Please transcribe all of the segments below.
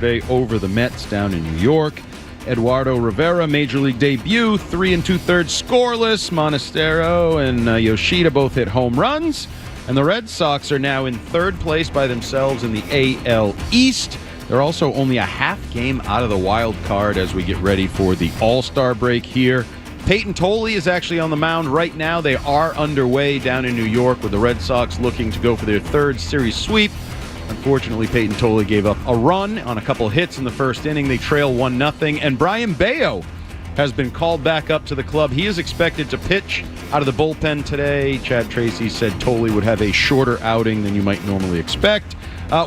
over the Mets down in New York. Eduardo Rivera, Major League debut, 3 2/3 scoreless. Monasterio and Yoshida both hit home runs. And the Red Sox are now in third place by themselves in the AL East. They're also only a half game out of the wild card as we get ready for the All-Star break here. Peyton Tolle is actually on the mound right now. They are underway down in New York with the Red Sox looking to go for their third series sweep. Unfortunately, Peyton Tolle gave up a run on a couple hits in the first inning. They trail 1-0. And Brian Bayo has been called back up to the club. He is expected to pitch out of the bullpen today. Chad Tracy said Tolle would have a shorter outing than you might normally expect.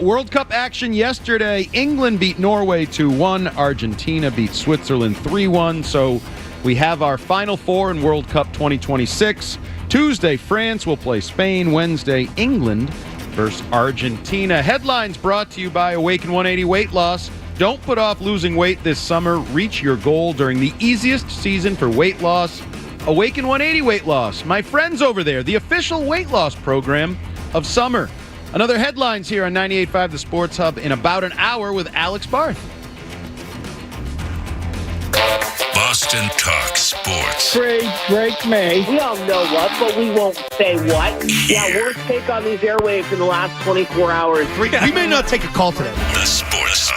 World Cup action yesterday. England beat Norway 2-1. Argentina beat Switzerland 3-1. So we have our Final Four in World Cup 2026. Tuesday, France will play Spain. Wednesday, England versus Argentina. Headlines brought to you by Awaken 180 Weight Loss. Don't put off losing weight this summer. Reach your goal during the easiest season for weight loss. Awaken 180 Weight Loss. My friends over there, the official weight loss program of summer. Another headlines here on 98.5 The Sports Hub in about an hour with Alex Barth. Boston Talk Sports. Break me. We all know what, but we won't say what. Yeah, worst take on these airwaves in the last 24 hours. We may not take a call today. The Sports. The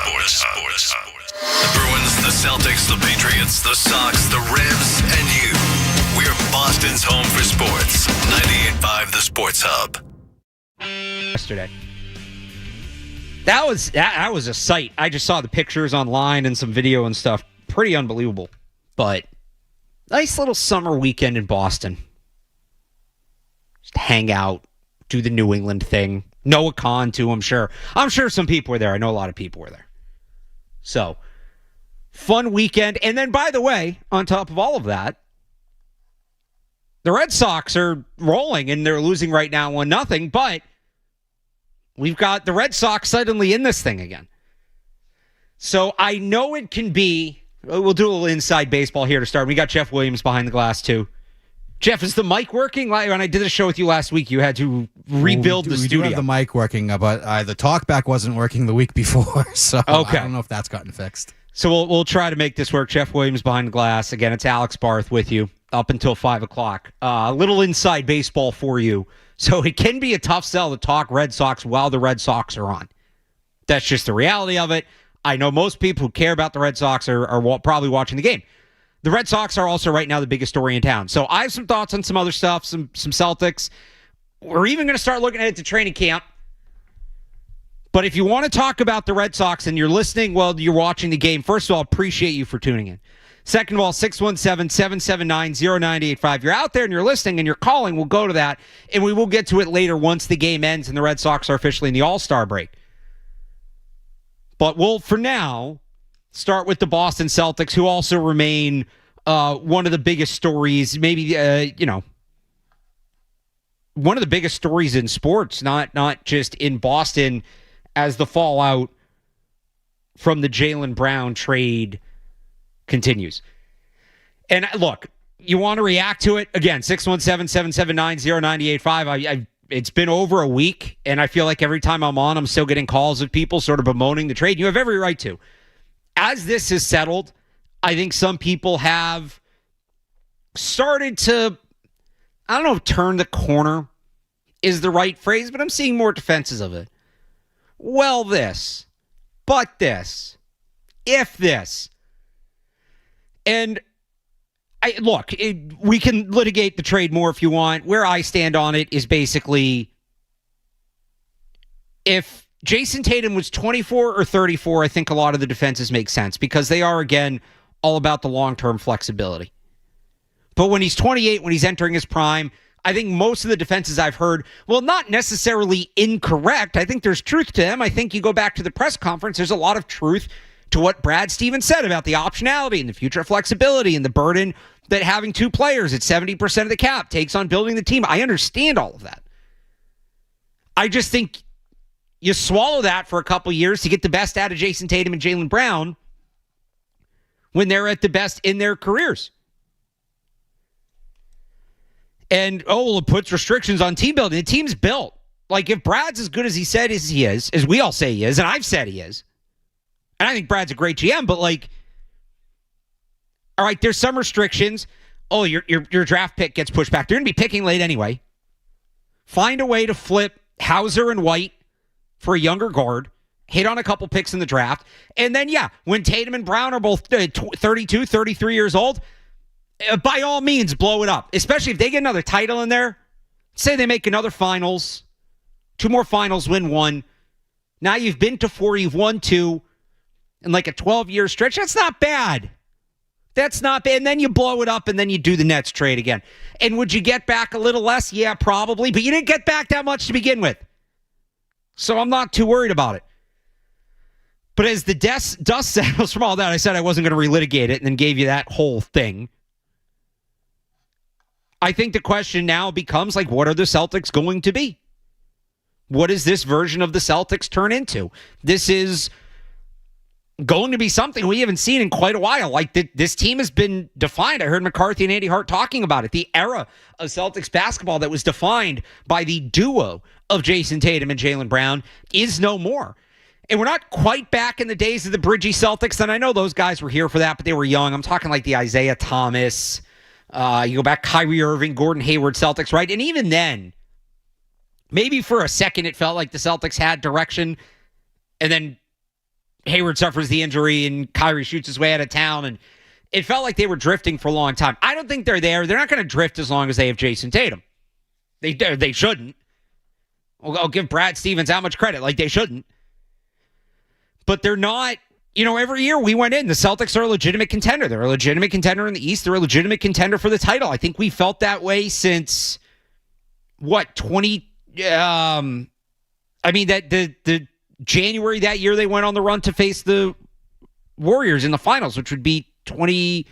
Bruins, the Celtics, the Patriots, the Sox, the Revs, and you. We're Boston's home for sports. 98.5 The Sports Hub. Yesterday. That was a sight. I just saw the pictures online and some video and stuff. Pretty unbelievable. But nice little summer weekend in Boston. Just hang out, do the New England thing. Noah Khan, too, I'm sure. I'm sure some people were there. I know a lot of people were there. So, fun weekend. And then, by the way, on top of all of that, the Red Sox are rolling, and they're losing right now 1-0. But we've got the Red Sox suddenly in this thing again. So, I know it can be... We'll do a little inside baseball here to start. We got Jeff Williams behind the glass, too. Jeff, is the mic working? When I did a show with you last week, you had to rebuild the studio. We do have the mic working, but the talkback wasn't working the week before, so okay. I don't know if that's gotten fixed. So we'll try to make this work. Jeff Williams behind the glass. Again, it's Alex Barth with you up until 5 o'clock. A little inside baseball for you. So it can be a tough sell to talk Red Sox while the Red Sox are on. That's just the reality of it. I know most people who care about the Red Sox are probably watching the game. The Red Sox are also right now the biggest story in town. So I have some thoughts on some other stuff, some Celtics. We're even going to start looking ahead to training camp. But if you want to talk about the Red Sox and you're listening while you're watching the game, first of all, appreciate you for tuning in. Second of all, 617-779-0985. You're out there and you're listening and you're calling. We'll go to that, and we will get to it later once the game ends and the Red Sox are officially in the All-Star break. But we'll, for now, start with the Boston Celtics, who also remain one of the biggest stories, maybe, one of the biggest stories in sports, not just in Boston, as the fallout from the Jaylen Brown trade continues. And look, you want to react to it? Again, 617-779-0985. It's been over a week, and I feel like every time I'm on, I'm still getting calls of people sort of bemoaning the trade. You have every right to. As this is settled, I think some people have started to, I don't know if turn the corner is the right phrase, but I'm seeing more defenses of it. Well, this, but this, if this. And we can litigate the trade more if you want. Where I stand on it is basically, if Jason Tatum was 24 or 34, I think a lot of the defenses make sense because they are, again, all about the long-term flexibility. But when he's 28, when he's entering his prime, I think most of the defenses I've heard, well, not necessarily incorrect. I think there's truth to them. I think you go back to the press conference, there's a lot of truth to what Brad Stevens said about the optionality and the future flexibility and the burden that having two players at 70% of the cap takes on building the team. I understand all of that. I just think you swallow that for a couple years to get the best out of Jason Tatum and Jaylen Brown when they're at the best in their careers. And, it puts restrictions on team building. The team's built. Like, if Brad's as good as he said he is, as we all say he is, and I've said he is, And I think Brad's a great GM, but like, all right, there's some restrictions. Oh, your draft pick gets pushed back. They're going to be picking late anyway. Find a way to flip Hauser and White for a younger guard. Hit on a couple picks in the draft. And then, yeah, when Tatum and Brown are both 32, 33 years old, by all means, blow it up. Especially if they get another title in there. Say they make another finals. 2 more finals, win 1. Now you've been to 4, you've won 2. In like a 12-year stretch. That's not bad. That's not bad. And then you blow it up and then you do the Nets trade again. And would you get back a little less? Yeah, probably. But you didn't get back that much to begin with. So I'm not too worried about it. But as the dust settles from all that, I said I wasn't going to relitigate it and then gave you that whole thing. I think the question now becomes, like, what are the Celtics going to be? What does this version of the Celtics turn into? This is going to be something we haven't seen in quite a while. Like, this team has been defined. I heard McCarthy and Andy Hart talking about it. The era of Celtics basketball that was defined by the duo of Jason Tatum and Jaylen Brown is no more. And we're not quite back in the days of the Bridgie Celtics. And I know those guys were here for that, but they were young. I'm talking like the Isaiah Thomas. You go back, Kyrie Irving, Gordon Hayward Celtics, right? And even then, maybe for a second it felt like the Celtics had direction. And then Hayward suffers the injury and Kyrie shoots his way out of town. And it felt like they were drifting for a long time. I don't think they're there. They're not going to drift as long as they have Jason Tatum. They shouldn't. I'll give Brad Stevens how much credit. Like, they shouldn't. But they're not, every year we went in, the Celtics are a legitimate contender. They're a legitimate contender in the East. They're a legitimate contender for the title. I think we felt that way since, the January that year they went on the run to face the Warriors in the finals, which would be 21-22.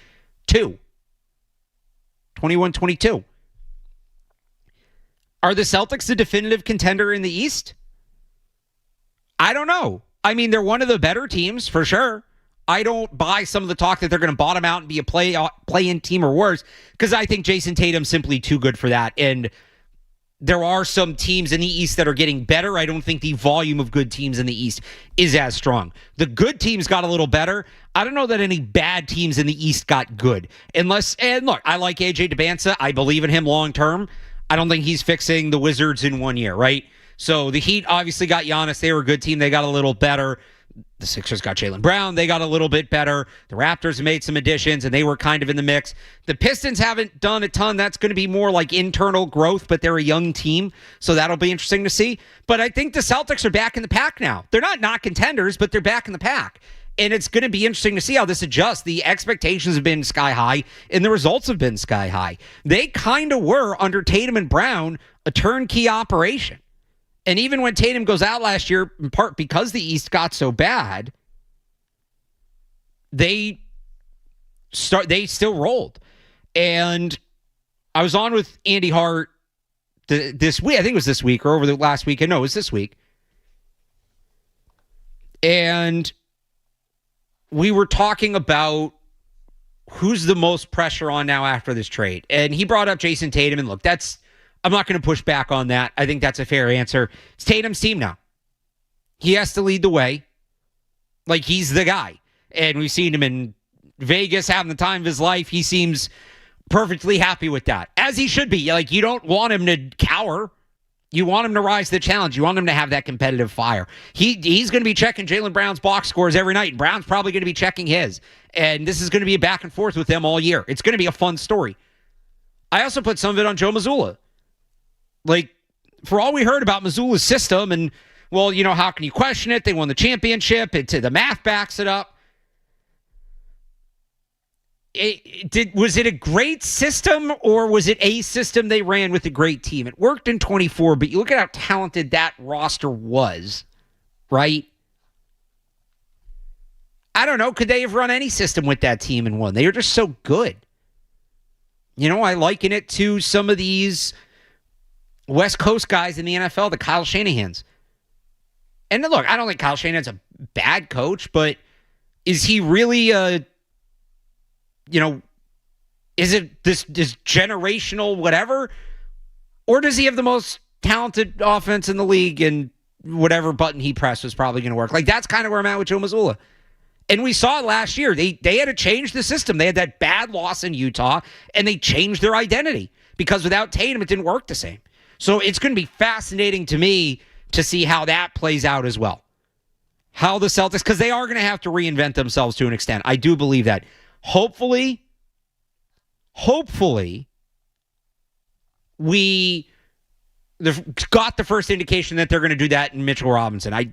Are the Celtics the definitive contender in the East? I don't know. I mean, they're one of the better teams for sure. I don't buy some of the talk that they're going to bottom out and be a play-in team or worse, because I think Jason Tatum's simply too good for that. And there are some teams in the East that are getting better. I don't think the volume of good teams in the East is as strong. The good teams got a little better. I don't know that any bad teams in the East got good. And look, I like AJ DeBanza. I believe in him long-term. I don't think he's fixing the Wizards in 1 year, right? So the Heat obviously got Giannis. They were a good team. They got a little better. The Sixers got Jaylen Brown. They got a little bit better. The Raptors made some additions, and they were kind of in the mix. The Pistons haven't done a ton. That's going to be more like internal growth, but they're a young team, so that'll be interesting to see. But I think the Celtics are back in the pack now. They're not contenders, but they're back in the pack. And it's going to be interesting to see how this adjusts. The expectations have been sky high, and the results have been sky high. They kind of were, under Tatum and Brown, a turnkey operation. And even when Tatum goes out last year, in part because the East got so bad, they still rolled. And I was on with Andy Hart this week. I think it was this week or over the last weekend. No, it was this week. And we were talking about who's the most pressure on now after this trade. And he brought up Jason Tatum. And look, I'm not going to push back on that. I think that's a fair answer. It's Tatum's team now. He has to lead the way. Like, he's the guy. And we've seen him in Vegas having the time of his life. He seems perfectly happy with that, as he should be. Like, you don't want him to cower. You want him to rise to the challenge. You want him to have that competitive fire. He's going to be checking Jaylen Brown's box scores every night, and Brown's probably going to be checking his. And this is going to be a back and forth with them all year. It's going to be a fun story. I also put some of it on Joe Mazzulla. Like, for all we heard about Missoula's system, and, well, how can you question it? They won the championship. The math backs it up. Was it a great system, or was it a system they ran with a great team? It worked in 24, but you look at how talented that roster was, right? I don't know. Could they have run any system with that team and won? They were just so good. I liken it to some of these West Coast guys in the NFL, the Kyle Shanahans. And look, I don't think Kyle Shanahan's a bad coach, but is he really is it this generational whatever? Or does he have the most talented offense in the league, and whatever button he pressed was probably going to work? Like, that's kind of where I'm at with Joe Mazzulla. And we saw it last year. They had to change the system. They had that bad loss in Utah, and they changed their identity because without Tatum, it didn't work the same. So it's going to be fascinating to me to see how that plays out as well. How the Celtics, because they are going to have to reinvent themselves to an extent. I do believe that. Hopefully, we got the first indication that they're going to do that in Mitchell Robinson. I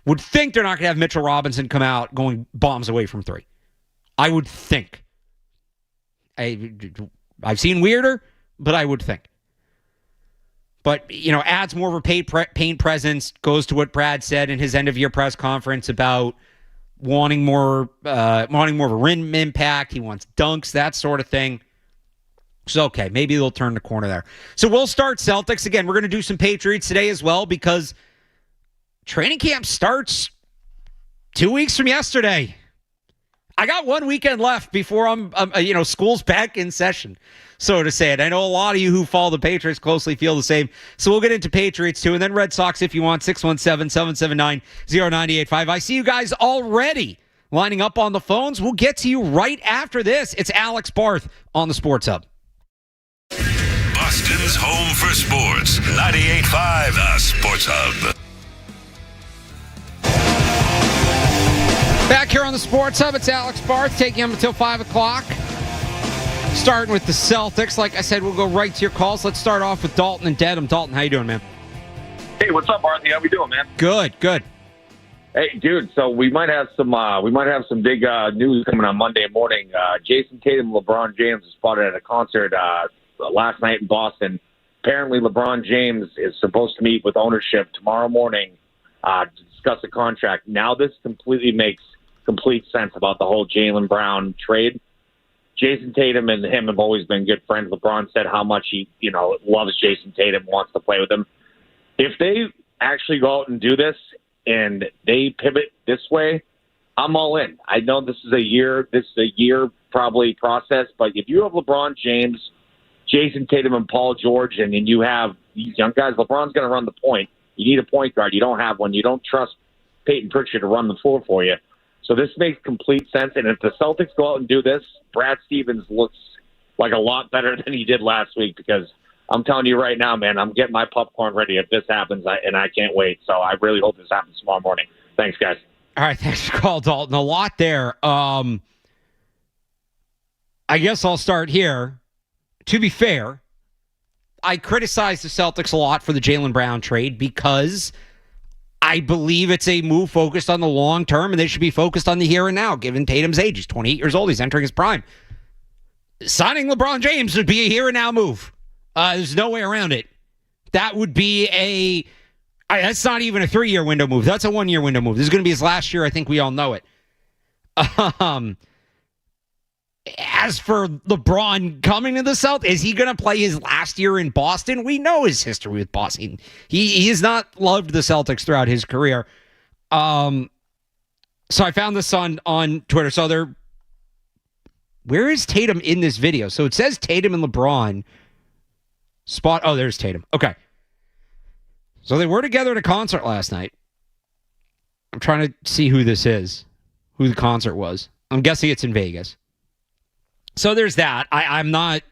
would think they're not going to have Mitchell Robinson come out going bombs away from three. I would think. I've seen weirder, but I would think. But, adds more of a paint presence, goes to what Brad said in his end-of-year press conference about wanting more of a rim impact. He wants dunks, that sort of thing. So, okay, maybe they'll turn the corner there. So we'll start Celtics. Again, we're going to do some Patriots today as well because training camp starts 2 weeks from yesterday. I got 1 weekend left before school's back in session, so to say it. I know a lot of you who follow the Patriots closely feel the same. So we'll get into Patriots too, and then Red Sox if you want, 617-779-0985. I see you guys already lining up on the phones. We'll get to you right after this. It's Alex Barth on the Sports Hub. Boston's home for sports. 98.5 The Sports Hub. Back here on the Sports Hub, it's Alex Barth taking them until 5 o'clock. Starting with the Celtics. Like I said, we'll go right to your calls. Let's start off with Dalton and Dedham. Dalton, how you doing, man? Hey, what's up, Barth? How we doing, man? Good. Hey, dude. So we might have some big news coming on Monday morning. Jason Tatum, LeBron James was spotted at a concert last night in Boston. Apparently, LeBron James is supposed to meet with ownership tomorrow morning to discuss a contract. Now, this completely makes complete sense about the whole Jaylen Brown trade. Jason Tatum and him have always been good friends. LeBron said how much he, loves Jason Tatum, wants to play with him. If they actually go out and do this and they pivot this way, I'm all in. I know this is a year probably process, but if you have LeBron James, Jason Tatum, and Paul George, and then you have these young guys, LeBron's going to run the point. You need a point guard. You don't have one. You don't trust Peyton Pritchard to run the floor for you. So this makes complete sense. And if the Celtics go out and do this, Brad Stevens looks like a lot better than he did last week because I'm telling you right now, man, I'm getting my popcorn ready if this happens, and I can't wait. So I really hope this happens tomorrow morning. Thanks, guys. All right, thanks for the call, Dalton. A lot there. I guess I'll start here. To be fair, I criticize the Celtics a lot for the Jaylen Brown trade because I believe it's a move focused on the long term, and they should be focused on the here and now, given Tatum's age. He's 28 years old. He's entering his prime. Signing LeBron James would be a here and now move. There's no way around it. That would be that's not even a 3-year window move. That's a 1-year window move. This is going to be his last year. I think we all know it. As for LeBron coming to the South, is he going to play his last year in Boston? We know his history with Boston. He has not loved the Celtics throughout his career. So I found this on Twitter. So where is Tatum in this video? So it says Tatum and LeBron spot. Oh, there's Tatum. Okay. So they were together at a concert last night. I'm trying to see who this is, who the concert was. I'm guessing it's in Vegas. So there's that. I'm not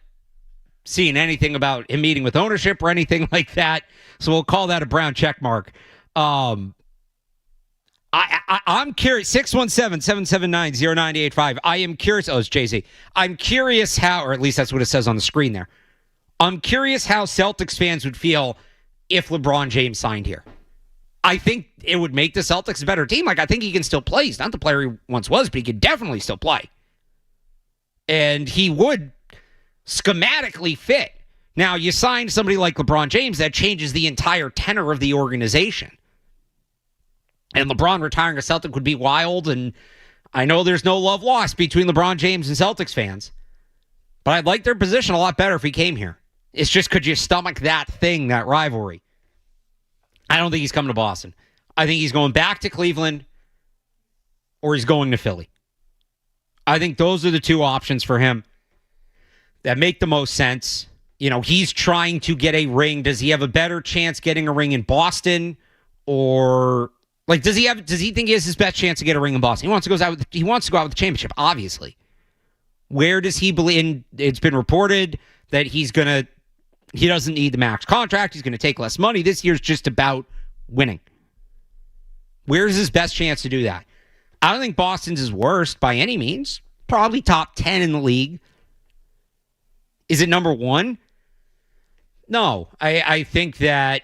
seeing anything about him meeting with ownership or anything like that. So we'll call that a brown check mark. I'm curious. 617-779-0985. I am curious. Oh, it's Jay-Z. I'm curious how, or at least that's what it says on the screen there. I'm curious how Celtics fans would feel if LeBron James signed here. I think it would make the Celtics a better team. Like, I think he can still play. He's not the player he once was, but he could definitely still play. And he would schematically fit. Now, you sign somebody like LeBron James, that changes the entire tenor of the organization. And LeBron retiring a Celtic would be wild, and I know there's no love lost between LeBron James and Celtics fans, but I'd like their position a lot better if he came here. It's just, could you stomach that thing, that rivalry? I don't think he's coming to Boston. I think he's going back to Cleveland, or he's going to Philly. I think those are the two options for him that make the most sense. He's trying to get a ring. Does he have a better chance getting a ring in Boston or Like, does he think he has his best chance to get a ring in Boston? He wants to go out with the championship, obviously. Where does he believe? And it's been reported that he doesn't need the max contract. He's going to take less money. This year's just about winning. Where's his best chance to do that? I don't think Boston's his worst by any means. Probably top 10 in the league. Is it number 1? No. I think that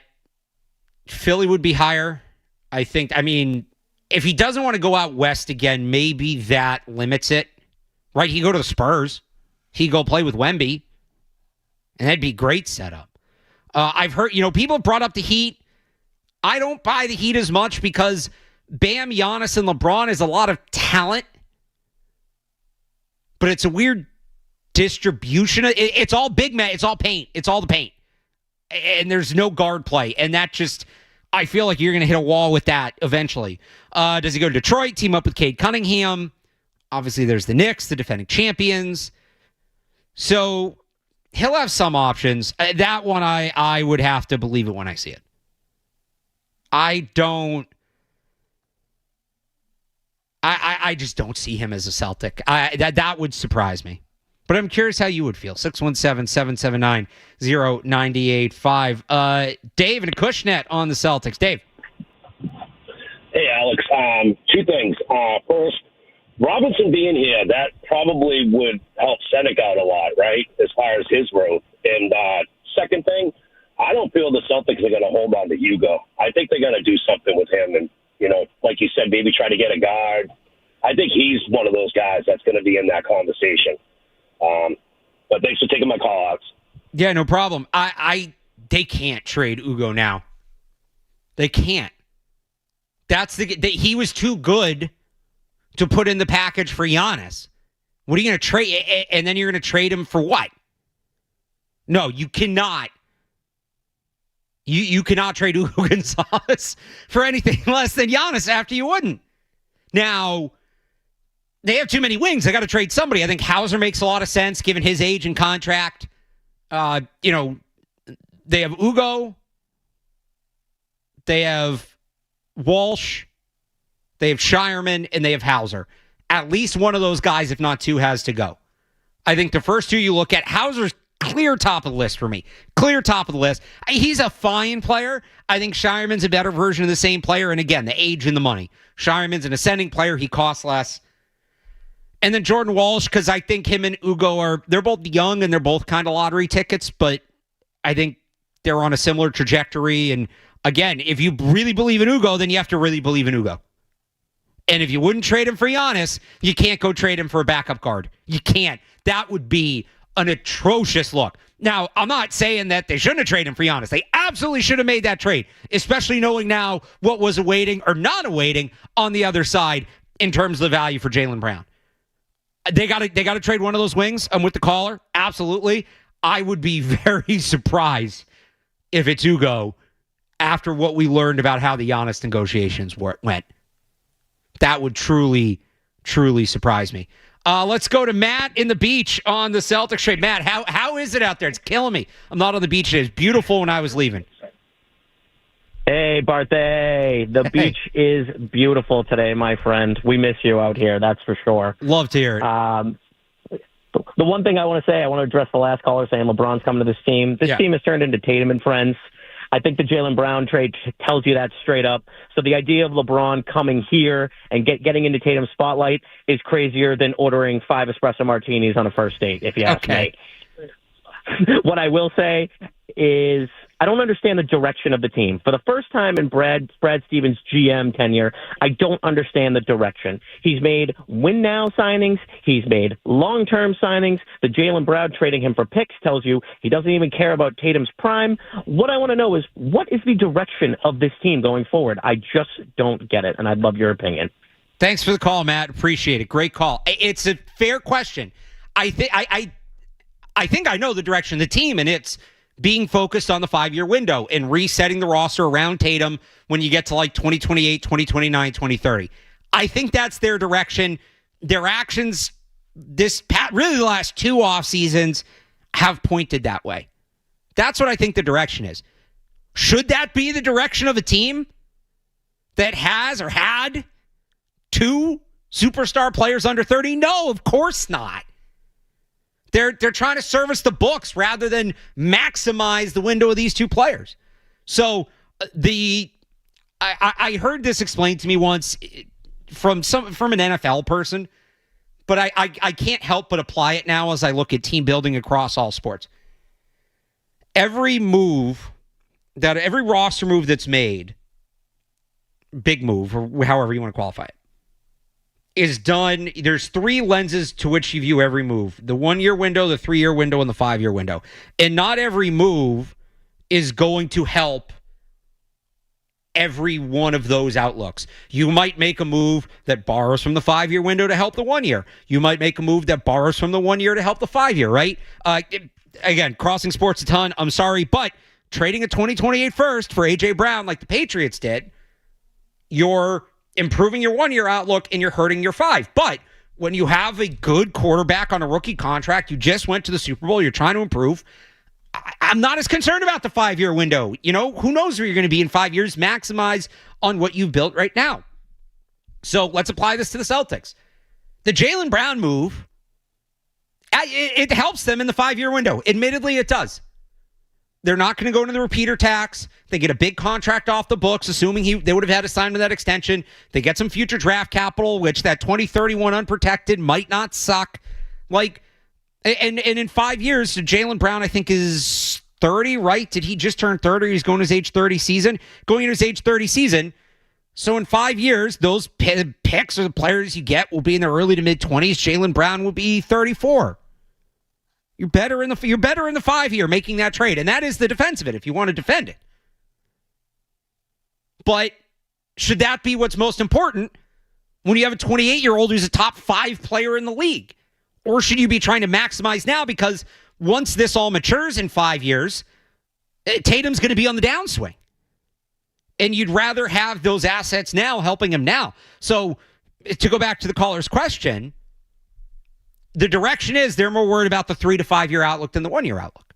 Philly would be higher. If he doesn't want to go out west again, maybe that limits it. Right? He go to the Spurs. He go play with Wemby. And that'd be a great setup. I've heard, people brought up the Heat. I don't buy the Heat as much because Bam, Giannis, and LeBron is a lot of talent. But it's a weird distribution. It's all big man. It's all paint. It's all the paint. And there's no guard play. And that just, I feel like you're going to hit a wall with that eventually. Does he go to Detroit, team up with Cade Cunningham? Obviously, there's the Knicks, the defending champions. So he'll have some options. That one, I would have to believe it when I see it. I just don't see him as a Celtic. That would surprise me. But I'm curious how you would feel. 617-779-0985. Dave and Acushnet on the Celtics. Dave. Hey, Alex. 2 things. First, Robinson being here, that probably would help Seneca out a lot, right, as far as his growth. And second thing, I don't feel the Celtics are going to hold on to Hugo. I think they're going to do something with him and, like you said, maybe try to get a guard. I think he's one of those guys that's going to be in that conversation. But thanks for taking my call, Alex. Yeah, no problem. They can't trade Ugo now. They can't. He was too good to put in the package for Giannis. What are you going to trade? And then you're going to trade him for what? No, you cannot. You cannot trade Ugo Gonzalez for anything less than Giannis after you wouldn't. Now, they have too many wings. They got to trade somebody. I think Hauser makes a lot of sense given his age and contract. They have Ugo. They have Walsh. They have Shireman, and they have Hauser. At least one of those guys, if not 2, has to go. I think the first 2 you look at, Hauser's clear top of the list for me. Clear top of the list. He's a fine player. I think Shireman's a better version of the same player. And again, the age and the money. Shireman's an ascending player. He costs less. And then Jordan Walsh, because I think him and Ugo they're both young and they're both kind of lottery tickets, but I think they're on a similar trajectory. And again, if you really believe in Ugo, then you have to really believe in Ugo. And if you wouldn't trade him for Giannis, you can't go trade him for a backup guard. You can't. That would be an atrocious look. Now, I'm not saying that they shouldn't have traded him for Giannis. They absolutely should have made that trade, especially knowing now what was awaiting or not awaiting on the other side in terms of the value for Jaylen Brown. They got to trade one of those wings. I'm with the caller. Absolutely. I would be very surprised if it's Ugo after what we learned about how the Giannis negotiations went. That would truly, truly surprise me. Let's go to Matt in the beach on the Celtics trade. Matt, how is it out there? It's killing me. I'm not on the beach today. It's beautiful when I was leaving. Hey, Barth. The beach is beautiful today, my friend. We miss you out here, that's for sure. Love to hear it. The one thing I want to say, I want to address the last caller saying LeBron's coming to this team. This team has turned into Tatum and friends. I think the Jaylen Brown trade tells you that straight up. So the idea of LeBron coming here and getting into Tatum's spotlight is crazier than ordering 5 espresso martinis on a first date, if you ask me. What I will say is I don't understand the direction of the team. For the first time in Brad Stevens' GM tenure, I don't understand the direction. He's made win-now signings. He's made long-term signings. The Jaylen Brown trading him for picks tells you he doesn't even care about Tatum's prime. What I want to know is, what is the direction of this team going forward? I just don't get it, and I'd love your opinion. Thanks for the call, Matt. Appreciate it. Great call. It's a fair question. I think I know the direction of the team, and it's being focused on the 5-year window and resetting the roster around Tatum when you get to like 2028, 2029, 2030. I think that's their direction. Their actions really the last 2 off seasons have pointed that way. That's what I think the direction is. Should that be the direction of a team? that has or had 2 superstar players under 30? No, of course not. They're trying to service the books rather than maximize the window of these 2 players. So I heard this explained to me once from an NFL person, but I can't help but apply it now as I look at team building across all sports. Every roster move that's made, big move, or however you want to qualify it, is done. There's 3 lenses to which you view every move: the 1-year window, the 3-year window, and the 5-year window. And not every move is going to help every one of those outlooks. You might make a move that borrows from the 5-year window to help the 1 year. You might make a move that borrows from the 1 year to help the 5 year, right? Again, crossing sports a ton. I'm sorry, but trading a 2028 first for A.J. Brown like the Patriots did, you're improving your 1 year outlook and you're hurting your 5. But when you have a good quarterback on a rookie contract, you just went to the Super Bowl, you're trying to improve, I'm not as concerned about the 5-year window. You know, who knows where you're going to be in 5 years? Maximize on what you've built right now. So let's apply this to the Celtics. The Jaylen Brown move, it helps them in the 5-year window. Admittedly, it does. They're not going to go into the repeater tax. They get a big contract off the books, assuming they would have had to sign to that extension. They get some future draft capital, which that 2031 unprotected might not suck. And in 5 years, so Jaylen Brown, I think, is 30, right? Did he just turn 30? He's going his age 30 season. Going into his age 30 season. So in 5 years, those picks or the players you get will be in their early to mid-20s. Jaylen Brown will be 34. You're better in the 5 year making that trade. And that is the defense of it if you want to defend it. But should that be what's most important when you have a 28-year-old who's a top 5 player in the league? Or should you be trying to maximize now because once this all matures in 5 years, Tatum's going to be on the downswing. And you'd rather have those assets now helping him now. So to go back to the caller's question, the direction is they're more worried about the 3 to 5 year outlook than the 1 year outlook.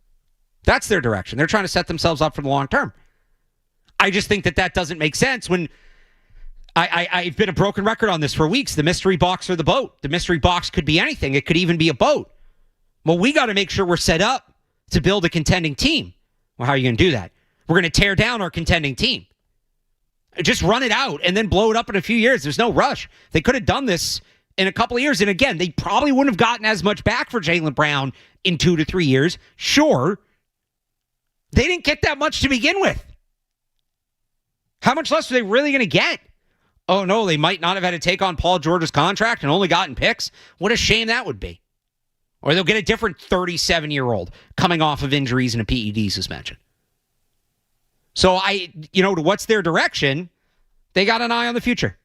That's their direction. They're trying to set themselves up for the long term. I just think that doesn't make sense when I've been a broken record on this for weeks. The mystery box or the boat. The mystery box could be anything. It could even be a boat. Well, we got to make sure we're set up to build a contending team. Well, how are you going to do that? We're going to tear down our contending team. Just run it out and then blow it up in a few years. There's no rush. They could have done this in a couple of years. And again, they probably wouldn't have gotten as much back for Jaylen Brown in 2 to 3 years. Sure. They didn't get that much to begin with. How much less are they really going to get? Oh, no, they might not have had to take on Paul George's contract and only gotten picks. What a shame that would be. Or they'll get a different 37-year-old coming off of injuries and a PED suspension. So to what's their direction? They got an eye on the future.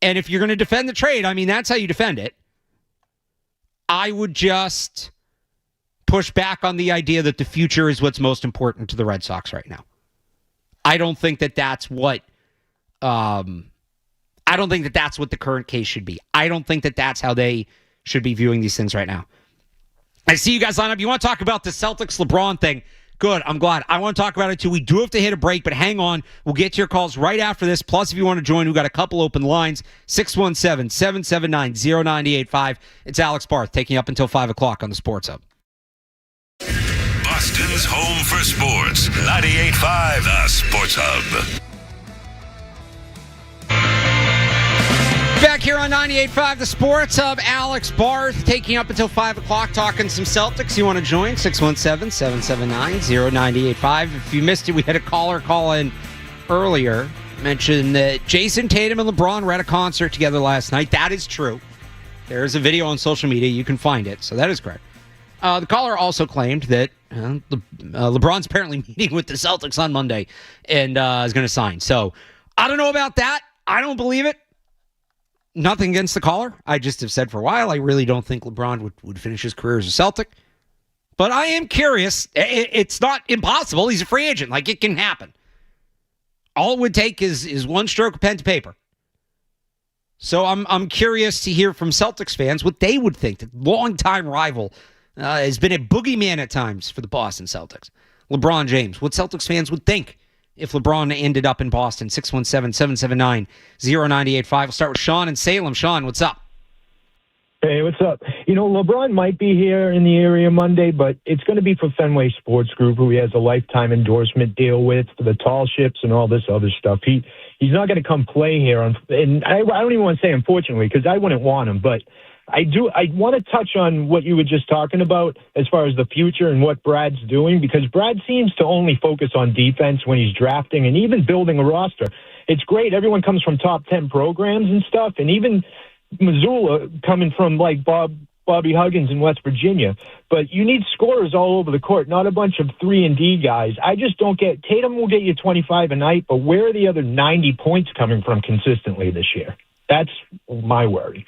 And if you're going to defend the trade, I mean, that's how you defend it. I would just push back on the idea that the future is what's most important to the Red Sox right now. I don't think that that's what the current case should be. I don't think that that's how they should be viewing these things right now. I see you guys line up. You want to talk about the Celtics LeBron thing? Good. I'm glad. I want to talk about it too. We do have to hit a break, but hang on. We'll get to your calls right after this. Plus, if you want to join, we've got a couple open lines. 617-779-0985. It's Alex Barth taking up until 5 o'clock on the Sports Hub. Boston's home for sports. 98.5 The Sports Hub. Back here on 98.5 The Sports Hub, Alex Barth taking up until 5 o'clock talking some Celtics. You want to join? 617-779-0985. If you missed it, we had a caller call in earlier. Mentioned that Jason Tatum and LeBron were at a concert together last night. That is true. There's a video on social media. You can find it. So that is correct. The caller also claimed that LeBron's apparently meeting with the Celtics on Monday and is going to sign. So I don't know about that. I don't believe it. Nothing against the caller. I just have said for a while, I really don't think LeBron would finish his career as a Celtic. But I am curious. It's not impossible. He's a free agent. Like, it can happen. All it would take is one stroke of pen to paper. So I'm curious to hear from Celtics fans what they would think. The longtime rival has been a boogeyman at times for the Boston Celtics. LeBron James. What Celtics fans would think if LeBron ended up in Boston. 617-779-0985. We'll start with Sean in Salem. Sean, what's up? Hey, what's up? LeBron might be here in the area Monday, but it's going to be for Fenway Sports Group, who he has a lifetime endorsement deal with for the tall ships and all this other stuff. He's not going to come play here. And I don't even want to say unfortunately, because I wouldn't want him, but I want to touch on what you were just talking about as far as the future and what Brad's doing, because Brad seems to only focus on defense when he's drafting and even building a roster. It's great. Everyone comes from top 10 programs and stuff, and even Missoula coming from like Bobby Huggins in West Virginia. But you need scorers all over the court, not a bunch of 3-and-D guys. I just don't get – Tatum will get you 25 a night, but where are the other 90 points coming from consistently this year? That's my worry.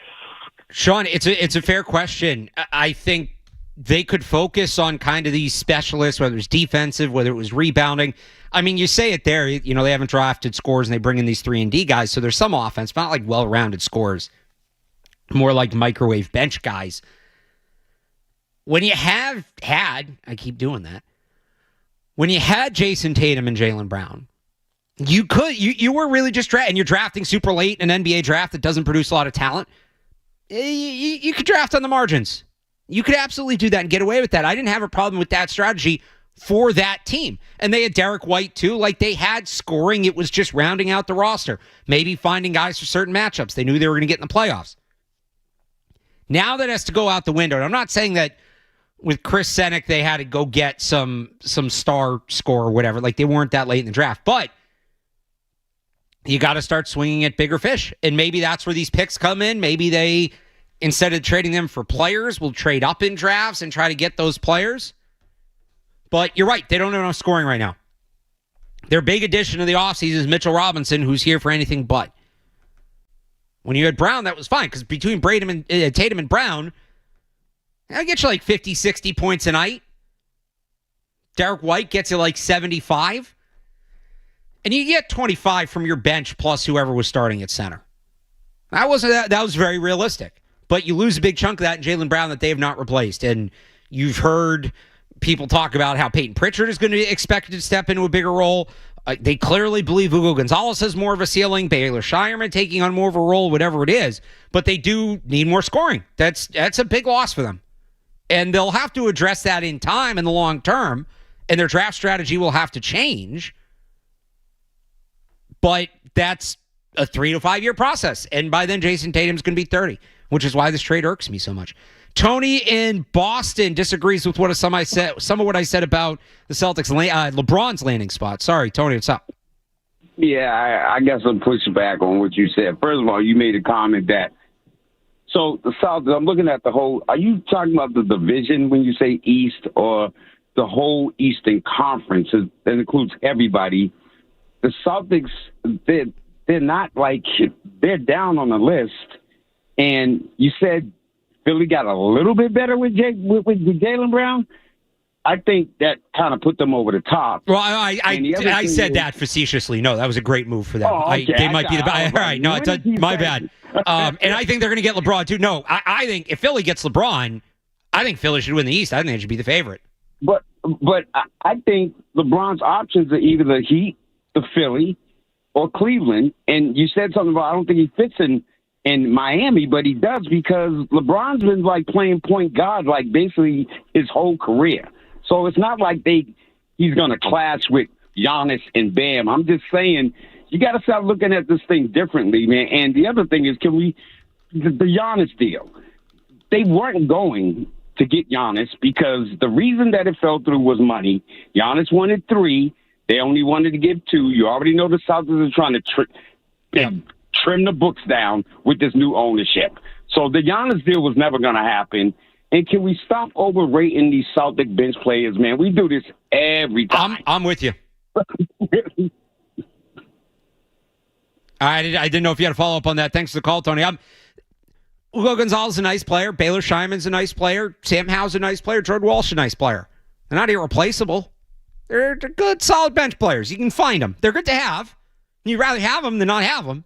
Sean, it's a fair question. I think they could focus on kind of these specialists, whether it's defensive, whether it was rebounding. I mean, you say it there. They haven't drafted scorers, and they bring in these 3-and-D guys, so there's some offense, but not like well-rounded scorers. More like microwave bench guys. When you have had, I keep doing that, when you had Jason Tatum and Jaylen Brown, you were really just and you're drafting super late in an NBA draft that doesn't produce a lot of talent. You could draft on the margins. You could absolutely do that and get away with that. I didn't have a problem with that strategy for that team. And they had Derek White too. Like, they had scoring. It was just rounding out the roster. Maybe finding guys for certain matchups. They knew they were going to get in the playoffs. Now that has to go out the window. And I'm not saying that with Chris Senick they had to go get some star score or whatever. Like, they weren't that late in the draft. But you got to start swinging at bigger fish. And maybe that's where these picks come in. Maybe they, instead of trading them for players, will trade up in drafts and try to get those players. But you're right. They don't have enough scoring right now. Their big addition to the offseason is Mitchell Robinson, who's here for anything but. When you had Brown, that was fine, because between Tatum and Brown, I get you like 50, 60 points a night. Derek White gets you like 75. And you get 25 from your bench plus whoever was starting at center. That was very realistic. But you lose a big chunk of that in Jaylen Brown that they have not replaced. And you've heard people talk about how Peyton Pritchard is going to be expected to step into a bigger role. They clearly believe Hugo Gonzalez has more of a ceiling. Baylor Shireman taking on more of a role, whatever it is. But they do need more scoring. That's a big loss for them. And they'll have to address that in time in the long term. And their draft strategy will have to change. But that's a 3 to 5 year process. And by then, Jason Tatum's going to be 30, which is why this trade irks me so much. Tony in Boston disagrees with some of what I said about the Celtics, LeBron's landing spot. Sorry, Tony, what's up? Yeah, I guess I'm pushing back on what you said. First of all, you made a comment that, so the Celtics, I'm looking at the whole, are you talking about the division when you say East, or the whole Eastern Conference that includes everybody? The Celtics, they're not like, they're down on the list. And you said Philly got a little bit better with Jaylen Brown. I think that kind of put them over the top. Well, I said that facetiously. No, that was a great move for them. Oh, okay. They might be the best. All right, no, my bad. And I think they're going to get LeBron too. No, I think if Philly gets LeBron, I think Philly should win the East. I think they should be the favorite. But I think LeBron's options are either the Heat, the Philly, or Cleveland. And you said something about I don't think he fits in Miami, but he does, because LeBron's been like playing point guard like basically his whole career. So it's not like he's going to clash with Giannis and Bam. I'm just saying you got to start looking at this thing differently, man. And the other thing is, the Giannis deal? They weren't going to get Giannis because the reason that it fell through was money. Giannis wanted 3. They only wanted to give 2. You already know the Celtics are trying to trim the books down with this new ownership. So the Giannis deal was never going to happen. And can we stop overrating these Celtic bench players, man? We do this every time. I'm with you. I didn't know if you had a follow-up on that. Thanks for the call, Tony. Hugo Gonzalez is a nice player. Baylor Shireman's a nice player. Sam Howell's a nice player. Jordan Walsh a nice player. They're not irreplaceable. They're good, solid bench players. You can find them. They're good to have. You'd rather have them than not have them.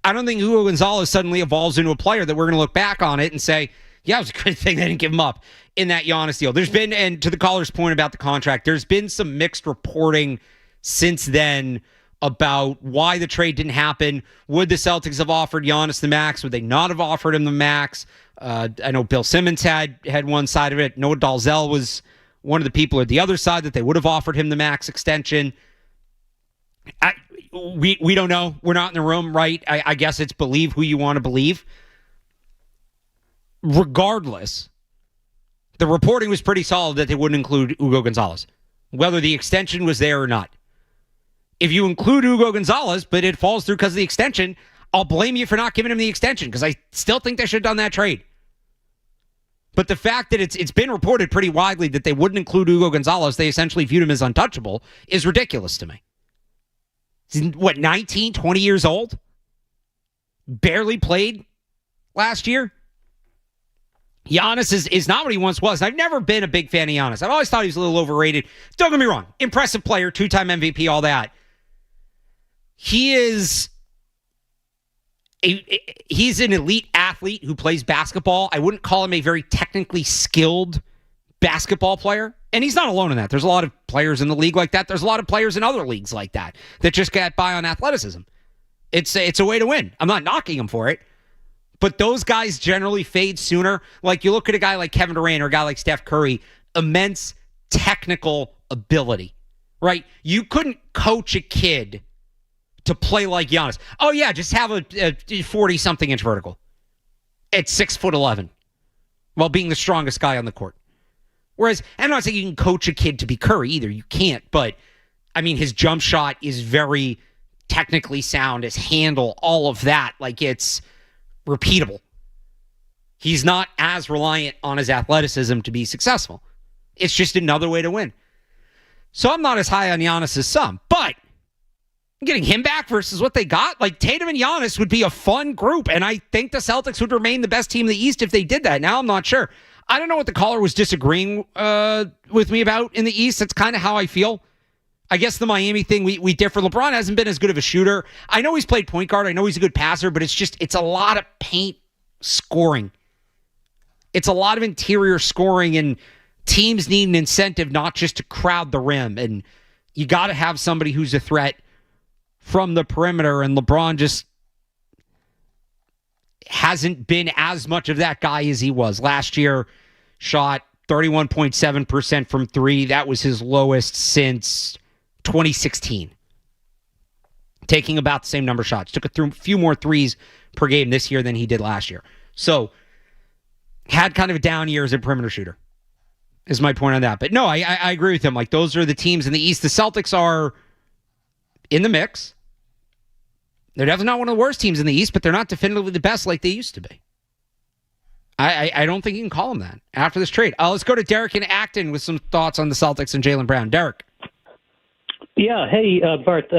I don't think Hugo Gonzalez suddenly evolves into a player that we're going to look back on it and say, yeah, it was a good thing they didn't give him up in that Giannis deal. There's been, and to the caller's point about the contract, there's been some mixed reporting since then about why the trade didn't happen. Would the Celtics have offered Giannis the max? Would they not have offered him the max? I know Bill Simmons had one side of it. Noah Dalzell was one of the people at the other side that they would have offered him the max extension. We don't know. We're not in the room, right? I guess it's believe who you want to believe. Regardless, the reporting was pretty solid that they wouldn't include Hugo Gonzalez, whether the extension was there or not. If you include Hugo Gonzalez, but it falls through because of the extension, I'll blame you for not giving him the extension because I still think they should have done that trade. But the fact that it's been reported pretty widely that they wouldn't include Hugo Gonzalez, they essentially viewed him as untouchable, is ridiculous to me. He's, 19, 20 years old? Barely played last year? Giannis is not what he once was. I've never been a big fan of Giannis. I've always thought he was a little overrated. Don't get me wrong. Impressive player, 2-time MVP, all that. He's an elite athlete who plays basketball. I wouldn't call him a very technically skilled basketball player. And he's not alone in that. There's a lot of players in the league like that. There's a lot of players in other leagues like that just get by on athleticism. It's a way to win. I'm not knocking him for it. But those guys generally fade sooner. Like you look at a guy like Kevin Durant or a guy like Steph Curry, immense technical ability, right? You couldn't coach a kid to play like Giannis. Oh, yeah, just have a 40-something inch vertical at 6'11" while being the strongest guy on the court. Whereas, I'm not saying you can coach a kid to be Curry either. You can't. But, I mean, his jump shot is very technically sound. His handle, all of that. Like, it's repeatable. He's not as reliant on his athleticism to be successful. It's just another way to win. So I'm not as high on Giannis as some. But getting him back versus what they got, like Tatum and Giannis would be a fun group. And I think the Celtics would remain the best team in the East if they did that. Now I'm not sure. I don't know what the caller was disagreeing with me about in the East. That's kind of how I feel. I guess the Miami thing, we differ. LeBron hasn't been as good of a shooter. I know he's played point guard. I know he's a good passer, but it's a lot of paint scoring. It's a lot of interior scoring, and teams need an incentive not just to crowd the rim. And you got to have somebody who's a threat from the perimeter, and LeBron just hasn't been as much of that guy as he was. Last year, shot 31.7% from three. That was his lowest since 2016. Taking about the same number of shots. Took a few more threes per game this year than he did last year. So, had kind of a down year as a perimeter shooter, is my point on that. But no, I agree with him. Like, those are the teams in the East. The Celtics are in the mix. They're definitely not one of the worst teams in the East, but they're not definitively the best like they used to be. I don't think you can call them that after this trade. Let's go to Derek in Acton with some thoughts on the Celtics and Jaylen Brown. Derek. Yeah, hey, Barth,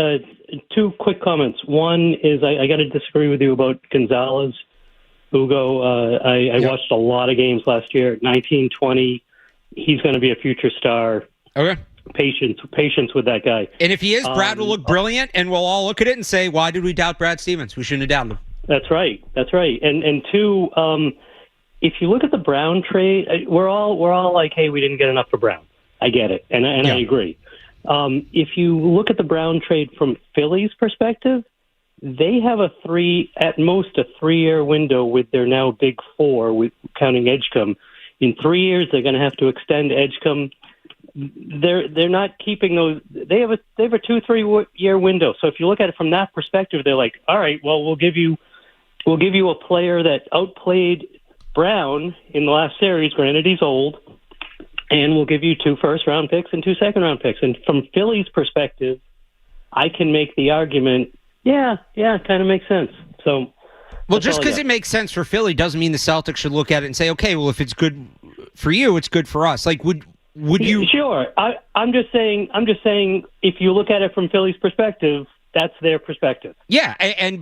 two quick comments. One is I got to disagree with you about Gonzalez. Hugo, I watched a lot of games last year, 19, 20. He's going to be a future star. Okay. Patience with that guy. And if he is, Brad will look brilliant, and we'll all look at it and say, why did we doubt Brad Stevens? We shouldn't have doubted him. That's right. And two, if you look at the Brown trade, we're all like, hey, we didn't get enough for Brown. I get it, and I agree. If you look at the Brown trade from Philly's perspective, they have at most a 3-year window with their now big four, with counting Edgecombe. In 3 years, they're going to have to extend Edgecombe. They're not keeping those. They have a 2-3 year window. So if you look at it from that perspective, they're like, all right, well, we'll give you a player that outplayed Brown in the last series. Granted, he's old, and we'll give you 2 first-round picks and 2 second-round picks. And from Philly's perspective, I can make the argument, it kind of makes sense. So, well, just because it makes sense for Philly doesn't mean the Celtics should look at it and say, okay, well, if it's good for you, it's good for us. Like, would you? Sure. I'm just saying. If you look at it from Philly's perspective, that's their perspective. Yeah,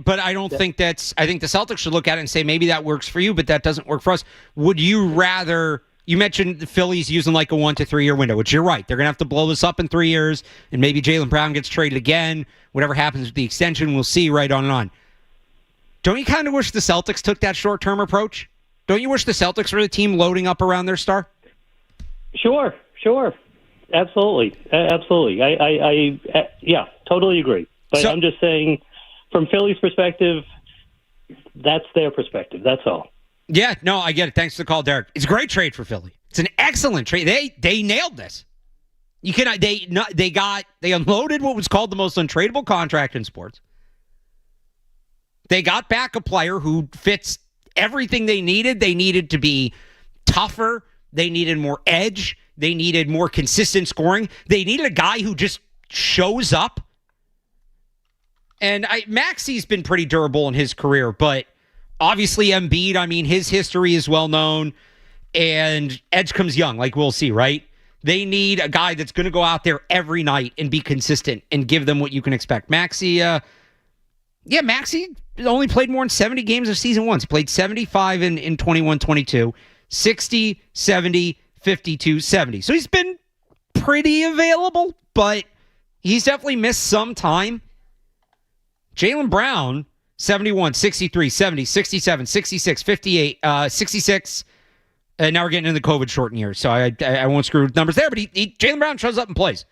but I don't think that's. I think the Celtics should look at it and say maybe that works for you, but that doesn't work for us. Would you rather? You mentioned the Phillies using like a 1 to 3 year window, which you're right. They're going to have to blow this up in 3 years, and maybe Jaylen Brown gets traded again. Whatever happens with the extension, we'll see. Right on and on. Don't you kind of wish the Celtics took that short term approach? Don't you wish the Celtics were the team loading up around their star? Sure. Absolutely. Yeah, totally agree. But I'm just saying, from Philly's perspective, that's their perspective. That's all. Yeah, no, I get it. Thanks for the call, Derek. It's a great trade for Philly. It's an excellent trade. They nailed this. You cannot. They unloaded what was called the most untradeable contract in sports. They got back a player who fits everything they needed. They needed to be tougher. They needed more edge. They needed more consistent scoring. They needed a guy who just shows up. And Maxi's been pretty durable in his career, but obviously Embiid, I mean, his history is well known, and Edge comes young, like we'll see, right? They need a guy that's going to go out there every night and be consistent and give them what you can expect. Maxi only played more than 70 games of season once. He played 75 in 21-22, 60, 70, 52, 70. So he's been pretty available, but he's definitely missed some time. Jaylen Brown, 71, 63, 70, 67, 66, 58, 66. Now we're getting into the COVID shortened years, so I won't screw with numbers there, but Jaylen Brown shows up and plays.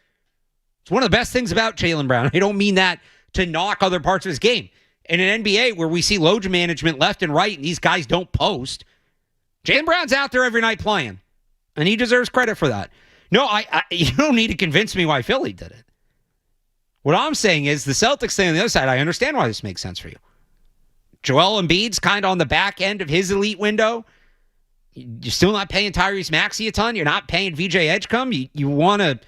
It's one of the best things about Jaylen Brown. I don't mean that to knock other parts of his game. In an NBA where we see load management left and right and these guys don't post, Jaylen Brown's out there every night playing, and he deserves credit for that. No, you don't need to convince me why Philly did it. What I'm saying is the Celtics thing on the other side, I understand why this makes sense for you. Joel Embiid's kind of on the back end of his elite window. You're still not paying Tyrese Maxey a ton. You're not paying VJ Edgecombe. You want to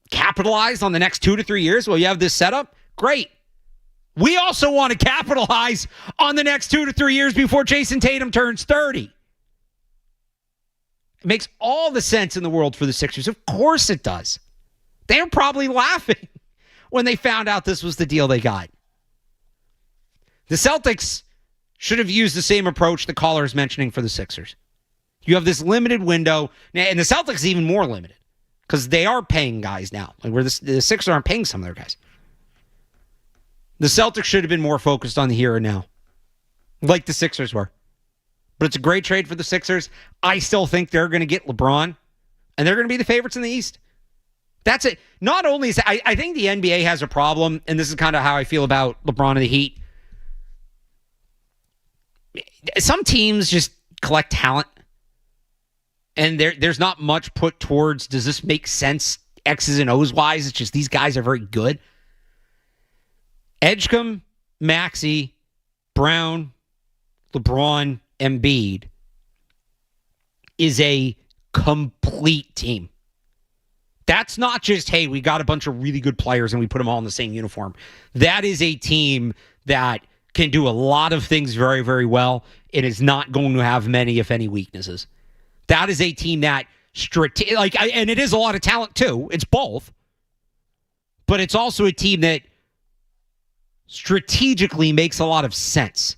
capitalize on the next 2 to 3 years while you have this setup? Great. We also want to capitalize on the next 2 to 3 years before Jason Tatum turns 30. It makes all the sense in the world for the Sixers. Of course it does. They were probably laughing when they found out this was the deal they got. The Celtics should have used the same approach the caller is mentioning for the Sixers. You have this limited window, and the Celtics even more limited because they are paying guys now. Like where the Sixers aren't paying some of their guys. The Celtics should have been more focused on the here and now, like the Sixers were. But it's a great trade for the Sixers. I still think they're going to get LeBron, and they're going to be the favorites in the East. That's it. Not only is I think the NBA has a problem, and this is kind of how I feel about LeBron and the Heat. Some teams just collect talent, and there's not much put towards, does this make sense X's and O's wise? It's just these guys are very good. Edgecombe, Maxey, Brown, LeBron, Embiid is a complete team. That's not just, hey, we got a bunch of really good players and we put them all in the same uniform. That is a team that can do a lot of things very, very well and is not going to have many, if any, weaknesses. That is a team that, and it is a lot of talent too. It's both. But it's also a team that strategically makes a lot of sense,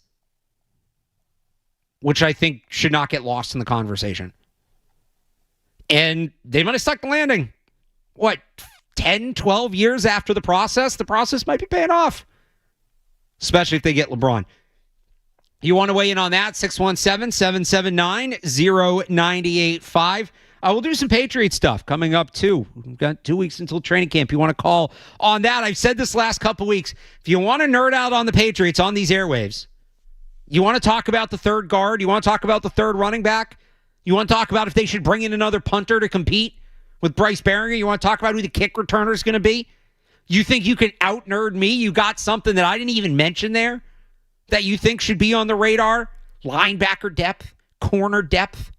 which I think should not get lost in the conversation. And they might have stuck the landing. 10, 12 years after the process might be paying off, especially if they get LeBron. You want to weigh in on that? 617-779-0985. We'll do some Patriot stuff coming up, too. We've got 2 weeks until training camp. You want to call on that? I've said this last couple weeks. If you want to nerd out on the Patriots on these airwaves, you want to talk about the third guard, you want to talk about the third running back, you want to talk about if they should bring in another punter to compete with Bryce Baringer, you want to talk about who the kick returner is going to be, you think you can out-nerd me? You got something that I didn't even mention there that you think should be on the radar? Linebacker depth, corner depth.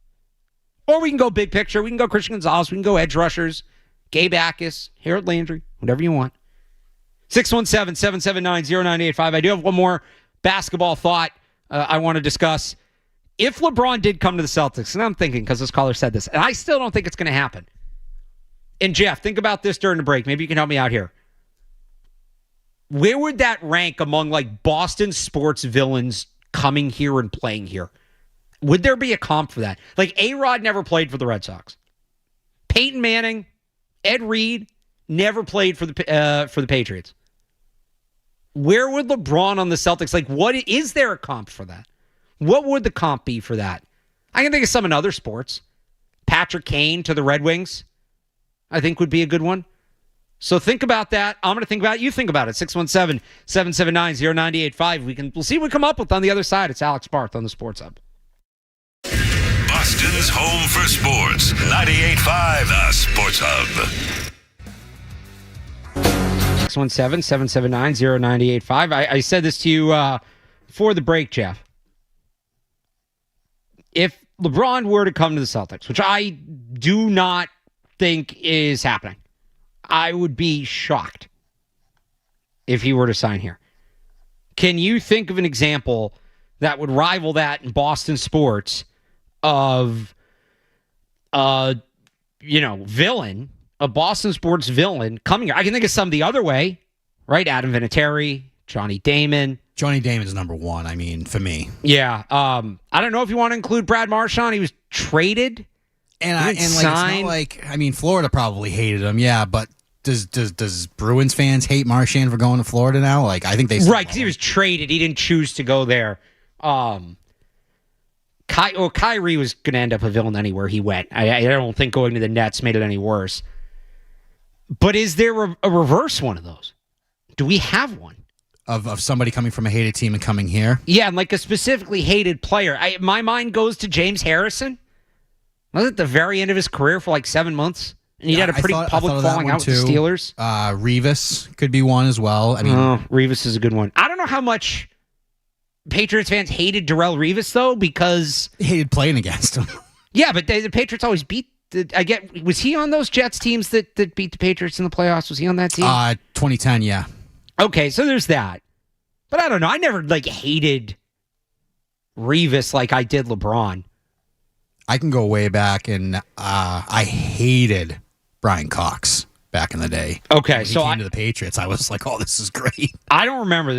Or we can go big picture. We can go Christian Gonzalez. We can go edge rushers, Gabe Akis, Harold Landry, whatever you want. 617-779-0985. I do have one more basketball thought I want to discuss. If LeBron did come to the Celtics, and I'm thinking because this caller said this, and I still don't think it's going to happen. And Jeff, think about this during the break. Maybe you can help me out here. Where would that rank among like Boston sports villains coming here and playing here? Would there be a comp for that? Like A-Rod never played for the Red Sox. Peyton Manning, Ed Reed never played for the Patriots. Where would LeBron on the Celtics? Like, what is there a comp for that? What would the comp be for that? I can think of some in other sports. Patrick Kane to the Red Wings. I think would be a good one. So think about that. I'm going to think about it. You think about it. 617-779-0985. We'll see what we come up with on the other side. It's Alex Barth on the Sports Hub. Boston's home for sports. 98.5 The Sports Hub. 617-779-0985. I said this to you before the break, Jeff. If LeBron were to come to the Celtics, which I do not think is happening, I would be shocked if he were to sign here. Can you think of an example that would rival that in Boston sports of villain, a Boston sports villain coming here? I can think of some the other way, right? Adam Vinatieri, Johnny Damon. Johnny Damon's number one, I mean, for me. Yeah. I don't know if you want to include Brad Marchand. He was traded. It's not like, I mean, Florida probably hated him, yeah, but does Bruins fans hate Marchand for going to Florida now? Like, I think they right, because he was traded. He didn't choose to go there. Kyrie was going to end up a villain anywhere he went. I don't think going to the Nets made it any worse. But is there a reverse one of those? Do we have one? Of somebody coming from a hated team and coming here? Yeah, and like a specifically hated player. My mind goes to James Harrison. Was it the very end of his career for like 7 months? And he had a pretty public falling out with the Steelers. Revis could be one as well. I mean, Revis is a good one. I don't know how much Patriots fans hated Darrelle Revis, though, because... They hated playing against him. Yeah, but the Patriots always beat... Was he on those Jets teams that beat the Patriots in the playoffs? Was he on that team? 2010, yeah. Okay, so there's that. But I don't know. I never, hated Revis like I did LeBron. I can go way back, and I hated Brian Cox back in the day. Okay, when he came to the Patriots, I was like, "Oh, this is great." I don't remember.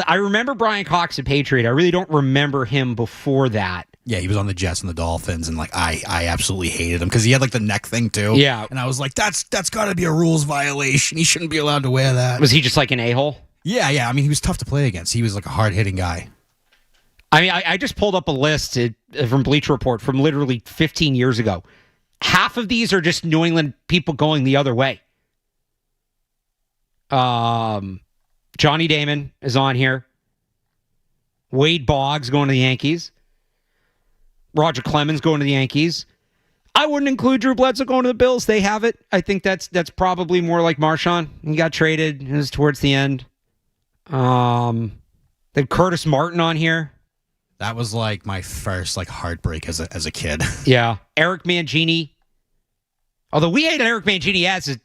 I remember Brian Cox, a Patriot. I really don't remember him before that. Yeah, he was on the Jets and the Dolphins, and I absolutely hated him because he had the neck thing too. Yeah, and I was like, "That's got to be a rules violation. He shouldn't be allowed to wear that." Was he just like an a-hole? Yeah. I mean, he was tough to play against. He was like a hard hitting guy. I mean, I just pulled up a list from Bleacher Report from literally 15 years ago. Half of these are just New England people going the other way. Johnny Damon is on here. Wade Boggs going to the Yankees. Roger Clemens going to the Yankees. I wouldn't include Drew Bledsoe going to the Bills. They have it. I think that's probably more like Marchand. He got traded. It was towards the end. Then Curtis Martin on here. That was like my first heartbreak as a kid. Yeah. Eric Mangini. Although we hated Eric Mangini as a...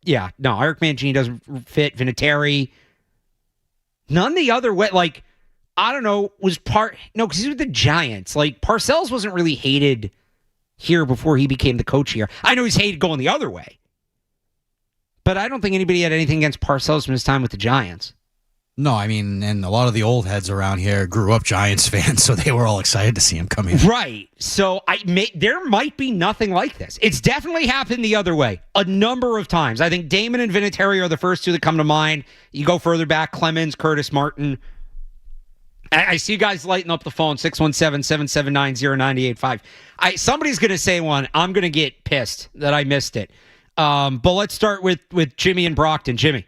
Yeah, no, Eric Mangini doesn't fit. Vinatieri. None the other way. I don't know, was No, because he's with the Giants. Parcells wasn't really hated here before he became the coach here. I know he's hated going the other way. But I don't think anybody had anything against Parcells from his time with the Giants. No, I mean, and a lot of the old heads around here grew up Giants fans, so they were all excited to see him come in. Right. So there might be nothing like this. It's definitely happened the other way a number of times. I think Damon and Vinatieri are the first two that come to mind. You go further back, Clemens, Curtis Martin. I see you guys lighting up the phone, 617-779-0985. Somebody's going to say one. I'm going to get pissed that I missed it. But let's start with Jimmy and Brockton. Jimmy.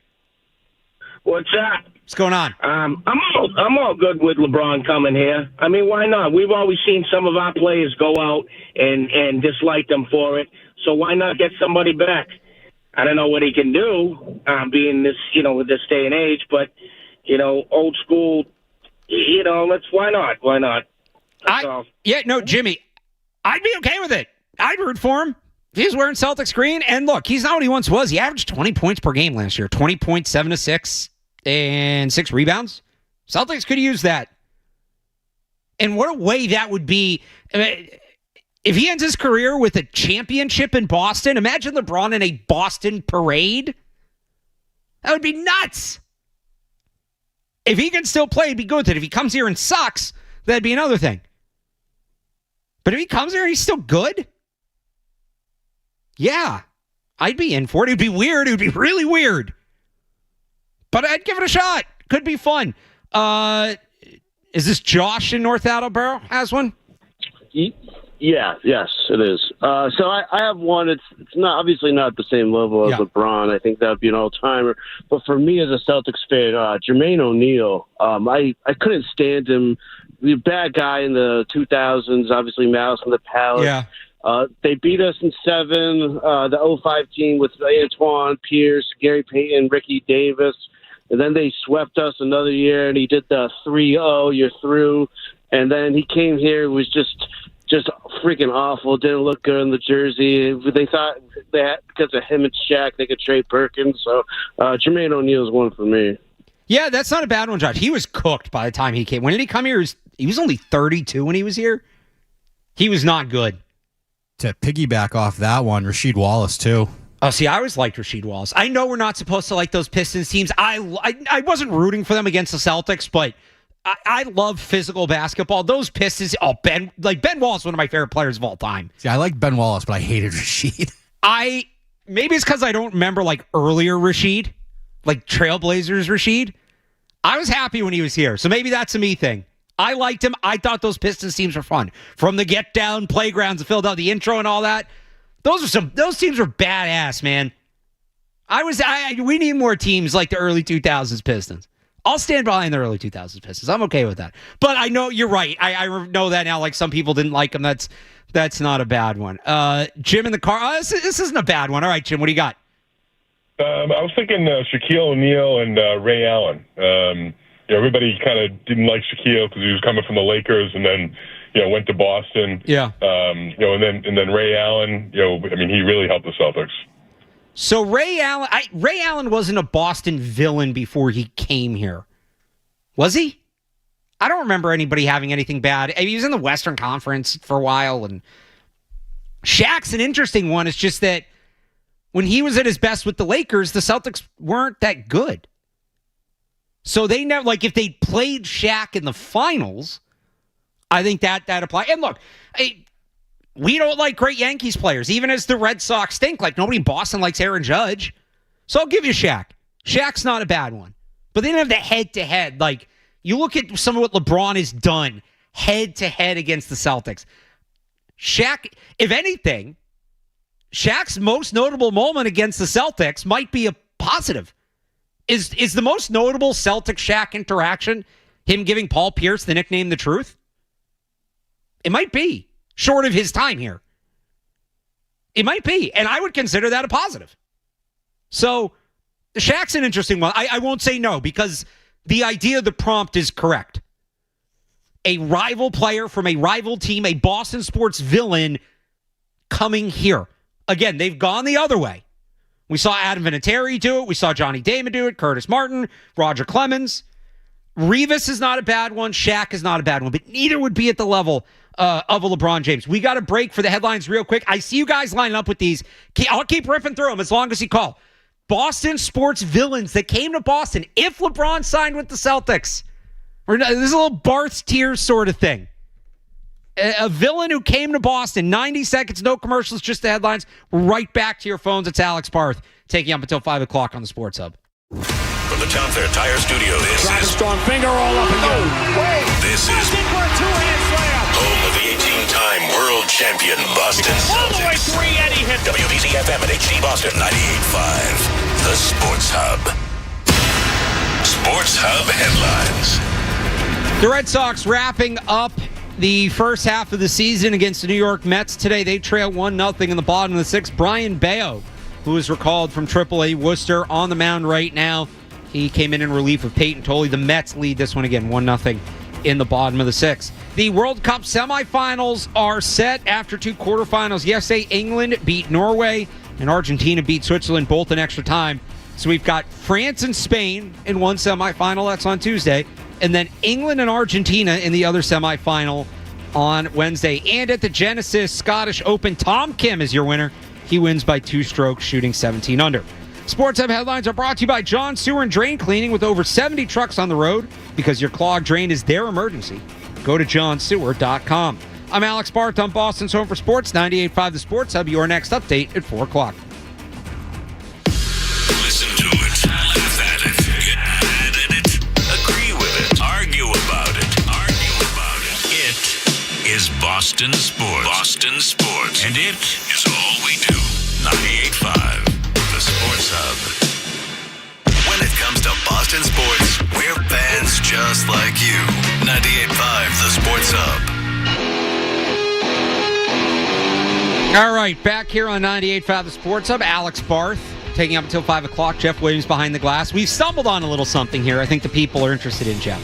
What's up? What's going on? I'm all good with LeBron coming here. I mean, why not? We've always seen some of our players go out and dislike them for it. So why not get somebody back? I don't know what he can do, being this, with this day and age, but old school. Why not? Why not? Jimmy, I'd be okay with it. I'd root for him. If he's wearing Celtics green, and look, he's not what he once was. He averaged 20 points per game last year, 20 points, 7 assists, and 6 rebounds. Celtics could use that. And what a way that would be. If he ends his career with a championship in Boston, imagine LeBron in a Boston parade. That would be nuts. If he can still play, it'd be good. If he comes here and sucks, that'd be another thing. But if he comes here and he's still good, yeah, I'd be in for it. It'd be weird. It would be really weird. But I'd give it a shot. Could be fun. Is this Josh in North Attleboro has one? Yes, it is. So I have one. It's not obviously not the same level as LeBron. I think that would be an all-timer. But for me as a Celtics fan, Jermaine O'Neal, I couldn't stand him. The bad guy in the 2000s, obviously Mouse in the Palace. Yeah. They beat us in 7, the 05 team with Antoine Pierce, Gary Payton, Ricky Davis. And then they swept us another year, and he did the 3-0, you're through. And then he came here, was just freaking awful. Didn't look good in the jersey. They thought that because of him and Shaq, they could trade Perkins. So Jermaine O'Neal is one for me. Yeah, that's not a bad one, Josh. He was cooked by the time he came. When did he come here? He was only 32 when he was here. He was not good. To piggyback off that one, Rasheed Wallace, too. Oh, see, I always liked Rasheed Wallace. I know we're not supposed to like those Pistons teams. I wasn't rooting for them against the Celtics, but I love physical basketball. Those Pistons, Ben Wallace, one of my favorite players of all time. See, I like Ben Wallace, but I hated Rasheed. Maybe it's because I don't remember like earlier Rasheed, like Trailblazers Rasheed. I was happy when he was here, so maybe that's a me thing. I liked him. I thought those Pistons teams were fun. From the get down playgrounds of Philadelphia, the intro and all that. Those teams were badass, man. We need more teams like the early 2000s Pistons. I'll stand behind the early 2000s Pistons. I'm okay with that. But I know you're right. I know that now. Like some people didn't like them. That's not a bad one. Jim in the car. This isn't a bad one. All right, Jim. What do you got? I was thinking Shaquille O'Neal and Ray Allen. Everybody kind of didn't like Shaquille because he was coming from the Lakers, and then went to Boston. Yeah. And then Ray Allen. He really helped the Celtics. So Ray Allen wasn't a Boston villain before he came here, was he? I don't remember anybody having anything bad. He was in the Western Conference for a while, and Shaq's an interesting one. It's just that when he was at his best with the Lakers, the Celtics weren't that good. So they never, like, if they played Shaq in the finals, I think that applies. And look, we don't like great Yankees players, even as the Red Sox stink. Like, nobody in Boston likes Aaron Judge. So I'll give you Shaq. Shaq's not a bad one. But they didn't have the head-to-head. Like, you look at some of what LeBron has done head-to-head against the Celtics. Shaq, if anything, Shaq's most notable moment against the Celtics might be a positive. Is the most notable Celtic-Shaq interaction him giving Paul Pierce the nickname The Truth? It might be, short of his time here. It might be, and I would consider that a positive. So, Shaq's an interesting one. I won't say no, because the idea of the prompt is correct. A rival player from a rival team, a Boston sports villain, coming here. Again, they've gone the other way. We saw Adam Vinatieri do it. We saw Johnny Damon do it. Curtis Martin, Roger Clemens. Revis is not a bad one. Shaq is not a bad one, but neither would be at the level of a LeBron James. We got to break for the headlines real quick. I see you guys lining up with these. I'll keep riffing through them as long as you call. Boston sports villains that came to Boston if LeBron signed with the Celtics. This is a little Barth tiers sort of thing. A villain who came to Boston, 90 seconds, no commercials, just the headlines. Right back to your phones. It's Alex Barth, taking up until 5 o'clock on the Sports Hub. From the Town Fair Tire Studio, this is strong finger all up and go. This is home of the 18-time world champion Boston Celtics. WBZ FM and HD Boston 98.5. The Sports Hub. Sports Hub headlines. The Red Sox wrapping up the first half of the season against the New York Mets today. They trail 1-0 in the bottom of the sixth. Brian Bayo, who was recalled from AAA Worcester, on the mound right now. He came in relief of Peyton Tolley. The Mets lead this one again, 1-0 in the bottom of the sixth. The World Cup semifinals are set after two quarterfinals. Yesterday, England beat Norway, and Argentina beat Switzerland, both in extra time. So we've got France and Spain in one semifinal. That's on Tuesday. And then England and Argentina in the other semifinal on Wednesday. And at the Genesis Scottish Open, Tom Kim is your winner. He wins by 2 strokes, shooting 17 under. Sports Hub headlines are brought to you by John Sewer and Drain Cleaning, with over 70 trucks on the road. Because your clogged drain is their emergency. Go to johnsewer.com. I'm Alex Barth on Boston's Home for Sports, 98.5 The Sports Hub. Your next update at 4 o'clock. Listen to it, laugh at it, get mad at it, agree with it, argue about it. It is Boston. Boston Sports. Boston Sports. And it is all we do. 98.5, the Sports Hub. When it comes to Boston sports, we're fans just like you. 98.5, the Sports Hub. All right, back here on 98.5 The Sports Hub, Alex Barth taking up until 5 o'clock. Jeff Williams behind the glass. We've stumbled on a little something here I think the people are interested in, Jeff.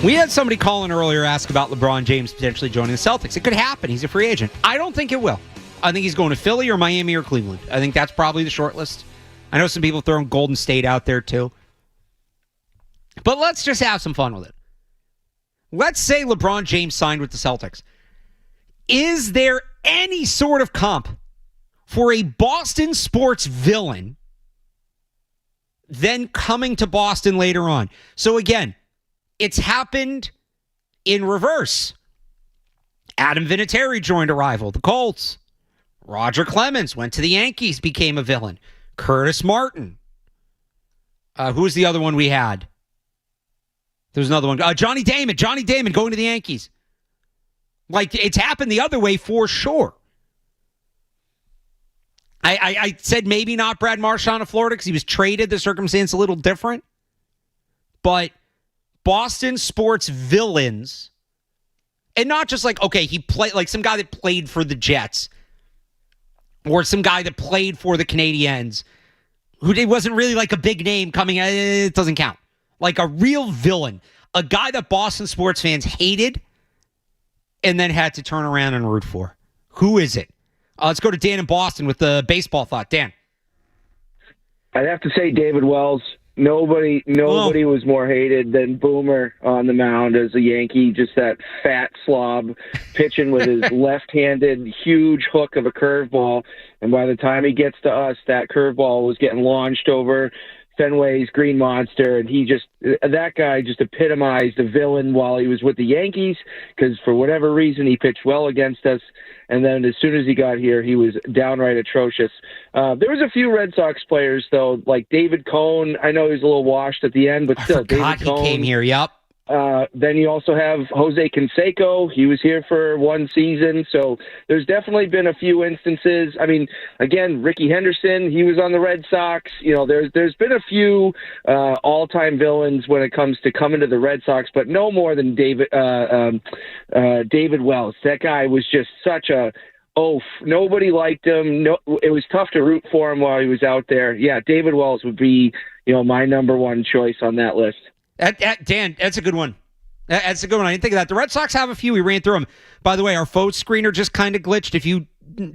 We had somebody call in earlier ask about LeBron James potentially joining the Celtics. It could happen. He's a free agent. I don't think it will. I think he's going to Philly or Miami or Cleveland. I think that's probably the short list. I know some people throwing Golden State out there too. But let's just have some fun with it. Let's say LeBron James signed with the Celtics. Is there any sort of comp for a Boston sports villain then coming to Boston later on? So again, it's happened in reverse. Adam Vinatieri joined a rival, the Colts. Roger Clemens went to the Yankees, became a villain. Curtis Martin. Who was the other one we had? There was another one. Johnny Damon. Johnny Damon going to the Yankees. Like, it's happened the other way for sure. I said maybe not Brad Marchand of Florida because he was traded. The circumstance a little different. But Boston sports villains, and not just like, okay, he played like some guy that played for the Jets or some guy that played for the Canadiens who wasn't really like a big name coming. It doesn't count. Like a real villain, a guy that Boston sports fans hated and then had to turn around and root for. Who is it? Let's go to Dan in Boston with the baseball thought. Dan. I'd have to say David Wells. Nobody was more hated than Boomer on the mound as a Yankee. Just that fat slob pitching with his left-handed huge hook of a curveball. And by the time he gets to us, that curveball was getting launched over Fenway's Green Monster, and that guy just epitomized a villain while he was with the Yankees, because for whatever reason he pitched well against us, and then as soon as he got here, he was downright atrocious. There was a few Red Sox players, though, like David Cohn. I know he was a little washed at the end, but still, David Cohn. He came here, yep. Then you also have Jose Canseco. He was here for one season. So there's definitely been a few instances. I mean, again, Ricky Henderson, he was on the Red Sox. You know, there's been a few all-time villains when it comes to coming to the Red Sox, but no more than David Wells. That guy was just such a oaf. Nobody liked him. No, it was tough to root for him while he was out there. Yeah, David Wells would be, my number one choice on that list. Dan, that's a good one. That's a good one. I didn't think of that. The Red Sox have a few. We ran through them. By the way, our phone screener just kind of glitched. If you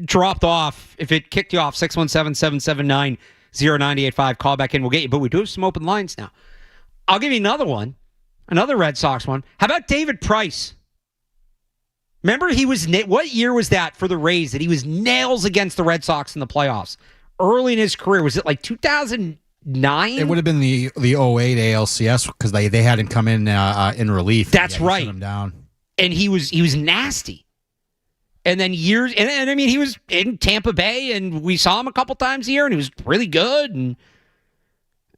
dropped off, if it kicked you off, 617-779-0985, call back in. We'll get you. But we do have some open lines now. I'll give you another one, another Red Sox one. How about David Price? Remember, what year was that for the Rays that he was nails against the Red Sox in the playoffs? Early in his career. Was it like 2009? It would have been the 08 ALCS because they had him come in relief. That's right. Shut him down. And he was nasty. And then years, and I mean, he was in Tampa Bay, and we saw him a couple times a year, and he was really good. And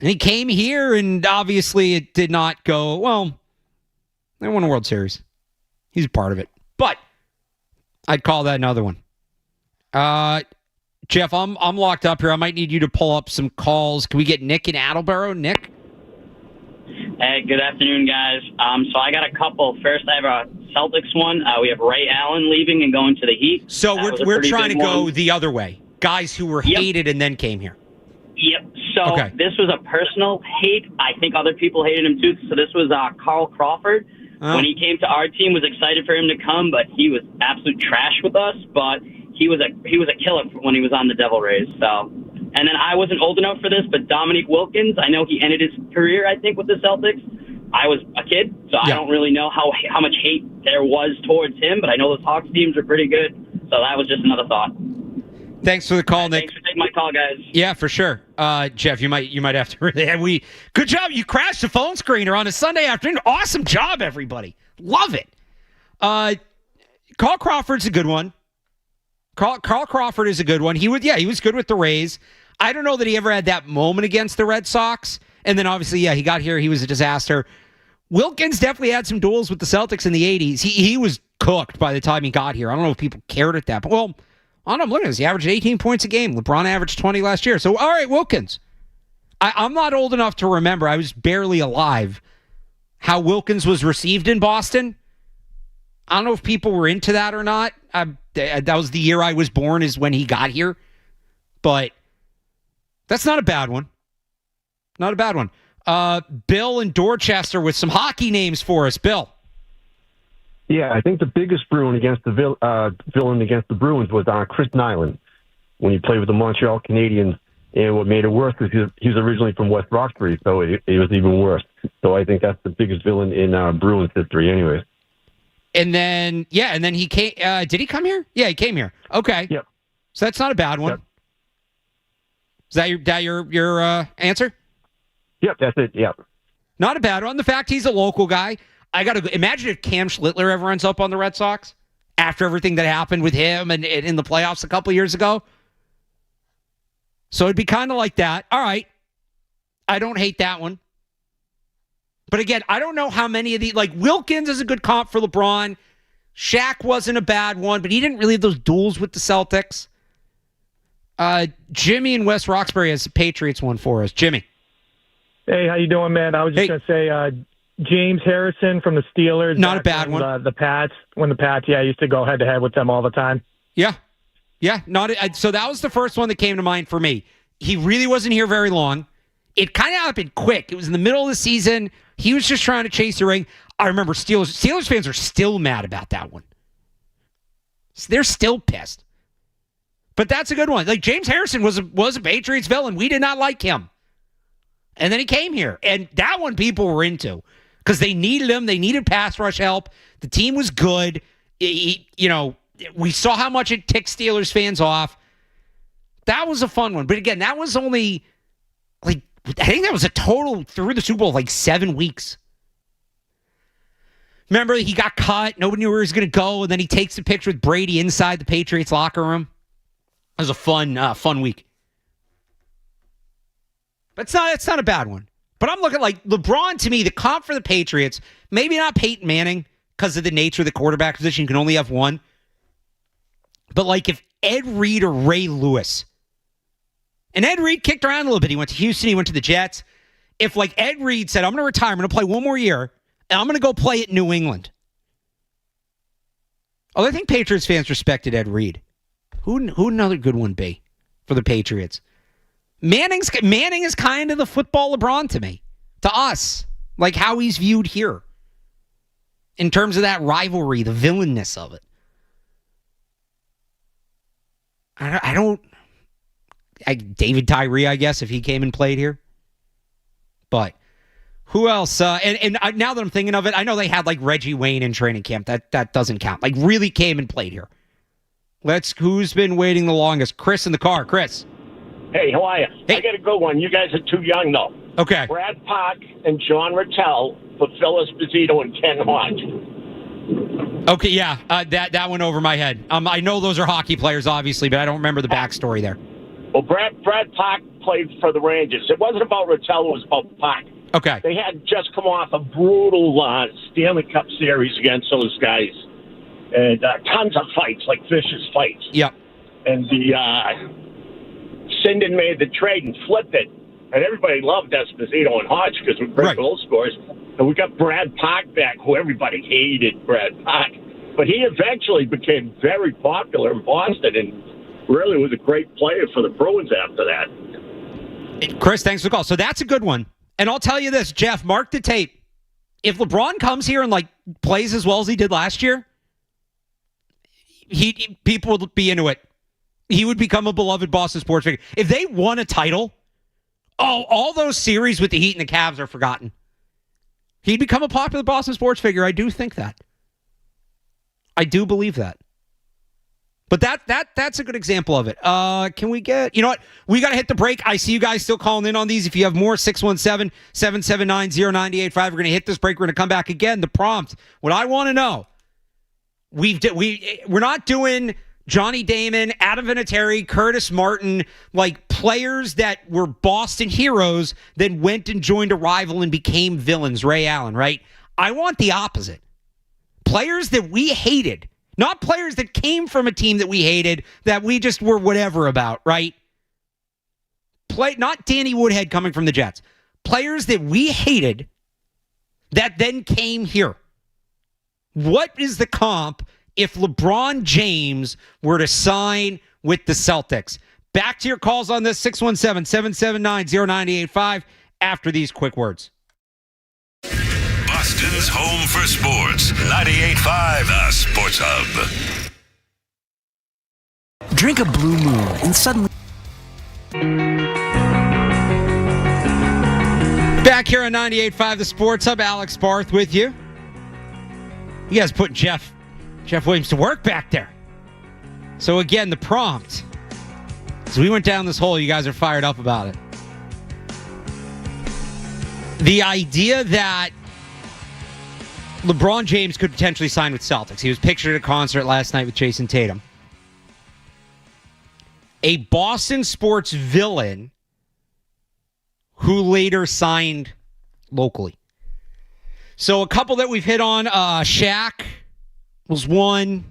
he came here, and obviously it did not go well. They won a World Series. He's a part of it, but I'd call that another one. Jeff, I'm locked up here. I might need you to pull up some calls. Can we get Nick in Attleboro? Nick? Hey, good afternoon, guys. So I got a couple. First, I have a Celtics one. We have Ray Allen leaving and going to the Heat. So we're trying to go the other way. Guys who were hated and then came here. Yep. So This was a personal hate. I think other people hated him too. So this was Carl Crawford. When he came to our team, was excited for him to come, but he was absolute trash with us. But he was a killer when he was on the Devil Rays. So, and then I wasn't old enough for this, but Dominique Wilkins, I know he ended his career, I think, with the Celtics. I was a kid, so I don't really know how much hate there was towards him, but I know the Hawks teams are pretty good. So that was just another thought. Thanks for the call, Nick. Thanks for taking my call, guys. Yeah, for sure. Jeff, you might have to really. Good job. You crashed the phone screener on a Sunday afternoon. Awesome job, everybody. Love it. Carl Crawford's a good one. Carl Crawford is a good one. He was good with the Rays. I don't know that he ever had that moment against the Red Sox. And then obviously, he got here. He was a disaster. Wilkins definitely had some duels with the Celtics in the 80s. He was cooked by the time he got here. I don't know if people cared at that point. Well, I don't know. I'm looking at this. He averaged 18 points a game. LeBron averaged 20 last year. So, all right, Wilkins. I'm not old enough to remember. I was barely alive how Wilkins was received in Boston. I don't know if people were into that or not. That was the year I was born is when he got here. But that's not a bad one. Not a bad one. Bill in Dorchester with some hockey names for us. Bill. Yeah, I think the biggest Bruin against the villain against the Bruins was Chris Nyland when he played with the Montreal Canadiens. And what made it worse is he was originally from West Roxbury, so it was even worse. So I think that's the biggest villain in Bruins history anyways. And then he came. Did he come here? Yeah, he came here. Okay. Yep. So that's not a bad one. Yep. Is that your answer? Yep, that's it. Yep. Not a bad one. The fact he's a local guy. I got to imagine if Cam Schlittler ever ends up on the Red Sox after everything that happened with him and in the playoffs a couple years ago. So it'd be kind of like that. All right. I don't hate that one. But again, I don't know how many of these, like Wilkins is a good comp for LeBron. Shaq wasn't a bad one, but he didn't really have those duels with the Celtics. Jimmy in West Roxbury has the Patriots one for us. Jimmy. Hey, how you doing, man? I was just going to say James Harrison from the Steelers. Not a bad one. The Pats, I used to go head-to-head with them all the time. Yeah. Yeah. So that was the first one that came to mind for me. He really wasn't here very long. It kind of happened quick. It was in the middle of the season. He was just trying to chase the ring. I remember Steelers fans are still mad about that one. They're still pissed. But that's a good one. Like James Harrison was a Patriots villain. We did not like him. And then he came here. And that one people were into because they needed him. They needed pass rush help. The team was good. We saw how much it ticked Steelers fans off. That was a fun one. But again, that was only I think that was a total through the Super Bowl 7 weeks. Remember, he got cut. Nobody knew where he was going to go. And then he takes a picture with Brady inside the Patriots locker room. It was a fun week. But it's not a bad one. But I'm looking like LeBron, to me, the comp for the Patriots, maybe not Peyton Manning because of the nature of the quarterback position. You can only have one. But like if Ed Reed or Ray Lewis, and Ed Reed kicked around a little bit. He went to Houston. He went to the Jets. If like Ed Reed said, I'm going to retire. I'm going to play one more year. And I'm going to go play at New England. Oh, I think Patriots fans respected Ed Reed. Who another good one be for the Patriots? Manning is kind of the football LeBron to me. To us. Like how he's viewed here. In terms of that rivalry, the villainness of it. David Tyree, I guess, if he came and played here. But who else? And now that I'm thinking of it, I know they had like Reggie Wayne in training camp. That doesn't count. Like really came and played here. Who's been waiting the longest? Chris in the car. Chris. Hey, how are you? Hey. I got a good one. You guys are too young, though. Okay. Brad Park and John Rattel for Phil Esposito and Ken Hodge. Okay, yeah. That went over my head. I know those are hockey players, obviously, but I don't remember the backstory there. Well, Brad Park played for the Rangers. It wasn't about Rattel. It was about Park. Okay. They had just come off a brutal Stanley Cup series against those guys. And tons of fights, like vicious fights. Yep. And the Sinden made the trade and flipped it. And everybody loved Esposito and Hodge because we're great goal scorers. And we got Brad Park back, who everybody hated Brad Park. But he eventually became very popular in Boston and really was a great player for the Bruins after that. Chris, thanks for the call. So that's a good one. And I'll tell you this, Jeff, mark the tape. If LeBron comes here and plays as well as he did last year, people would be into it. He would become a beloved Boston sports figure. If they won a title, all those series with the Heat and the Cavs are forgotten. He'd become a popular Boston sports figure. I do think that. I do believe that. But that's a good example of it. Can we get... You know what? We got to hit the break. I see you guys still calling in on these. If you have more, 617-779-0985. We're going to hit this break. We're going to come back again. The prompt. What I want to know. We're not doing Johnny Damon, Adam Vinatieri, Curtis Martin, like players that were Boston heroes that went and joined a rival and became villains. Ray Allen, right? I want the opposite. Players that we hated, not players that came from a team that we hated, that we just were whatever about, right? Not Danny Woodhead coming from the Jets. Players that we hated that then came here. What is the comp if LeBron James were to sign with the Celtics? Back to your calls on this, 617-779-0985, after these quick words. Boston's home for sports. 98.5 The Sports Hub. Drink a Blue Moon and suddenly... Back here on 98.5 The Sports Hub, Alex Barth with you. You guys put Jeff Williams to work back there. So again, the prompt. As we went down this hole, you guys are fired up about it. The idea that LeBron James could potentially sign with Celtics. He was pictured at a concert last night with Jason Tatum. A Boston sports villain who later signed locally. So a couple that we've hit on, Shaq was one.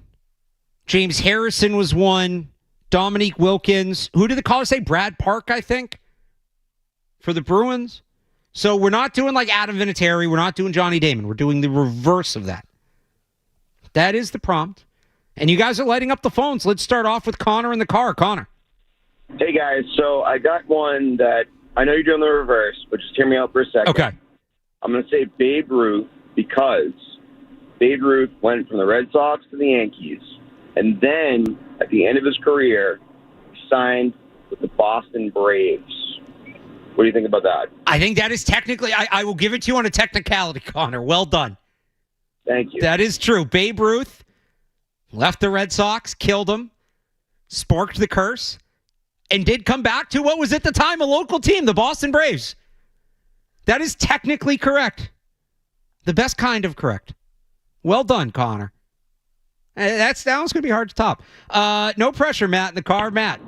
James Harrison was one. Dominique Wilkins. Who did the caller say? Brad Park, I think, for the Bruins. So we're not doing like Adam Vinatieri. We're not doing Johnny Damon. We're doing the reverse of that. That is the prompt. And you guys are lighting up the phones. Let's start off with Connor in the car. Connor. Hey, guys. So I got one that I know you're doing the reverse, but just hear me out for a second. Okay. I'm going to say Babe Ruth because Babe Ruth went from the Red Sox to the Yankees, and then at the end of his career, he signed with the Boston Braves. What do you think about that? I think that is technically, I will give it to you on a technicality, Connor. Well done. Thank you. That is true. Babe Ruth left the Red Sox, killed them, sparked the curse, and did come back to what was at the time a local team, the Boston Braves. That is technically correct. The best kind of correct. Well done, Connor. That one's going to be hard to top. No pressure, Matt, in the car. Matt.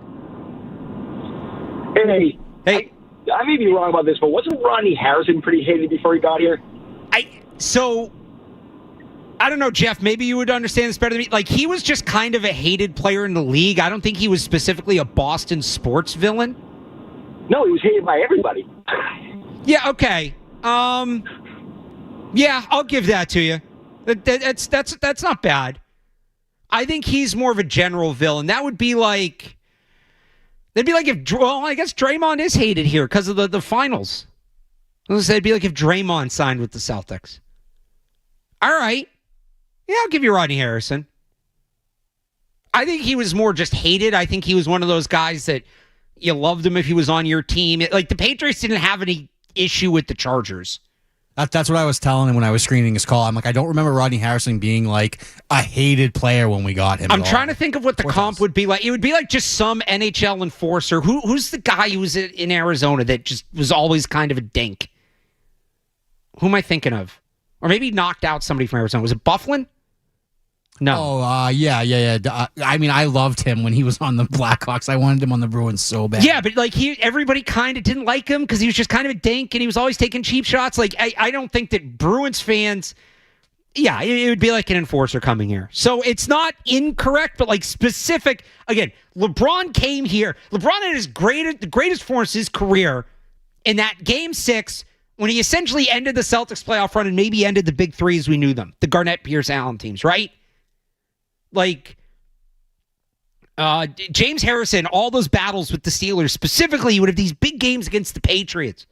Hey. I may be wrong about this, but wasn't Rodney Harrison pretty hated before he got here? I don't know, Jeff. Maybe you would understand this better than me. Like, he was just kind of a hated player in the league. I don't think he was specifically a Boston sports villain. No, he was hated by everybody. Yeah, okay. Yeah, I'll give that to you. That's not bad. I think he's more of a general villain. That would be like... That'd be like if... Well, I guess Draymond is hated here because of the finals. It'd be like if Draymond signed with the Celtics. All right. Yeah, I'll give you Rodney Harrison. I think he was more just hated. I think he was one of those guys that you loved him if he was on your team. Like, the Patriots didn't have any issue with the Chargers. That's what I was telling him when I was screening his call. I'm like, I don't remember Rodney Harrison being like a hated player when we got him. I'm trying to think of what the comp would be like. It would be like just some NHL enforcer. Who's the guy who was in Arizona that just was always kind of a dink? Who am I thinking of? Or maybe knocked out somebody from Arizona. Was it Bufflin? No. Oh, yeah. I mean, I loved him when he was on the Blackhawks. I wanted him on the Bruins so bad. Yeah, but like everybody kind of didn't like him because he was just kind of a dink and he was always taking cheap shots. Like, I don't think that Bruins fans, yeah, it would be like an enforcer coming here. So it's not incorrect, but like specific. Again, LeBron came here. LeBron had the greatest form of his career in that Game 6 when he essentially ended the Celtics playoff run and maybe ended the big three as we knew them, the Garnett, Pierce, Allen teams, right? Like, James Harrison, all those battles with the Steelers, specifically, he would have these big games against the Patriots.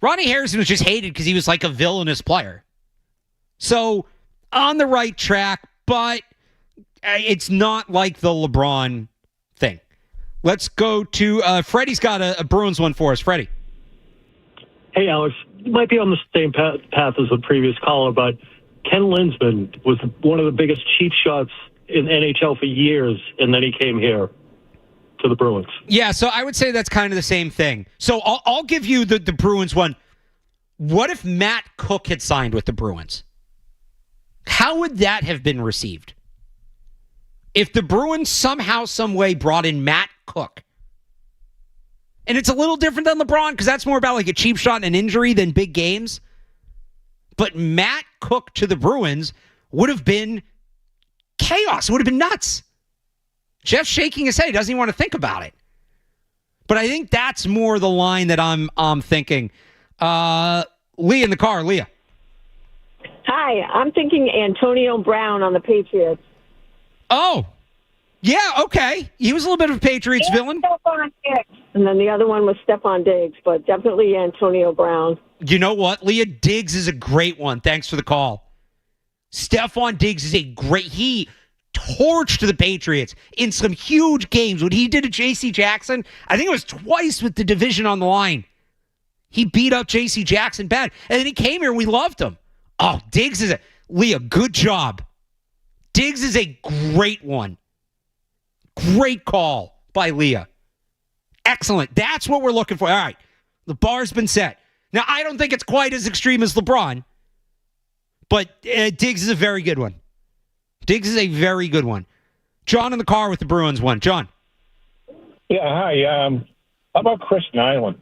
Rodney Harrison was just hated because he was like a villainous player. So, on the right track, but it's not like the LeBron thing. Let's go to Freddie's got a Bruins one for us. Freddie. Hey, Alex. You might be on the same path as the previous caller, but Ken Linsman was one of the biggest cheap shots in NHL for years, and then he came here to the Bruins. Yeah, so I would say that's kind of the same thing. So I'll give you the Bruins one. What if Matt Cook had signed with the Bruins? How would that have been received? If the Bruins somehow, some way brought in Matt Cook. And it's a little different than LeBron because that's more about like a cheap shot and an injury than big games. But Matt Cook to the Bruins would have been chaos. It would have been nuts. Jeff's shaking his head. He doesn't even want to think about it. But I think that's more the line that I'm thinking. Leah in the car. Leah. Hi, I'm thinking Antonio Brown on the Patriots. Oh, yeah, okay. He was a little bit of a Patriots villain. And then the other one was Stephon Diggs, but definitely Antonio Brown. You know what? Leah, Diggs is a great one. Thanks for the call. Stephon Diggs is he torched the Patriots in some huge games. What he did to J.C. Jackson, I think it was twice with the division on the line. He beat up J.C. Jackson bad. And then he came here and we loved him. Oh, Diggs is Leah, good job. Diggs is a great one. Great call by Leah. Excellent. That's what we're looking for. All right. The bar's been set. Now, I don't think it's quite as extreme as LeBron, but Diggs is a very good one. Diggs is a very good one. John in the car with the Bruins one. John. Yeah, hi. How about Chris Nyland?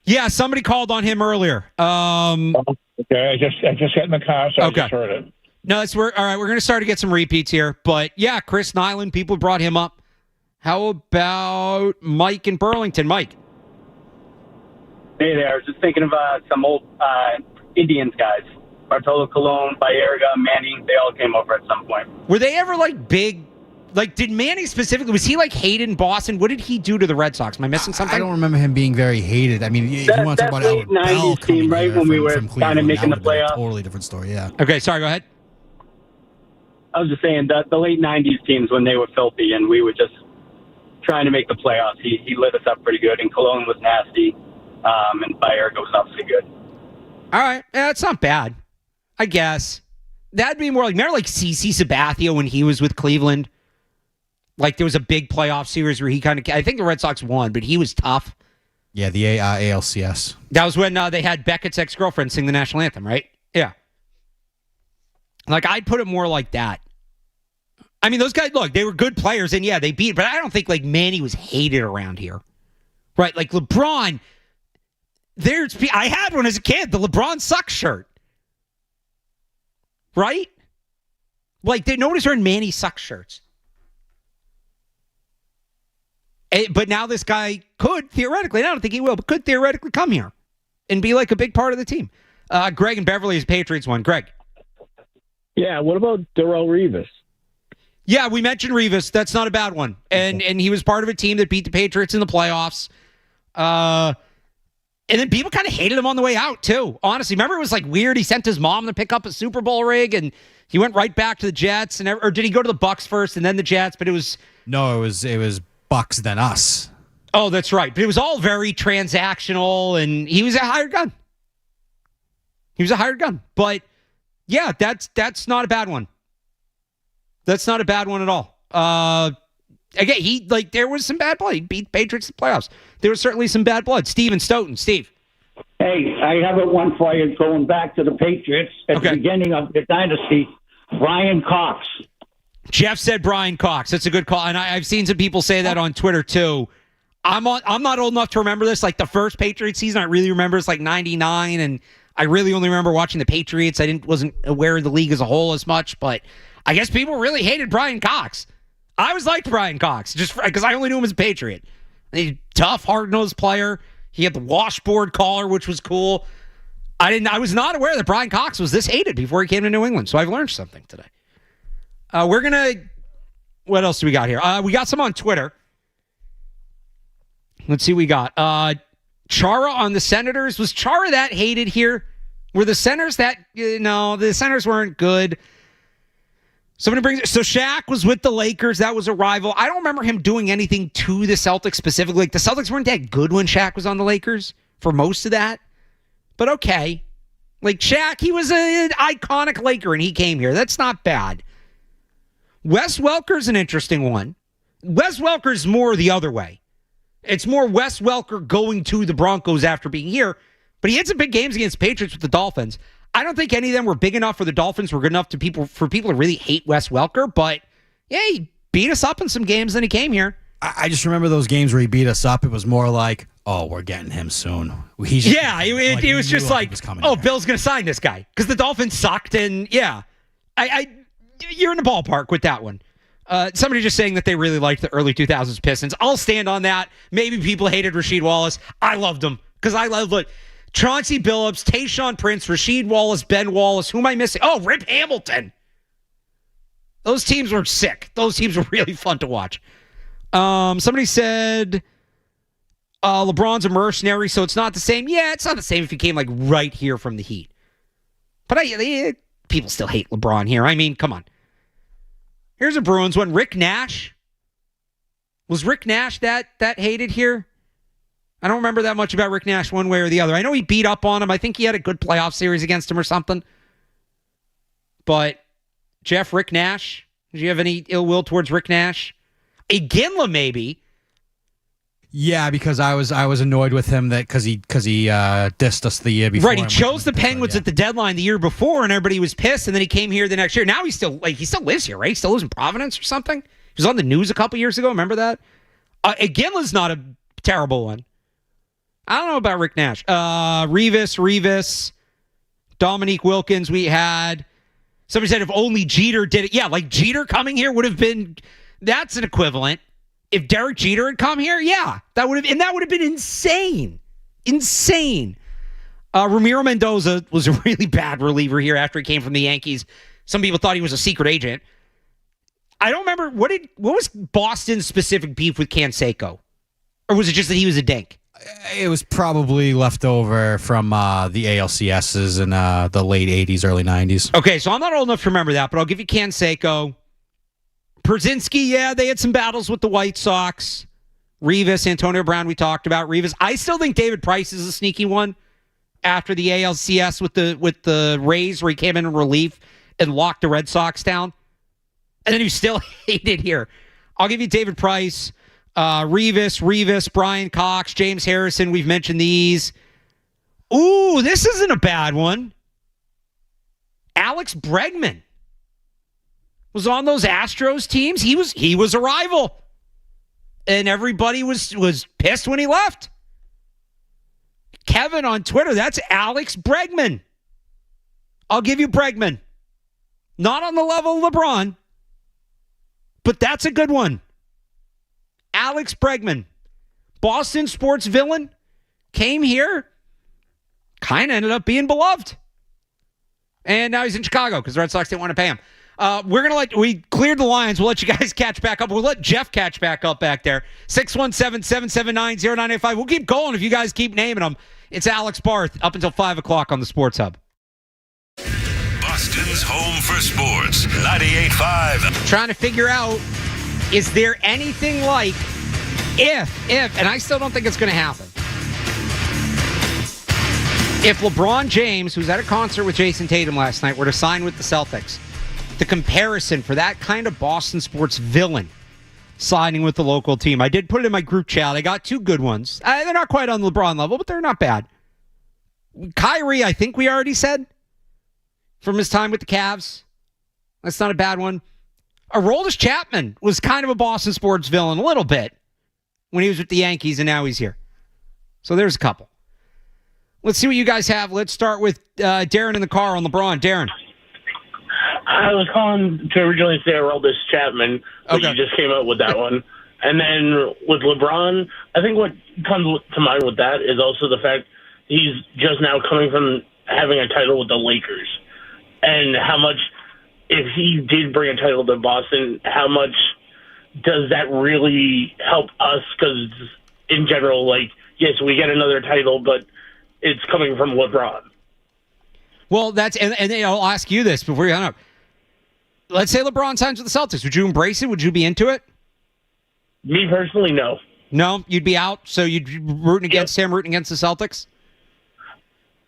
Yeah, somebody called on him earlier. Okay, I just got in the car, so I just heard it. No, all right. We're going to start to get some repeats here. But yeah, Chris Nyland, people brought him up. How about Mike in Burlington? Mike. Hey there. I was just thinking of some old Indians guys. Bartolo Colon, Baerga, Manning, they all came over at some point. Were they ever big? Did Manning specifically, was he hated in Boston? What did he do to the Red Sox? Am I missing something? I don't remember him being very hated. I mean, if you want to talk about Albert Bell team, right, when we were kind of making the playoffs. Totally different story, yeah. Okay, sorry, go ahead. I was just saying that the late 90s teams when they were filthy and we were just trying to make the playoffs, he lit us up pretty good, and Cologne was nasty, and Baerga was obviously good. All right. Yeah, it's not bad, I guess. That'd be more remember CeCe Sabathia when he was with Cleveland? There was a big playoff series where he I think the Red Sox won, but he was tough. Yeah, the ALCS. That was when they had Beckett's ex-girlfriend sing the national anthem, right? Yeah. I'd put it more like that. I mean, those guys, look, they were good players, and yeah, they beat, but I don't think Manny was hated around here. Right? LeBron, I had one as a kid, the LeBron sucks shirt. Right? Nobody's wearing Manny sucks shirts. But now this guy could theoretically, and I don't think he will, but could theoretically come here and be a big part of the team. Greg and Beverly is Patriots one. Greg. Yeah, what about Darrelle Revis? Yeah, we mentioned Revis. That's not a bad one. And he was part of a team that beat the Patriots in the playoffs. And then people kind of hated him on the way out, too. Honestly, remember it was weird. He sent his mom to pick up a Super Bowl rig, and he went right back to the Jets. Or did he go to the Bucks first and then the Jets? But it was... No, it was Bucks then us. Oh, that's right. But it was all very transactional, and he was a hired gun. But, yeah, that's not a bad one. That's not a bad one at all. Again, there was some bad blood. He beat Patriots in the playoffs. There was certainly some bad blood. Steve and Stoughton. Steve. Hey, I have one for you going back to the Patriots at the beginning of the dynasty. Brian Cox. Jeff said Brian Cox. That's a good call. And I've seen some people say that on Twitter, too. I'm not old enough to remember this. The first Patriots season, I really remember it's 99, and I really only remember watching the Patriots. I wasn't aware of the league as a whole as much, but I guess people really hated Brian Cox. I always liked Brian Cox, just because I only knew him as a Patriot. He's a tough, hard-nosed player. He had the washboard collar, which was cool. I was not aware that Brian Cox was this hated before he came to New England, so I've learned something today. What else do we got here? We got some on Twitter. Let's see what we got. Chara on the Senators. Was Chara that hated here? Were the Senators that... no, the Senators weren't good. Somebody brings... So Shaq was with the Lakers. That was a rival. I don't remember him doing anything to the Celtics specifically. The Celtics weren't that good when Shaq was on the Lakers for most of that. But okay. Shaq, he was an iconic Laker, and he came here. That's not bad. Wes Welker's an interesting one. Wes Welker's more the other way. It's more Wes Welker going to the Broncos after being here, but he had some big games against Patriots with the Dolphins. I don't think any of them were big enough for the Dolphins, were good enough for people to really hate Wes Welker, but yeah, he beat us up in some games, then he came here. I just remember those games where he beat us up. It was more like, oh, we're getting him soon. It was just like, oh, Bill's going to sign this guy because the Dolphins sucked, and you're in the ballpark with that one. Somebody just saying that they really liked the early 2000s Pistons. I'll stand on that. Maybe people hated Rasheed Wallace. I loved him because I love Chauncey Billups, Tayshaun Prince, Rasheed Wallace, Ben Wallace. Who am I missing? Oh, Rip Hamilton. Those teams were sick. Those teams were really fun to watch. Somebody said LeBron's a mercenary, so it's not the same. Yeah, it's not the same if he came like right here from the Heat. But people still hate LeBron here. I mean, come on. Here's a Bruins one. Rick Nash. Was Rick Nash that hated here? I don't remember that much about Rick Nash one way or the other. I know he beat up on him. I think he had a good playoff series against him or something. But Rick Nash, did you have any ill will towards Rick Nash? Iginla, maybe. Yeah, because I was annoyed with him because he dissed us the year before. Right, he chose the Penguins at the deadline the year before, and everybody was pissed. And then he came here the next year. Now he still lives here, right? He still lives in Providence or something. He was on the news a couple years ago. Remember that? Iginla's not a terrible one. I don't know about Rick Nash. Revis, Dominique Wilkins. We had somebody said if only Jeter did it. Yeah, like Jeter coming here would have been. That's an equivalent. If Derek Jeter had come here, yeah, that would have been insane. Insane. Ramiro Mendoza was a really bad reliever here after he came from the Yankees. Some people thought he was a secret agent. I don't remember what was Boston's specific beef with Canseco? Or was it just that he was a dink? It was probably left over from the ALCSs in the late 80s, early 90s. Okay, so I'm not old enough to remember that, but I'll give you Canseco. Brzezinski, yeah, they had some battles with the White Sox. Revis, Antonio Brown, we talked about. Revis. I still think David Price is a sneaky one after the ALCS with the Rays where he came in relief and locked the Red Sox down. And then he still hated here. I'll give you David Price, Revis, Brian Cox, James Harrison. We've mentioned these. Ooh, this isn't a bad one. Alex Bregman was on those Astros teams. He was a rival. And everybody was pissed when he left. Kevin on Twitter, that's Alex Bregman. I'll give you Bregman. Not on the level of LeBron, but that's a good one. Alex Bregman, Boston sports villain, came here, kind of ended up being beloved. And now he's in Chicago because the Red Sox didn't want to pay him. We cleared the lines. We'll let you guys catch back up. We'll let Jeff catch back up back there. 617-779-0985. We'll keep going if you guys keep naming them. It's Alex Barth up until 5 o'clock on the Sports Hub. Boston's home for sports. 98.5. Trying to figure out, is there anything like if, and I still don't think it's going to happen. If LeBron James, who's at a concert with Jason Tatum last night, were to sign with the Celtics, the comparison for that kind of Boston sports villain signing with the local team. I did put it in my group chat. I got two good ones. They're not quite on the LeBron level, but they're not bad. Kyrie, I think we already said, from his time with the Cavs. That's not a bad one. Aroldis Chapman was kind of a Boston sports villain a little bit when he was with the Yankees, and now he's here. So there's a couple. Let's see what you guys have. Let's start with Darren in the car on LeBron. Darren. I was calling to originally say Aroldis Chapman, but you just came up with that one. And then with LeBron, I think what comes to mind with that is also the fact he's just now coming from having a title with the Lakers. And how much, if he did bring a title to Boston, how much does that really help us? Because in general, like, yes, we get another title, but it's coming from LeBron. Well, and I'll ask you this before you hang up. Let's say LeBron signs with the Celtics. Would you embrace it? Would you be into it? Me personally, no. No? You'd be out? So you'd be rooting against him, rooting against the Celtics?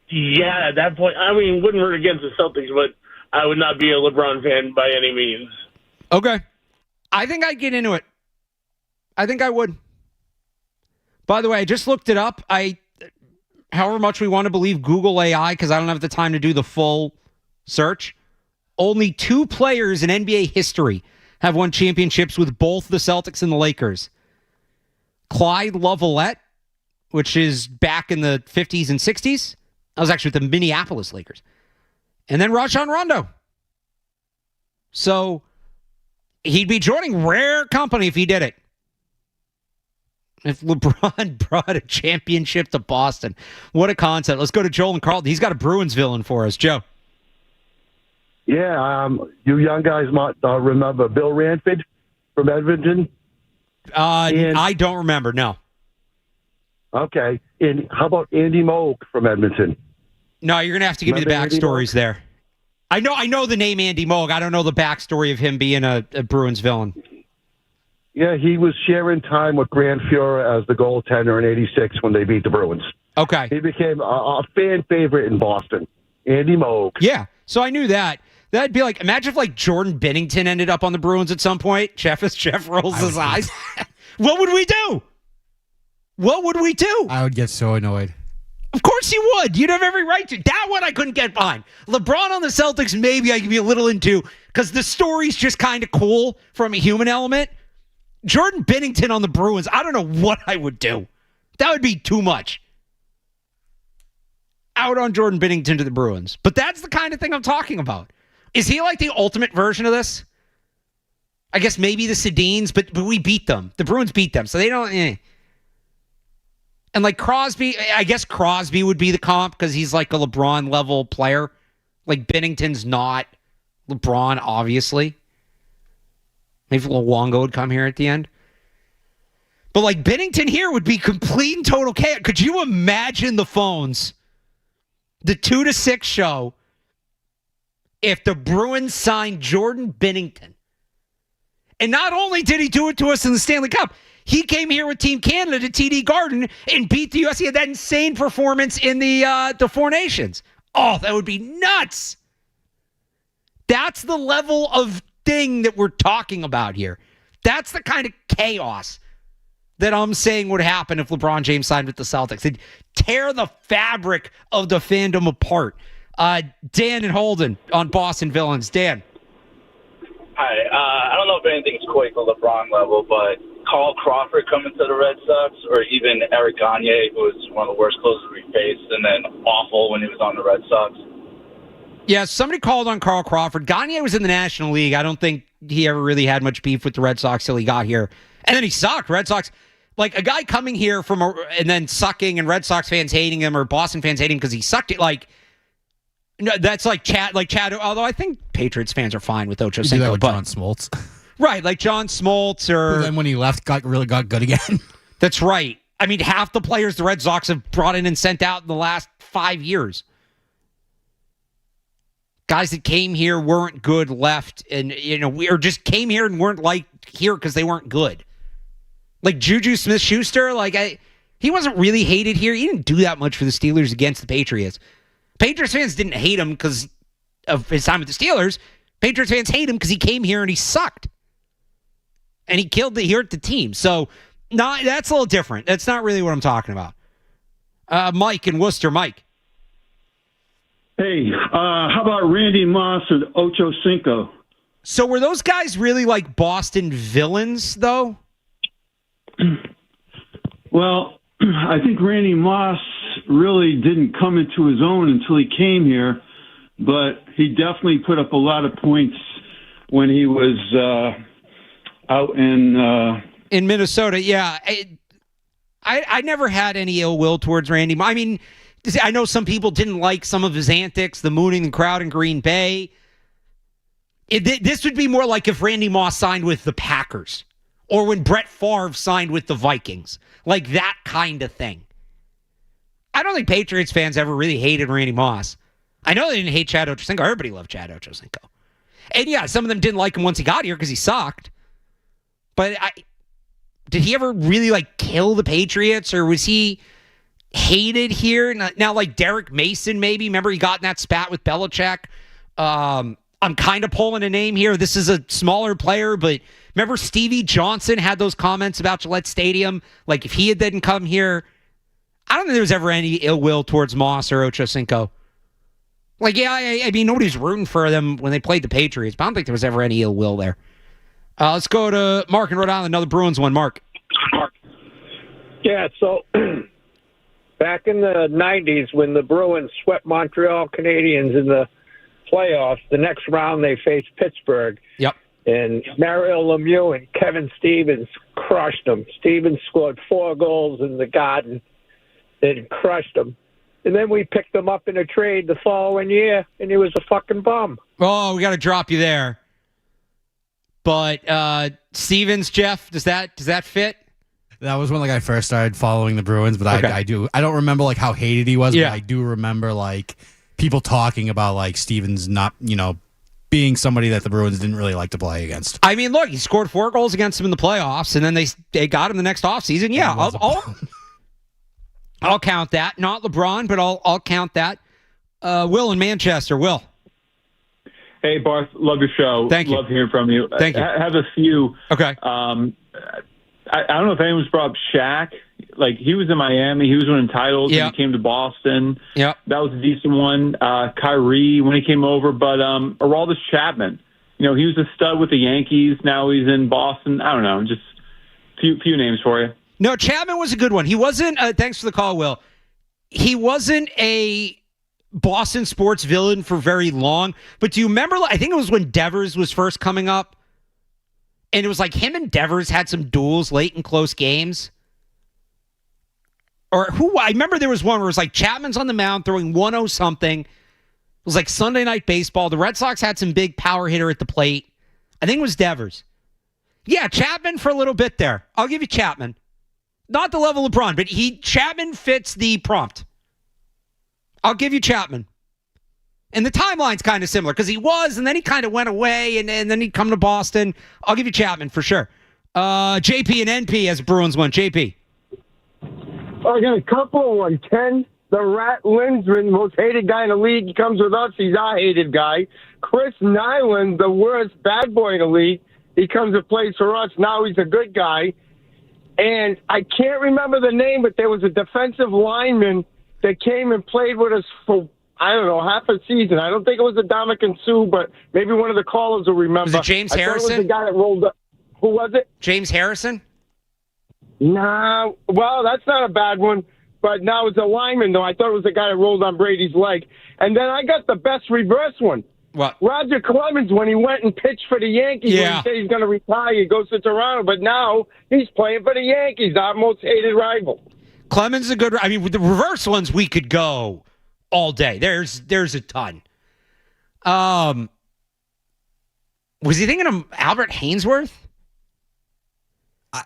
Yeah, at that point. I mean, wouldn't root against the Celtics, but I would not be a LeBron fan by any means. Okay. I think I'd get into it. I think I would. By the way, I just looked it up. However much we want to believe Google AI, because I don't have the time to do the full search, only 2 players in NBA history have won championships with both the Celtics and the Lakers. Clyde Lovellette, which is back in the 50s and 60s. I was actually with the Minneapolis Lakers. And then Rajon Rondo. So he'd be joining rare company if he did it. If LeBron brought a championship to Boston. What a concept. Let's go to Joel and Carlton. He's got a Bruins villain for us. Joe. Yeah, you young guys might remember Bill Ranford from Edmonton. I don't remember, no. Okay. And how about Andy Moog from Edmonton? No, you're going to have to give me the backstories there. I know the name Andy Moog. I don't know the backstory of him being a Bruins villain. Yeah, he was sharing time with Grant Fuhrer as the goaltender in '86 when they beat the Bruins. Okay. He became a fan favorite in Boston. Andy Moog. Yeah, so I knew that. That'd be like, imagine if like Jordan Binnington ended up on the Bruins at some point. Jeff rolls his eyes. What would we do? What would we do? I would get so annoyed. Of course you would. You'd have every right to. That one I couldn't get behind. LeBron on the Celtics, maybe I could be a little into, because the story's just kind of cool from a human element. Jordan Binnington on the Bruins, I don't know what I would do. That would be too much. Out on Jordan Binnington to the Bruins. But that's the kind of thing I'm talking about. Is he like the ultimate version of this? I guess maybe the Sedins, but we beat them. The Bruins beat them, so they don't... And like Crosby, I guess Crosby would be the comp because he's like a LeBron-level player. Like Binnington's not LeBron, obviously. Maybe Luongo would come here at the end. But like Binnington here would be complete and total chaos. Could you imagine the phones? The 2 to 6 show... if the Bruins signed Jordan Binnington. And not only did he do it to us in the Stanley Cup, he came here with Team Canada to TD Garden and beat the U.S. He had that insane performance in the Four Nations. Oh, that would be nuts. That's the level of thing that we're talking about here. That's the kind of chaos that I'm saying would happen if LeBron James signed with the Celtics. It'd tear the fabric of the fandom apart. Dan and Holden on Boston Villains. Dan. Hi. I don't know if anything's quite the LeBron level, but Carl Crawford coming to the Red Sox, or even Eric Gagne, who was one of the worst closers we faced, and then awful when he was on the Red Sox. Yeah, somebody called on Carl Crawford. Gagne was in the National League. I don't think he ever really had much beef with the Red Sox till he got here. And then he sucked. Red Sox, like a guy coming here and then sucking and Red Sox fans hating him or Boston fans hating him because he sucked it, like... No, that's like Chad. Although I think Patriots fans are fine with Ocho Cinco. That with John Smoltz, right? Like John Smoltz, or who then when he left, got good again. That's right. I mean, half the players the Red Sox have brought in and sent out in the last 5 years, guys that came here weren't good, left, and or just came here and weren't liked here because they weren't good. Like Juju Smith-Schuster, he wasn't really hated here. He didn't do that much for the Steelers against the Patriots. Patriots fans didn't hate him because of his time with the Steelers. Patriots fans hate him because he came here and he sucked. And he hurt the team. So, that's a little different. That's not really what I'm talking about. Mike in Worcester. Mike. Hey, how about Randy Moss and Ocho Cinco? So were those guys really like Boston villains, though? Well, I think Randy Moss really didn't come into his own until he came here, but he definitely put up a lot of points when he was out in Minnesota. Yeah, I never had any ill will towards Randy. I mean, I know some people didn't like some of his antics, the mooning the crowd in Green Bay. This would be more like if Randy Moss signed with the Packers or when Brett Favre signed with the Vikings, like that kind of thing. I don't think Patriots fans ever really hated Randy Moss. I know they didn't hate Chad Ochocinco. Everybody loved Chad Ochocinco. And yeah, some of them didn't like him once he got here because he sucked. But did he ever really kill the Patriots, or was he hated here? Now, like Derek Mason, maybe. Remember he got in that spat with Belichick? I'm kind of pulling a name here. This is a smaller player, but remember Stevie Johnson had those comments about Gillette Stadium? Like if he didn't come here, I don't think there was ever any ill will towards Moss or Ochocinco. I mean, nobody's rooting for them when they played the Patriots, but I don't think there was ever any ill will there. Let's go to Mark in Rhode Island, another Bruins one. Mark. Yeah, so back in the 90s when the Bruins swept Montreal Canadiens in the playoffs, the next round they faced Pittsburgh. Yep. And Mario Lemieux and Kevin Stevens crushed them. Stevens scored 4 goals in the Garden and crushed them. And then we picked him up in a trade the following year, and he was a fucking bum. Oh, we got to drop you there. But Stevens, Jeff, does that fit? That was when I first started following the Bruins, but okay. I don't remember how hated he was, but I do remember people talking about Stevens not, being somebody that the Bruins didn't really like to play against. I mean, look, he scored 4 goals against him in the playoffs, and then they got him the next offseason. Yeah, I'll count that. Not LeBron, but I'll count that. Will in Manchester. Will. Hey, Barth. Love your show. Thank you. Love hearing from you. Thank you. I have a few. Okay. I don't know if anyone's brought up Shaq. He was in Miami. He was winning titles when he came to Boston. Yep. That was a decent one. Kyrie when he came over. But Aroldis Chapman, he was a stud with the Yankees. Now he's in Boston. I don't know. Just few names for you. No, Chapman was a good one. He wasn't, thanks for the call, Will. He wasn't a Boston sports villain for very long. But do you remember, I think it was when Devers was first coming up. And it was him and Devers had some duels late in close games. Or I remember there was one where it was Chapman's on the mound throwing 1-0 something. It was Sunday Night Baseball. The Red Sox had some big power hitter at the plate. I think it was Devers. Yeah, Chapman for a little bit there. I'll give you Chapman. Not the level of LeBron, but Chapman fits the prompt. I'll give you Chapman. And the timeline's kind of similar because he was, and then he kind of went away, and then he'd come to Boston. I'll give you Chapman for sure. JP and NP as Bruins won. JP. I got a couple of one. Ken, the Rat Lindgren, most hated guy in the league. He comes with us. He's our hated guy. Chris Nyland, the worst bad boy in the league. He comes and plays for us. Now he's a good guy. And I can't remember the name, but there was a defensive lineman that came and played with us for, I don't know, half a season. I don't think it was Adamican Sue, but maybe one of the callers will remember. Was it James Harrison? It was the guy that rolled up. Who was it? James Harrison? No. Well, that's not a bad one. But now it's a lineman, though. I thought it was the guy that rolled on Brady's leg. And then I got the best reverse one. What? Roger Clemens, when he went and pitched for the Yankees, when he said he's going to retire, he goes to Toronto. But now he's playing for the Yankees, our most hated rival. Clemens is a good. I mean, with the reverse ones, we could go all day. There's a ton. Was he thinking of Albert Hainsworth?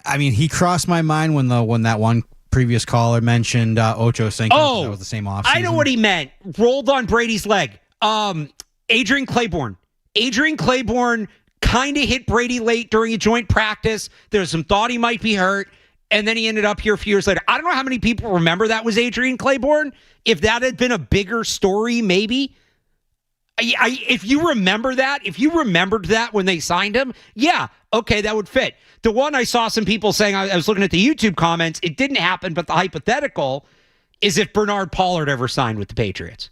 I mean, he crossed my mind when that one previous caller mentioned Ocho Cinco. Oh, that was the same offseason. I know what he meant. Rolled on Brady's leg. Adrian Claiborne. Adrian Claiborne kind of hit Brady late during a joint practice. There's some thought he might be hurt, and then he ended up here a few years later. I don't know how many people remember that was Adrian Claiborne. If that had been a bigger story, maybe. If you remember that, if you remembered that when they signed him, yeah, okay, that would fit. The one I saw some people saying, I was looking at the YouTube comments, it didn't happen, but the hypothetical is if Bernard Pollard ever signed with the Patriots.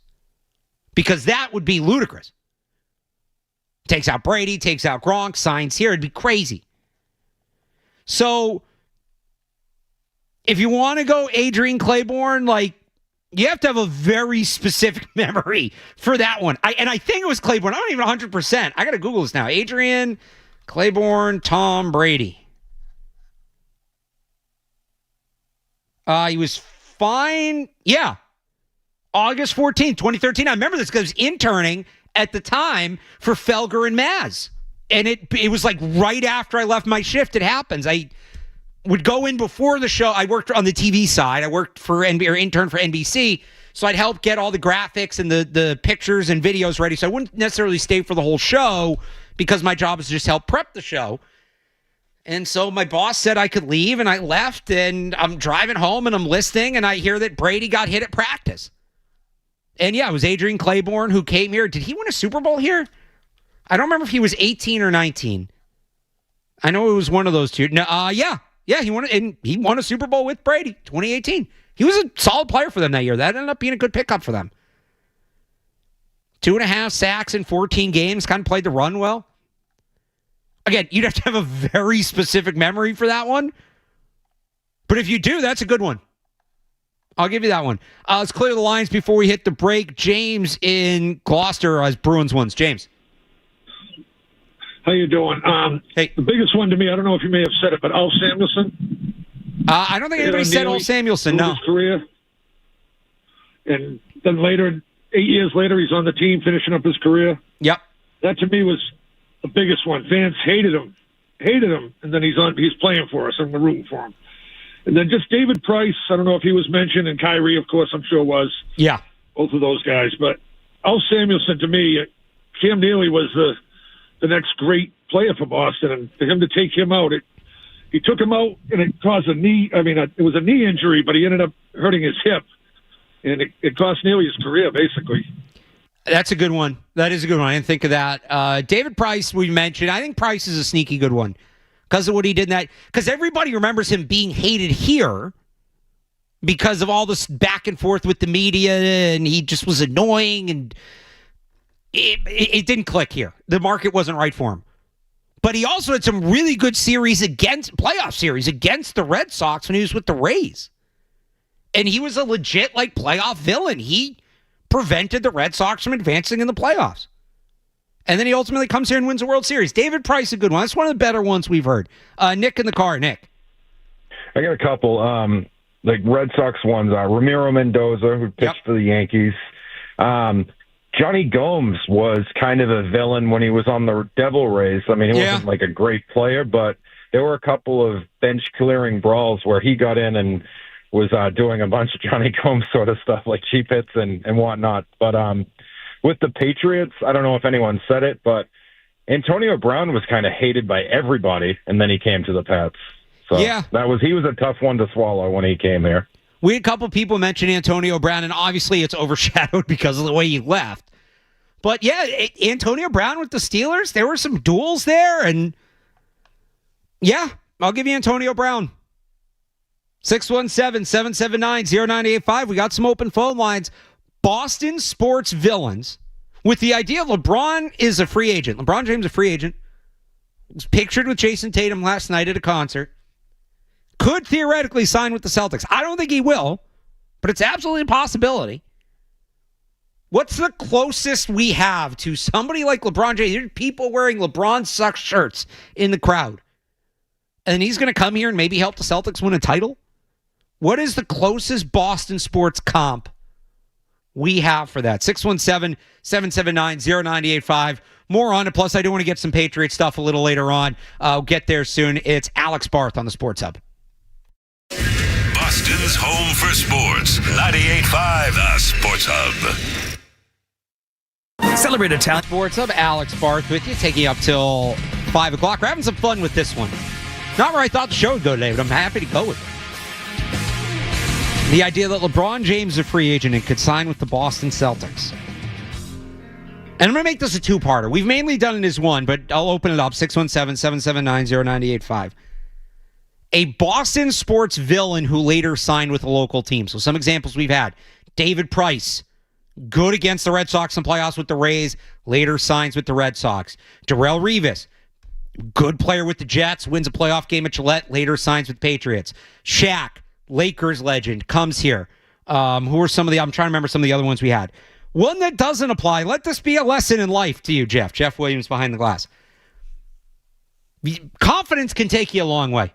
Because that would be ludicrous. Takes out Brady, takes out Gronk, signs here. It'd be crazy. So, if you want to go Adrian Claiborne, you have to have a very specific memory for that one. I think it was Claiborne. I'm not even 100%. I got to Google this now. Adrian Claiborne, Tom Brady. He was fine. Yeah. August 14th, 2013. I remember this because I was interning at the time for Felger and Maz. And it was right after I left my shift. It happens. I would go in before the show. I worked on the TV side. I worked for intern for NBC. So I'd help get all the graphics and the pictures and videos ready. So I wouldn't necessarily stay for the whole show because my job is to just help prep the show. And so my boss said I could leave, and I left, and I'm driving home, and I'm listening, and I hear that Brady got hit at practice. And yeah, it was Adrian Claiborne who came here. Did he win a Super Bowl here? I don't remember if he was 18 or 19. I know it was one of those two. No, yeah, he won it, and he won a Super Bowl with Brady, 2018. He was a solid player for them that year. That ended up being a good pickup for them. 2.5 sacks in 14 games, kind of played the run well. Again, you'd have to have a very specific memory for that one. But if you do, that's a good one. I'll give you that one. Let's clear the lines before we hit the break. James in Gloucester has Bruins ones. James. How you doing? Hey. The biggest one to me, I don't know if you may have said it, but Al Samuelson. I don't think anybody said Al Samuelson, no. His career. And then later, 8 years later, he's on the team finishing up his career. Yep. That to me was the biggest one. Fans hated him, and then he's playing for us, and we're rooting for him. And then just David Price, I don't know if he was mentioned, and Kyrie, of course, I'm sure was. Yeah. Both of those guys. But Al Samuelson, to me, Cam Neely was the next great player for Boston, and for him to take him out, he took him out, and it caused it was a knee injury, but he ended up hurting his hip, and it cost Neely his career, basically. That's a good one. That is a good one. I didn't think of that. David Price, we mentioned. I think Price is a sneaky good one because of what he did in that. Because everybody remembers him being hated here because of all this back and forth with the media, and he just was annoying, and it didn't click here. The market wasn't right for him. But he also had some really good playoff series against the Red Sox when he was with the Rays. And he was a legit playoff villain. He prevented the Red Sox from advancing in the playoffs. And then he ultimately comes here and wins the World Series. David Price, a good one. That's one of the better ones we've heard. Nick in the car. Nick. I got a couple. Red Sox ones. Ramiro Mendoza, who pitched for the Yankees. Johnny Gomes was kind of a villain when he was on the Devil Rays. I mean, he wasn't a great player, but there were a couple of bench-clearing brawls where he got in and was doing a bunch of Johnny Gomes sort of stuff, like cheap hits and whatnot. But with the Patriots, I don't know if anyone said it, but Antonio Brown was kind of hated by everybody, and then he came to the Pats. So he was a tough one to swallow when he came here. We had a couple people mention Antonio Brown, and obviously it's overshadowed because of the way he left. But yeah, Antonio Brown with the Steelers, there were some duels there, and yeah, I'll give you Antonio Brown. 617-779-0985. We got some open phone lines. Boston sports villains with the idea LeBron is a free agent. LeBron James is a free agent. Was pictured with Jason Tatum last night at a concert. Could theoretically sign with the Celtics. I don't think he will, but it's absolutely a possibility. What's the closest we have to somebody like LeBron James? There's people wearing LeBron sucks shirts in the crowd. And he's going to come here and maybe help the Celtics win a title? What is the closest Boston sports comp we have for that? 617-779-0985. More on it. Plus, I do want to get some Patriot stuff a little later on. I'll get there soon. It's Alex Barth on the Sports Hub. Boston's home for sports. 98.5 The Sports Hub. Celebrate Italian Sports Hub. Alex Barth with you, taking you up till 5 o'clock. We're having some fun with this one. Not where I thought the show would go today, but I'm happy to go with it. The idea that LeBron James is a free agent and could sign with the Boston Celtics. And I'm going to make this a two-parter. We've mainly done it as one, but I'll open it up. 617-779-0985. A Boston sports villain who later signed with a local team. So some examples we've had. David Price, good against the Red Sox in playoffs with the Rays, later signs with the Red Sox. Darrelle Revis, good player with the Jets, wins a playoff game at Gillette, later signs with Patriots. Shaq, Lakers legend, comes here. Who are some of the, I'm trying to remember some of the other ones we had. One that doesn't apply, let this be a lesson in life to you, Jeff. Jeff Williams behind the glass. Confidence can take you a long way.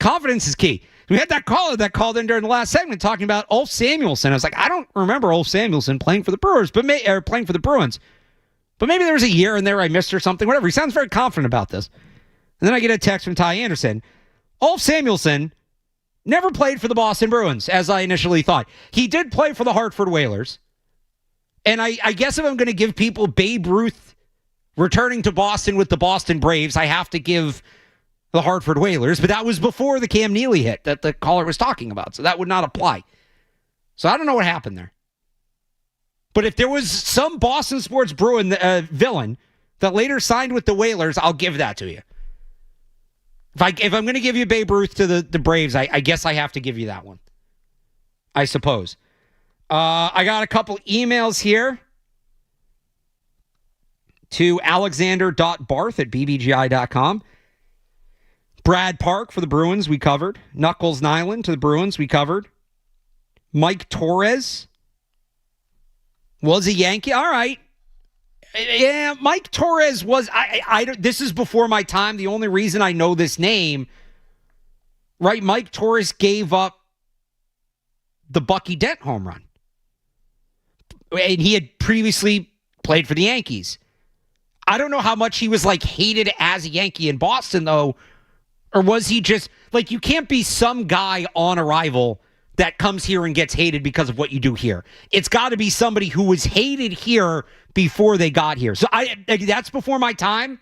Confidence is key. We had that caller that called in during the last segment talking about Ulf Samuelson. I was like, I don't remember Ulf Samuelson playing for the Brewers, or playing for the Bruins. But maybe there was a year in there I missed or something, whatever. He sounds very confident about this. And then I get a text from Ty Anderson. Ulf Samuelson never played for the Boston Bruins, as I initially thought. He did play for the Hartford Whalers. And I guess if I'm going to give people Babe Ruth returning to Boston with the Boston Braves, I have to give the Hartford Whalers. But that was before the Cam Neely hit that the caller was talking about. So that would not apply. So I don't know what happened there. But if there was some Boston sports Bruin villain that later signed with the Whalers, I'll give that to you. If I'm going to give you Babe Ruth to the Braves, I guess I have to give you that one. I suppose. I got a couple emails here to alexander.barth@bbgi.com. Brad Park for the Bruins, we covered. Knuckles Nyland to the Bruins, we covered. Mike Torres was a Yankee. All right. Yeah, Mike Torres was. This is before my time. The only reason I know this name, right? Mike Torres gave up the Bucky Dent home run, and he had previously played for the Yankees. I don't know how much he was like hated as a Yankee in Boston, though, or was he just like, you can't be some guy on arrival that comes here and gets hated because of what you do here. It's got to be somebody who was hated here before they got here. So that's before my time.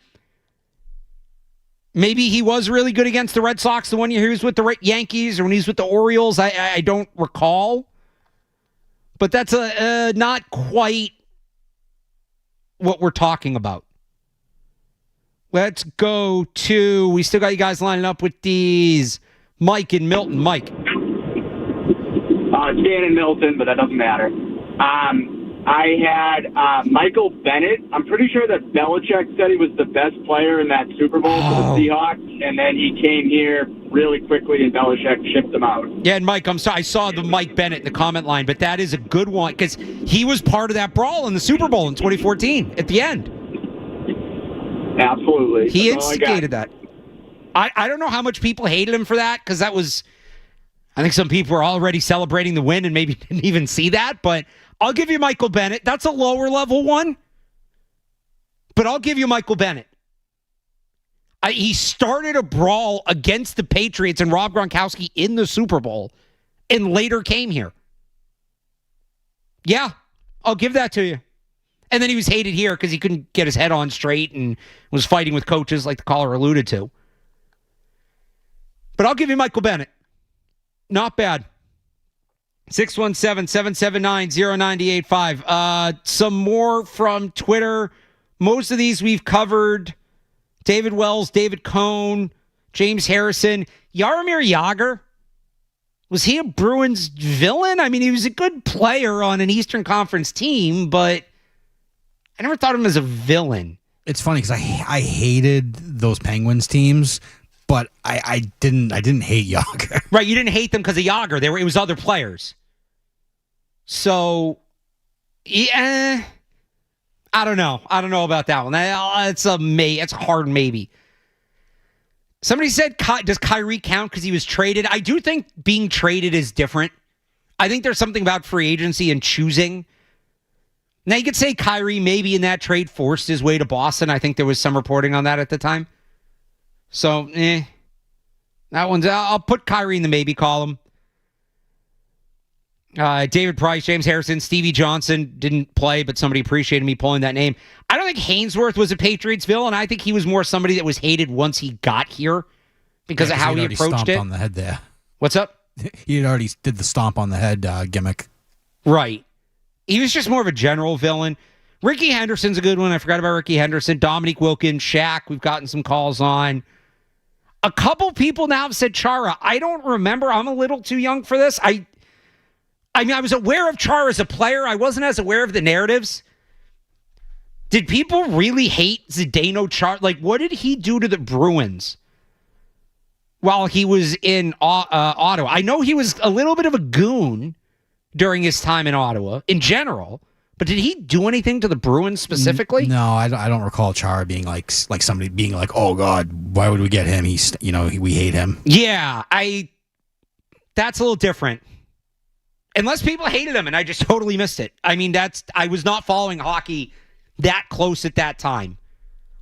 Maybe he was really good against the Red Sox the one year he was with the Yankees, or when he was with the Orioles. I don't recall. But that's not quite what we're talking about. Let's go to, we still got you guys lining up with these. Mike in Milton. Mike. It's Dan in Milton, but that doesn't matter. I had Michael Bennett. I'm pretty sure that Belichick said he was the best player in that Super Bowl for the Seahawks, and then he came here really quickly, and Belichick shipped him out. Yeah, and Mike, I'm sorry, I saw the Mike Bennett in the comment line, but that is a good one, because he was part of that brawl in the Super Bowl in 2014 at the end. Absolutely. He instigated that. I don't know how much people hated him for that, because that was, I think some people were already celebrating the win and maybe didn't even see that, but I'll give you Michael Bennett. That's a lower level one, but I'll give you Michael Bennett. He started a brawl against the Patriots and Rob Gronkowski in the Super Bowl and later came here. Yeah, I'll give that to you. And then he was hated here because he couldn't get his head on straight and was fighting with coaches like the caller alluded to. But I'll give you Michael Bennett. Not bad. 617-779-0985. Some more from Twitter. Most of these we've covered. David Wells, David Cohn, James Harrison. Jaromir Jagr. Was he a Bruins villain? I mean, he was a good player on an Eastern Conference team, but I never thought of him as a villain. It's funny because I hated those Penguins teams, but I didn't hate Jagr. Right, you didn't hate them because of Jagr. It was other players. So, yeah, I don't know. I don't know about that one. It's a hard maybe. Somebody said, does Kyrie count because he was traded? I do think being traded is different. I think there's something about free agency and choosing. Now, you could say Kyrie maybe in that trade forced his way to Boston. I think there was some reporting on that at the time. So, that one's, I'll put Kyrie in the maybe column. David Price, James Harrison, Stevie Johnson didn't play, but somebody appreciated me pulling that name. I don't think Hainsworth was a Patriots villain. I think he was more somebody that was hated once he got here because of how he approached it. On the head there. What's up? He had already did the stomp on the head gimmick. Right. He was just more of a general villain. Ricky Henderson's a good one. I forgot about Ricky Henderson. Dominique Wilkins, Shaq, we've gotten some calls on. A couple people now have said Chara. I don't remember. I'm a little too young for this. I mean, I was aware of Chara as a player. I wasn't as aware of the narratives. Did people really hate Zdeno Chara? Like, what did he do to the Bruins while he was in Ottawa? I know he was a little bit of a goon during his time in Ottawa in general, but did he do anything to the Bruins specifically? No, I don't recall Chara being like somebody being like, oh God, why would we get him? We hate him. Yeah, that's a little different. Unless people hated him and I just totally missed it. I mean, I was not following hockey that close at that time.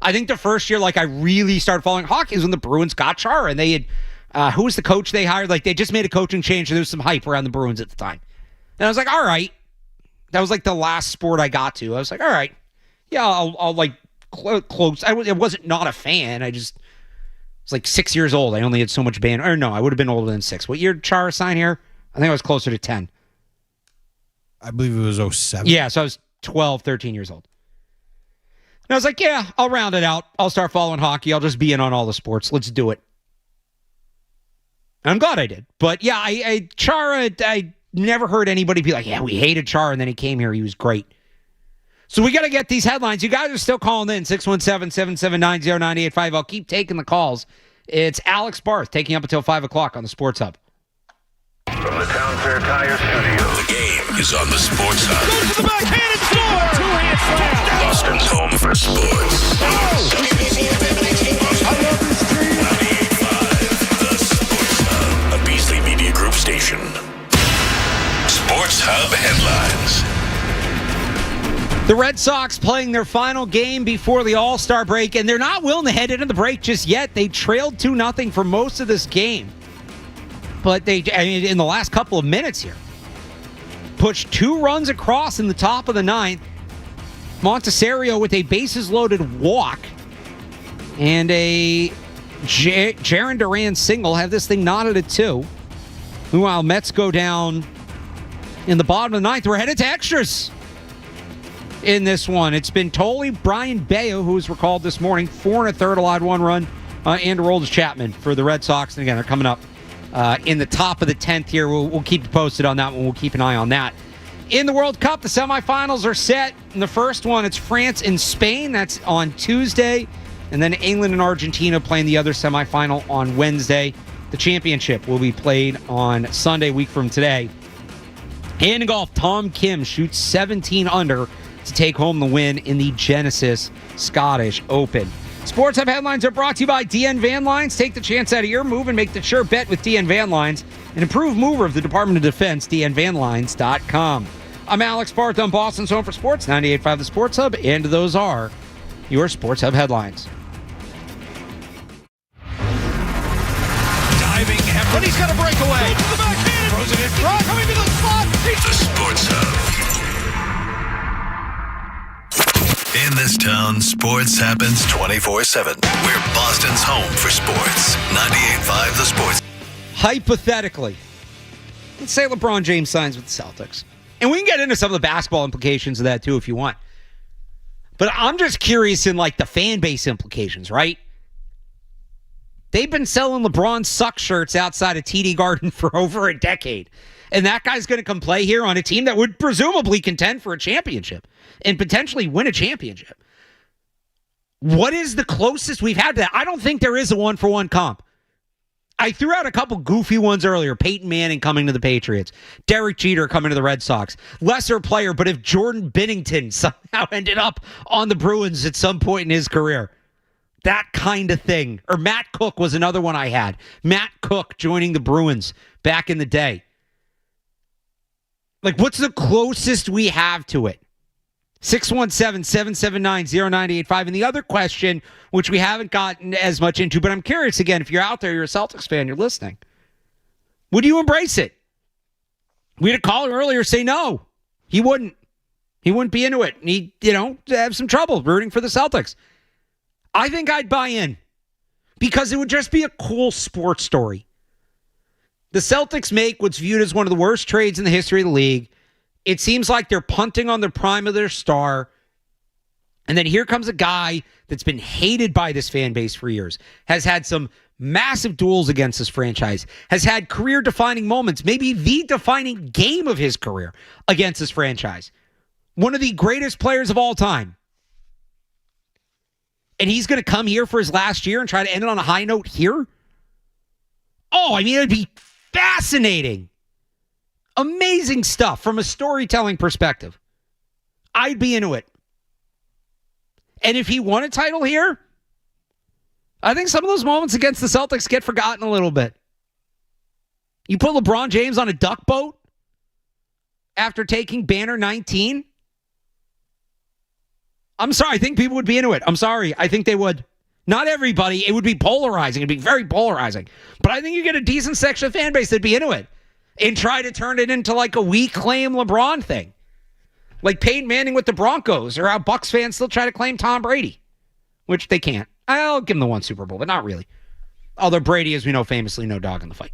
I think the first year, I really started following hockey is when the Bruins got Chara, and they had, who was the coach they hired? They just made a coaching change, and there was some hype around the Bruins at the time. And I was like, all right. That was the last sport I got to. I was like, all right. Yeah, I'll close. I wasn't not a fan. I just was 6 years old. I only had so much band. Or no, I would have been older than 6. What year did Chara sign here? I think I was closer to 10. I believe it was 07. Yeah, so I was 12, 13 years old. And I was like, yeah, I'll round it out. I'll start following hockey. I'll just be in on all the sports. Let's do it. And I'm glad I did. But yeah, Chara, I never heard anybody be like, yeah, we hated Chara, and then he came here. He was great. So we got to get these headlines. You guys are still calling in, 617-779-0985. I'll keep taking the calls It's Alex Barth taking up until 5 o'clock on the Sports Hub. From the Town Fair Tire Studio, the game is on the Sports Hub. Goes to the backhand and score! Two-hand slam! Boston's home for sports. I love this team. 98.5, the Sports Hub, a Beasley Media Group station. Sports Hub headlines. The Red Sox playing their final game before the All-Star break, and they're not willing to head into the break just yet. They trailed 2-0 for most of this game. But in the last couple of minutes here, pushed 2 runs across in the top of the 9th. Montesario with a bases-loaded walk and a Jarren Duran single have this thing knotted at 2. Meanwhile, Mets go down in the bottom of the 9th. We're headed to extras in this one. It's been totally Brian Bayo, who was recalled this morning, 4 1/3 allowed 1 run, and Aroldis Chapman for the Red Sox. And again, they're coming up in the top of the 10th here. We'll keep you posted on that one. We'll keep an eye on that. In the World Cup, the semifinals are set. In the first one, it's France and Spain. That's on Tuesday. And then England and Argentina playing the other semifinal on Wednesday. The championship will be played on Sunday, a week from today. And in golf, Tom Kim shoots 17 under to take home the win in the Genesis Scottish Open. Sports Hub headlines are brought to you by DN Van Lines. Take the chance out of your move and make the sure bet with DN Van Lines, an improved mover of the Department of Defense, dnvanlines.com. I'm Alex Barth on Boston's Home for Sports, 98.5 The Sports Hub, and those are your Sports Hub headlines. Diving heavily. But he's got a breakaway. Goes to the backhand. Throws it in front. Coming to the spot. The Sports Hub. In this town, sports happens 24/7. We're Boston's home for sports. 98.5 The Sports. Hypothetically, let's say LeBron James signs with the Celtics. And we can get into some of the basketball implications of that too if you want. But I'm just curious in like the fan base implications, right? They've been selling LeBron suck shirts outside of TD Garden for over a decade. And that guy's going to come play here on a team that would presumably contend for a championship and potentially win a championship. What is the closest we've had to that? I don't think there is a one-for-one comp. I threw out a couple goofy ones earlier. Peyton Manning coming to the Patriots. Derek Jeter coming to the Red Sox. Lesser player, but if Jordan Binnington somehow ended up on the Bruins at some point in his career, that kind of thing. Or Matt Cook was another one I had. Matt Cook joining the Bruins back in the day. Like, what's the closest we have to it? 617-779-0985. And the other question, which we haven't gotten as much into, but I'm curious again, if you're out there, you're a Celtics fan, you're listening. Would you embrace it? We had a caller earlier say no. He wouldn't. He wouldn't be into it. He'd, have some trouble rooting for the Celtics. I think I'd buy in because it would just be a cool sports story. The Celtics make what's viewed as one of the worst trades in the history of the league. It seems like they're punting on the prime of their star. And then here comes a guy that's been hated by this fan base for years, has had some massive duels against this franchise, has had career-defining moments, maybe the defining game of his career against this franchise. One of the greatest players of all time. And he's going to come here for his last year and try to end it on a high note here? Oh, I mean, it'd be fascinating. Amazing stuff from a storytelling perspective. I'd be into it. And if he won a title here, I think some of those moments against the Celtics get forgotten a little bit. You put LeBron James on a duck boat after taking banner 19? I'm sorry, I think people would be into it. I'm sorry, I think they would. Not everybody. It would be polarizing. It'd be very polarizing. But I think you get a decent section of fan base that'd be into it and try to turn it into like a we claim LeBron thing. Like Peyton Manning with the Broncos, or how Bucs fans still try to claim Tom Brady, which they can't. I'll give them the one Super Bowl, but not really. Although Brady, as we know, famously no dog in the fight.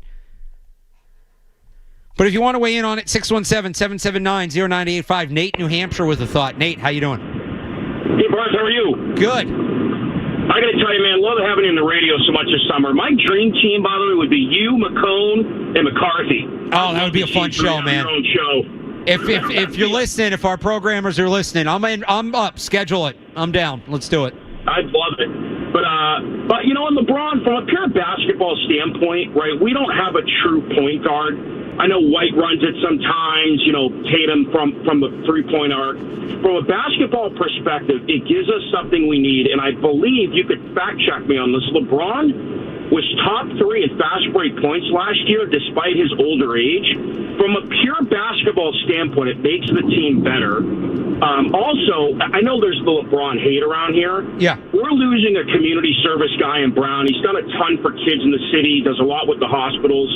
But if you want to weigh in on it, 617-779-0985. Nate, New Hampshire with a thought. Nate, how you doing? Hey, Barth, how are you? Good. I got to tell you, man, love having you on the radio so much this summer. My dream team, by the way, would be you, McCone, and McCarthy. Oh, that would be a fun show, man. Your own show. If you're listening, if our programmers are listening, I'm up. Schedule it. I'm down. Let's do it. I'd love it. But But on LeBron, from a pure basketball standpoint, right, we don't have a true point guard. I know White runs it sometimes, Tatum from the three-point arc. From a basketball perspective, it gives us something we need, and I believe you could fact-check me on this. LeBron was top 3 in fast break points last year, despite his older age. From a pure basketball standpoint, it makes the team better. Also, I know there's the LeBron hate around here. Yeah. We're losing a community service guy in Brown. He's done a ton for kids in the city, does a lot with the hospitals.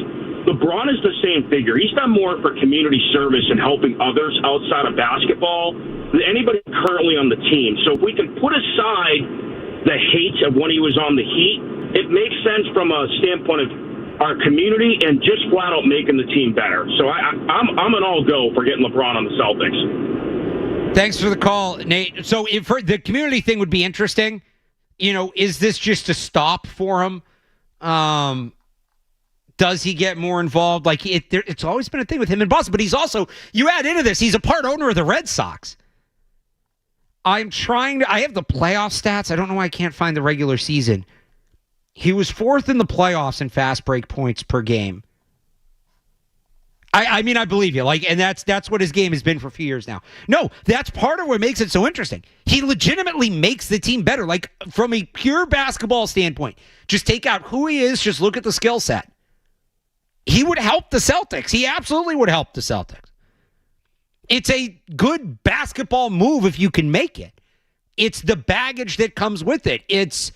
LeBron is the same figure. He's done more for community service and helping others outside of basketball than anybody currently on the team. So if we can put aside the hate of when he was on the Heat, it makes sense from a standpoint of our community and just flat out making the team better. So I'm an all go for getting LeBron on the Celtics. Thanks for the call, Nate. So if the community thing would be interesting, is this just a stop for him? Does he get more involved? Like it's always been a thing with him in Boston, but he's also, you add into this, he's a part owner of the Red Sox. I have the playoff stats. I don't know why I can't find the regular season. He was 4th in the playoffs in fast break points per game. I mean, I believe you. And that's what his game has been for a few years now. No, that's part of what makes it so interesting. He legitimately makes the team better. Like, from a pure basketball standpoint, just take out who he is, just look at the skill set. He would help the Celtics. He absolutely would help the Celtics. It's a good basketball move if you can make it. It's the baggage that comes with it. It's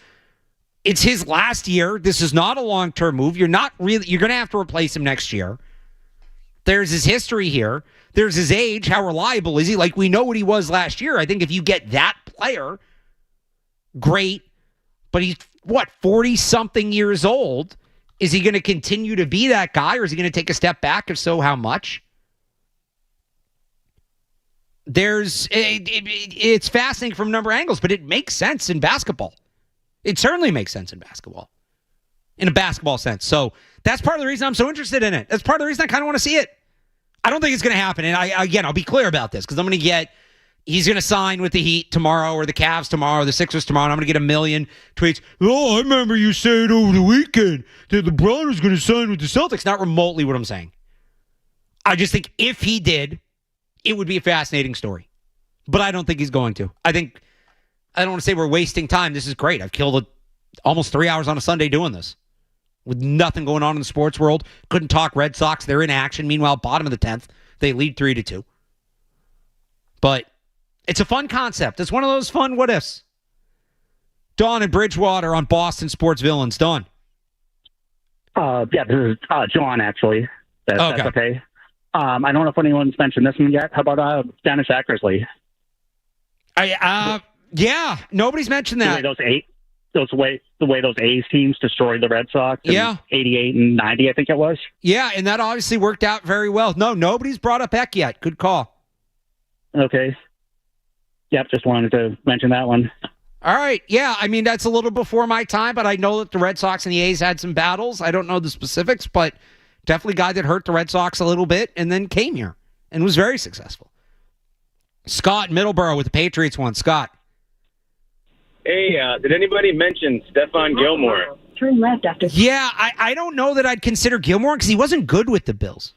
his last year. This is not a long-term move. You're going to have to replace him next year. There's his history here. There's his age. How reliable is he? Like, we know what he was last year. I think if you get that player, great. But he's, 40-something years old. Is he going to continue to be that guy, or is he going to take a step back? If so, how much? It's fascinating from a number of angles, but it makes sense in basketball. It certainly makes sense in basketball, in a basketball sense. So that's part of the reason I'm so interested in it. That's part of the reason I kind of want to see it. I don't think it's going to happen. And I'll be clear about this, because I'm going to get, he's going to sign with the Heat tomorrow, or the Cavs tomorrow, or the Sixers tomorrow, and I'm going to get a million tweets. Oh, I remember you said over the weekend that LeBron was going to sign with the Celtics. Not remotely what I'm saying. I just think if he did, it would be a fascinating story. But I don't think he's going to. I don't want to say we're wasting time. This is great. I've killed almost 3 hours on a Sunday doing this with nothing going on in the sports world. Couldn't talk Red Sox. They're in action. Meanwhile, bottom of the 10th, they lead 3-2. But it's a fun concept. It's one of those fun what ifs. Dawn in Bridgewater on Boston Sports Villains. Dawn. Yeah, this is John, actually. That's okay. I don't know if anyone's mentioned this one yet. How about Dennis Eckersley? Yeah, nobody's mentioned that. The way those A's teams destroyed the Red Sox in 88 and 90, I think it was. Yeah, and that obviously worked out very well. No, nobody's brought up Eck yet. Good call. Okay. Yep, just wanted to mention that one. All right. Yeah, I mean, that's a little before my time, but I know that the Red Sox and the A's had some battles. I don't know the specifics, but definitely a guy that hurt the Red Sox a little bit and then came here and was very successful. Scott Middleborough with the Patriots one. Scott. Hey, did anybody mention Stephon Gilmore? Turn left after. Yeah, I don't know that I'd consider Gilmore because he wasn't good with the Bills.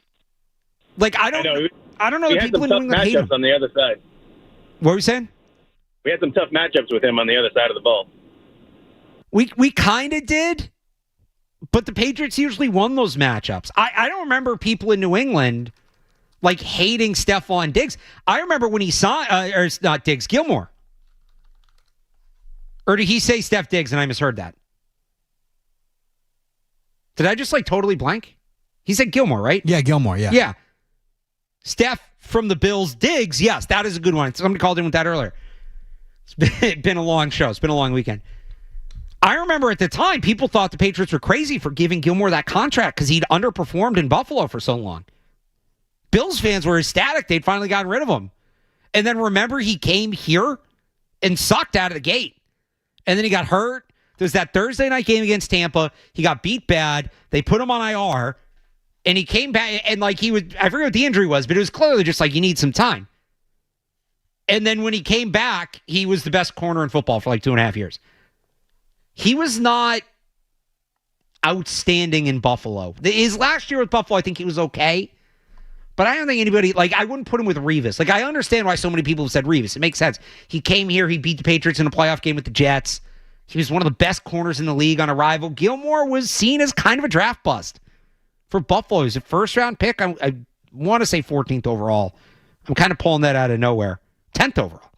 Like, I don't know the people in New England hate him. On the other side. What were you saying? We had some tough matchups with him on the other side of the ball. We kind of did, but the Patriots usually won those matchups. I don't remember people in New England like hating Stephon Diggs. I remember when he saw, or it's not Diggs, Gilmore. Or did he say Steph Diggs and I misheard that? Did I just like totally blank? He said Gilmore, right? Yeah, Gilmore, yeah. Yeah. Steph from the Bills, Diggs, yes, that is a good one. Somebody called in with that earlier. It's been a long show. It's been a long weekend. I remember at the time, people thought the Patriots were crazy for giving Gilmore that contract because he'd underperformed in Buffalo for so long. Bills fans were ecstatic they'd finally gotten rid of him. And then remember, he came here and sucked out of the gate. And then he got hurt. There's that Thursday night game against Tampa. He got beat bad. They put him on IR. And he came back, and like he was, I forget what the injury was, but it was clearly just like you need some time. And then when he came back, he was the best corner in football for like 2.5 years. he was not outstanding in Buffalo. His last year with Buffalo, I think he was okay. But I don't think anybody, I wouldn't put him with Revis. I understand why so many people have said Revis. It makes sense. He came here, he beat the Patriots in a playoff game with the Jets. He was one of the best corners in the league on arrival. Gilmore was seen as kind of a draft bust for Buffalo. He was a first-round pick. I want to say 14th overall. I'm kind of pulling that out of nowhere. 10th overall.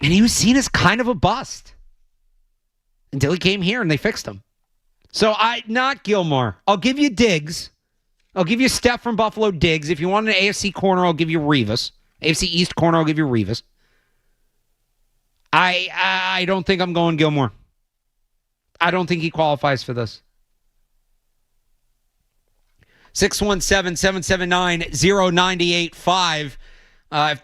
And he was seen as kind of a bust until he came here and they fixed him. So not Gilmore. I'll give you Diggs. I'll give you Steph from Buffalo, Diggs. If you want an AFC corner, I'll give you Revis. AFC East corner, I'll give you Revis. I don't think I'm going Gilmore. I don't think he qualifies for this. 617-779-0985.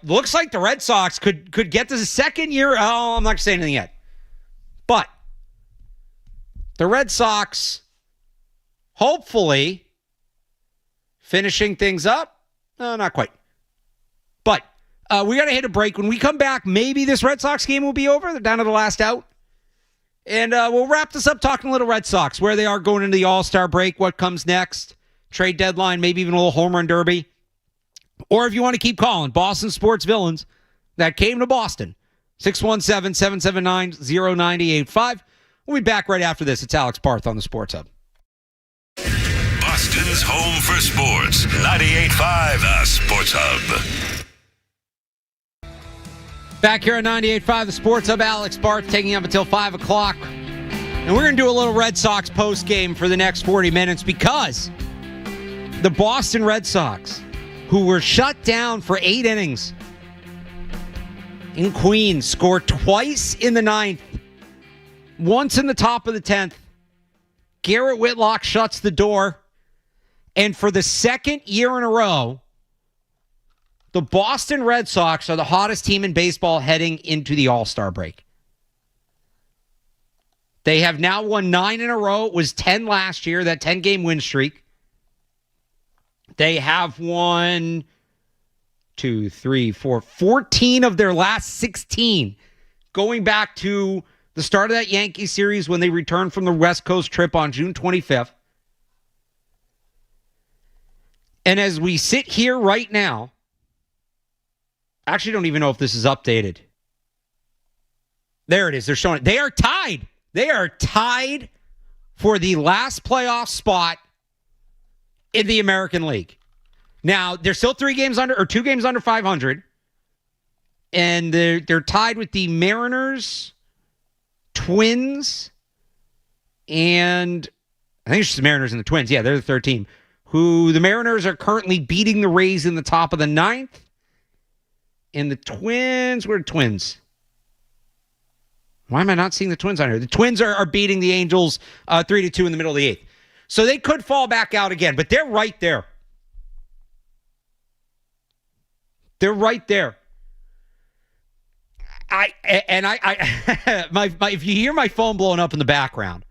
Looks like the Red Sox could get to the second year. Oh, I'm not saying anything yet. But the Red Sox, hopefully, finishing things up. No, not quite. But we got to hit a break. When we come back, maybe this Red Sox game will be over. They're down to the last out. And we'll wrap this up talking a little Red Sox, where they are going into the All-Star break, what comes next, trade deadline, maybe even a little home run derby. Or if you want to keep calling, Boston sports villains that came to Boston. 617-779-0985. We'll be back right after this. It's Alex Barth on the Sports Hub. Boston's home for sports. 98.5 The Sports Hub. Back here on 98.5 The Sports Hub. Alex Barth taking up until 5 o'clock. And we're going to do a little Red Sox post game for the next 40 minutes because the Boston Red Sox, who were shut down for 8 innings in Queens, scored twice in the 9th, once in the top of the 10th. Garrett Whitlock shuts the door. And for the second year in a row, the Boston Red Sox are the hottest team in baseball heading into the All-Star break. They have now won 9 in a row. It was 10 last year, that 10-game win streak. They have won 14 of their last 16, going back to the start of that Yankee series when they returned from the West Coast trip on June 25th. And as we sit here right now, I actually don't even know if this is updated. There it is. They're showing it. They are tied. They are tied for the last playoff spot in the American League. Now, they're still 2 games under 500. And they're tied with the Mariners, Twins, and I think it's just the Mariners and the Twins. Yeah, they're the third team. Who the Mariners are currently beating the Rays in the top of the 9th. And the Twins, where are the Twins? Why am I not seeing the Twins on here? The Twins are beating the Angels 3-2 in the middle of the 8th. So they could fall back out again, but they're right there. They're right there. If you hear my phone blowing up in the background.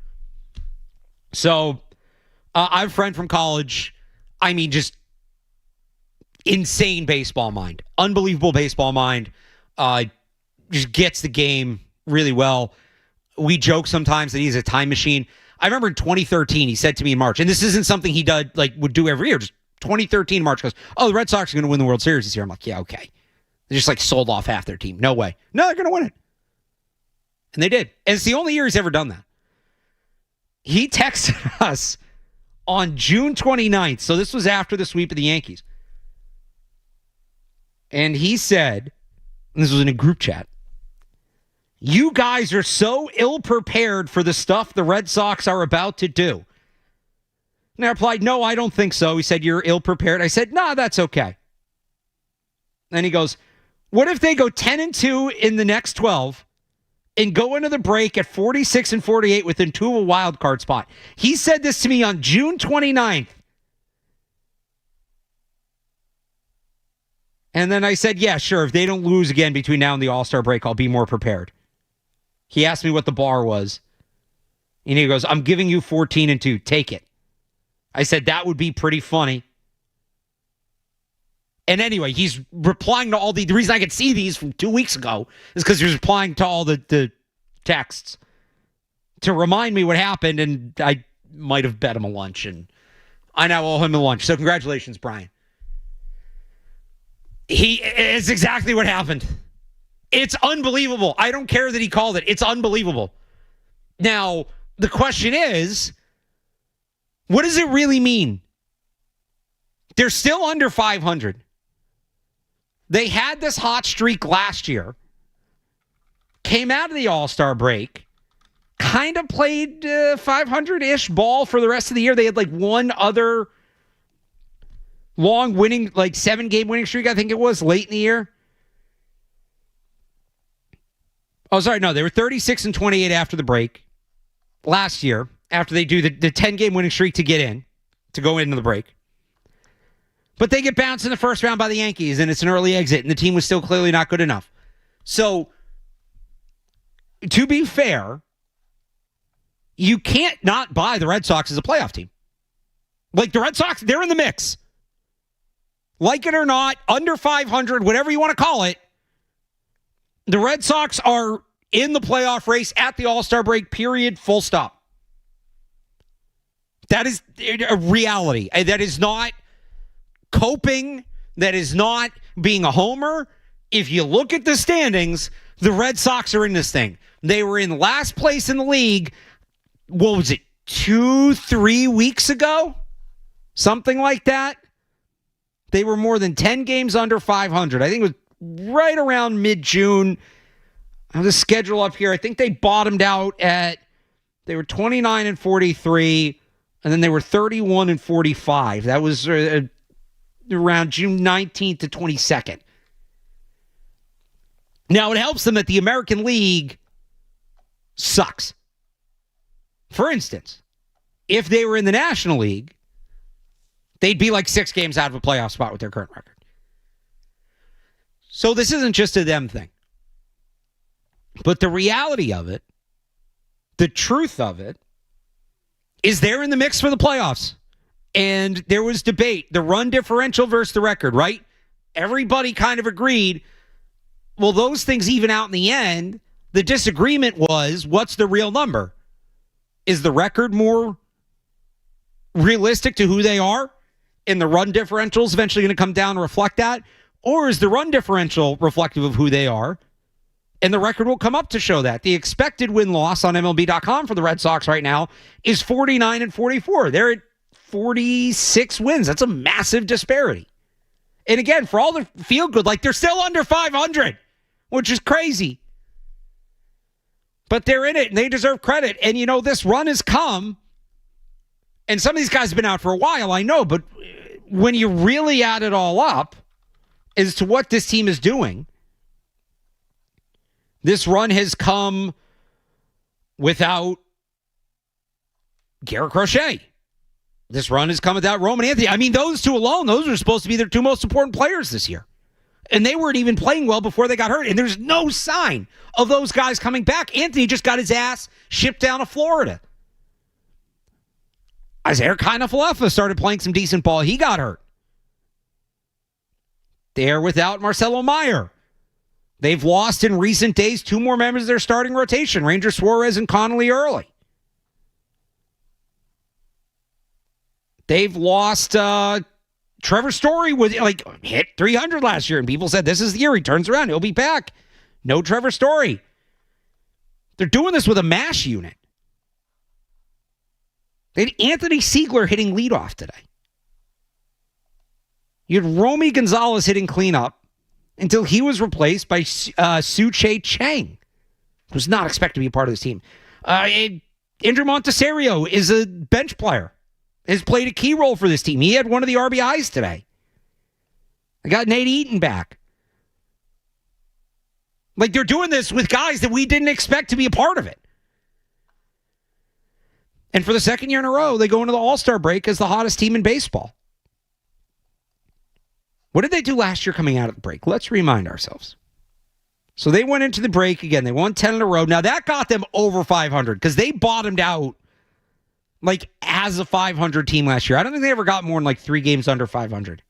So I have a friend from college. I mean, just insane baseball mind. Unbelievable baseball mind. Just gets the game really well. We joke sometimes that he's a time machine. I remember in 2013, he said to me in March, and this isn't something he would do every year, just 2013 March goes, oh, the Red Sox are going to win the World Series this year. I'm like, yeah, okay. They just sold off half their team. No way. No, they're going to win it. And they did. And it's the only year he's ever done that. He texted us on June 29th. So this was after the sweep of the Yankees. And he said, and this was in a group chat, you guys are so ill-prepared for the stuff the Red Sox are about to do. And I replied, no, I don't think so. He said, you're ill-prepared. I said, nah, that's okay. And he goes, what if they go 10-2 in the next 12 and go into the break at 46-48 within 2 of a wild card spot? He said this to me on June 29th. And then I said, yeah, sure. If they don't lose again between now and the All-Star break, I'll be more prepared. He asked me what the bar was. And he goes, I'm giving you 14-2. Take it. I said, that would be pretty funny. And anyway, he's replying to all the reason I could see these from 2 weeks ago is because he was replying to all the texts. to remind me what happened, and I might have bet him a lunch, and I now owe him a lunch. So congratulations, Brian. It's exactly what happened. It's unbelievable. I don't care that he called it. It's unbelievable. Now, the question is, what does it really mean? They're still under 500. They had this hot streak last year, came out of the All-Star break, kind of played 500-ish ball for the rest of the year. They had like one other long winning, like 7-game winning streak, I think it was, late in the year. Oh, sorry, no, they were 36-28 after the break last year, after they do the 10-game winning streak to get in, to go into the break. But they get bounced in the first round by the Yankees, and it's an early exit, and the team was still clearly not good enough. So, to be fair, you can't not buy the Red Sox as a playoff team. Like, the Red Sox, they're in the mix. Like it or not, under 500, whatever you want to call it, the Red Sox are in the playoff race at the All-Star break, period, full stop. That is a reality. That is not coping. That is not being a homer. If you look at the standings, the Red Sox are in this thing. They were in last place in the league, what was it, 2-3 weeks ago? Something like that. They were more than 10 games under 500. I think it was right around mid-June. I have the schedule up here. I think they bottomed out at, they were 29-43, and then they were 31-45. That was around June 19th to 22nd. Now, it helps them that the American League sucks. For instance, if they were in the National League, they'd be like 6 games out of a playoff spot with their current record. So this isn't just a them thing. But the reality of it, the truth of it, is they're in the mix for the playoffs. And there was debate, the run differential versus the record, right? Everybody kind of agreed, well, those things even out in the end. The disagreement was, what's the real number? Is the record more realistic to who they are? And the run differential is eventually going to come down and reflect that? Or is the run differential reflective of who they are? And the record will come up to show that. The expected win-loss on MLB.com for the Red Sox right now is 49-44. They're at 46 wins. That's a massive disparity. And again, for all the feel good, like they're still under 500, which is crazy. But they're in it, and they deserve credit. And, you know, this run has come, and some of these guys have been out for a while, I know, but when you really add it all up as to what this team is doing, this run has come without Garrett Crochet. This run has come without Roman Anthony. I mean, those two alone, those are supposed to be their two most important players this year. And they weren't even playing well before they got hurt. And there's no sign of those guys coming back. Anthony just got his ass shipped down to Florida. Isaiah Kiner-Falefa started playing some decent ball. He got hurt. They're without Marcelo Meyer. They've lost in recent days 2 more members of their starting rotation, Ranger Suarez and Connolly Early. They've lost Trevor Story with hit 300 last year, and people said this is the year he turns around. He'll be back. No Trevor Story. They're doing this with a MASH unit. They had Anthony Siegler hitting leadoff today. You had Romy Gonzalez hitting cleanup until he was replaced by Su-Che Chang, who was not expected to be a part of this team. Andrew Montesserio is a bench player. Has played a key role for this team. He had one of the RBIs today. I got Nate Eaton back. Like, they're doing this with guys that we didn't expect to be a part of it. And for the second year in a row, they go into the All-Star break as the hottest team in baseball. What did they do last year coming out of the break? Let's remind ourselves. So they went into the break again. They won 10 in a row. Now, that got them over 500 because they bottomed out like as a 500 team last year. I don't think they ever got more than 3 games under 500.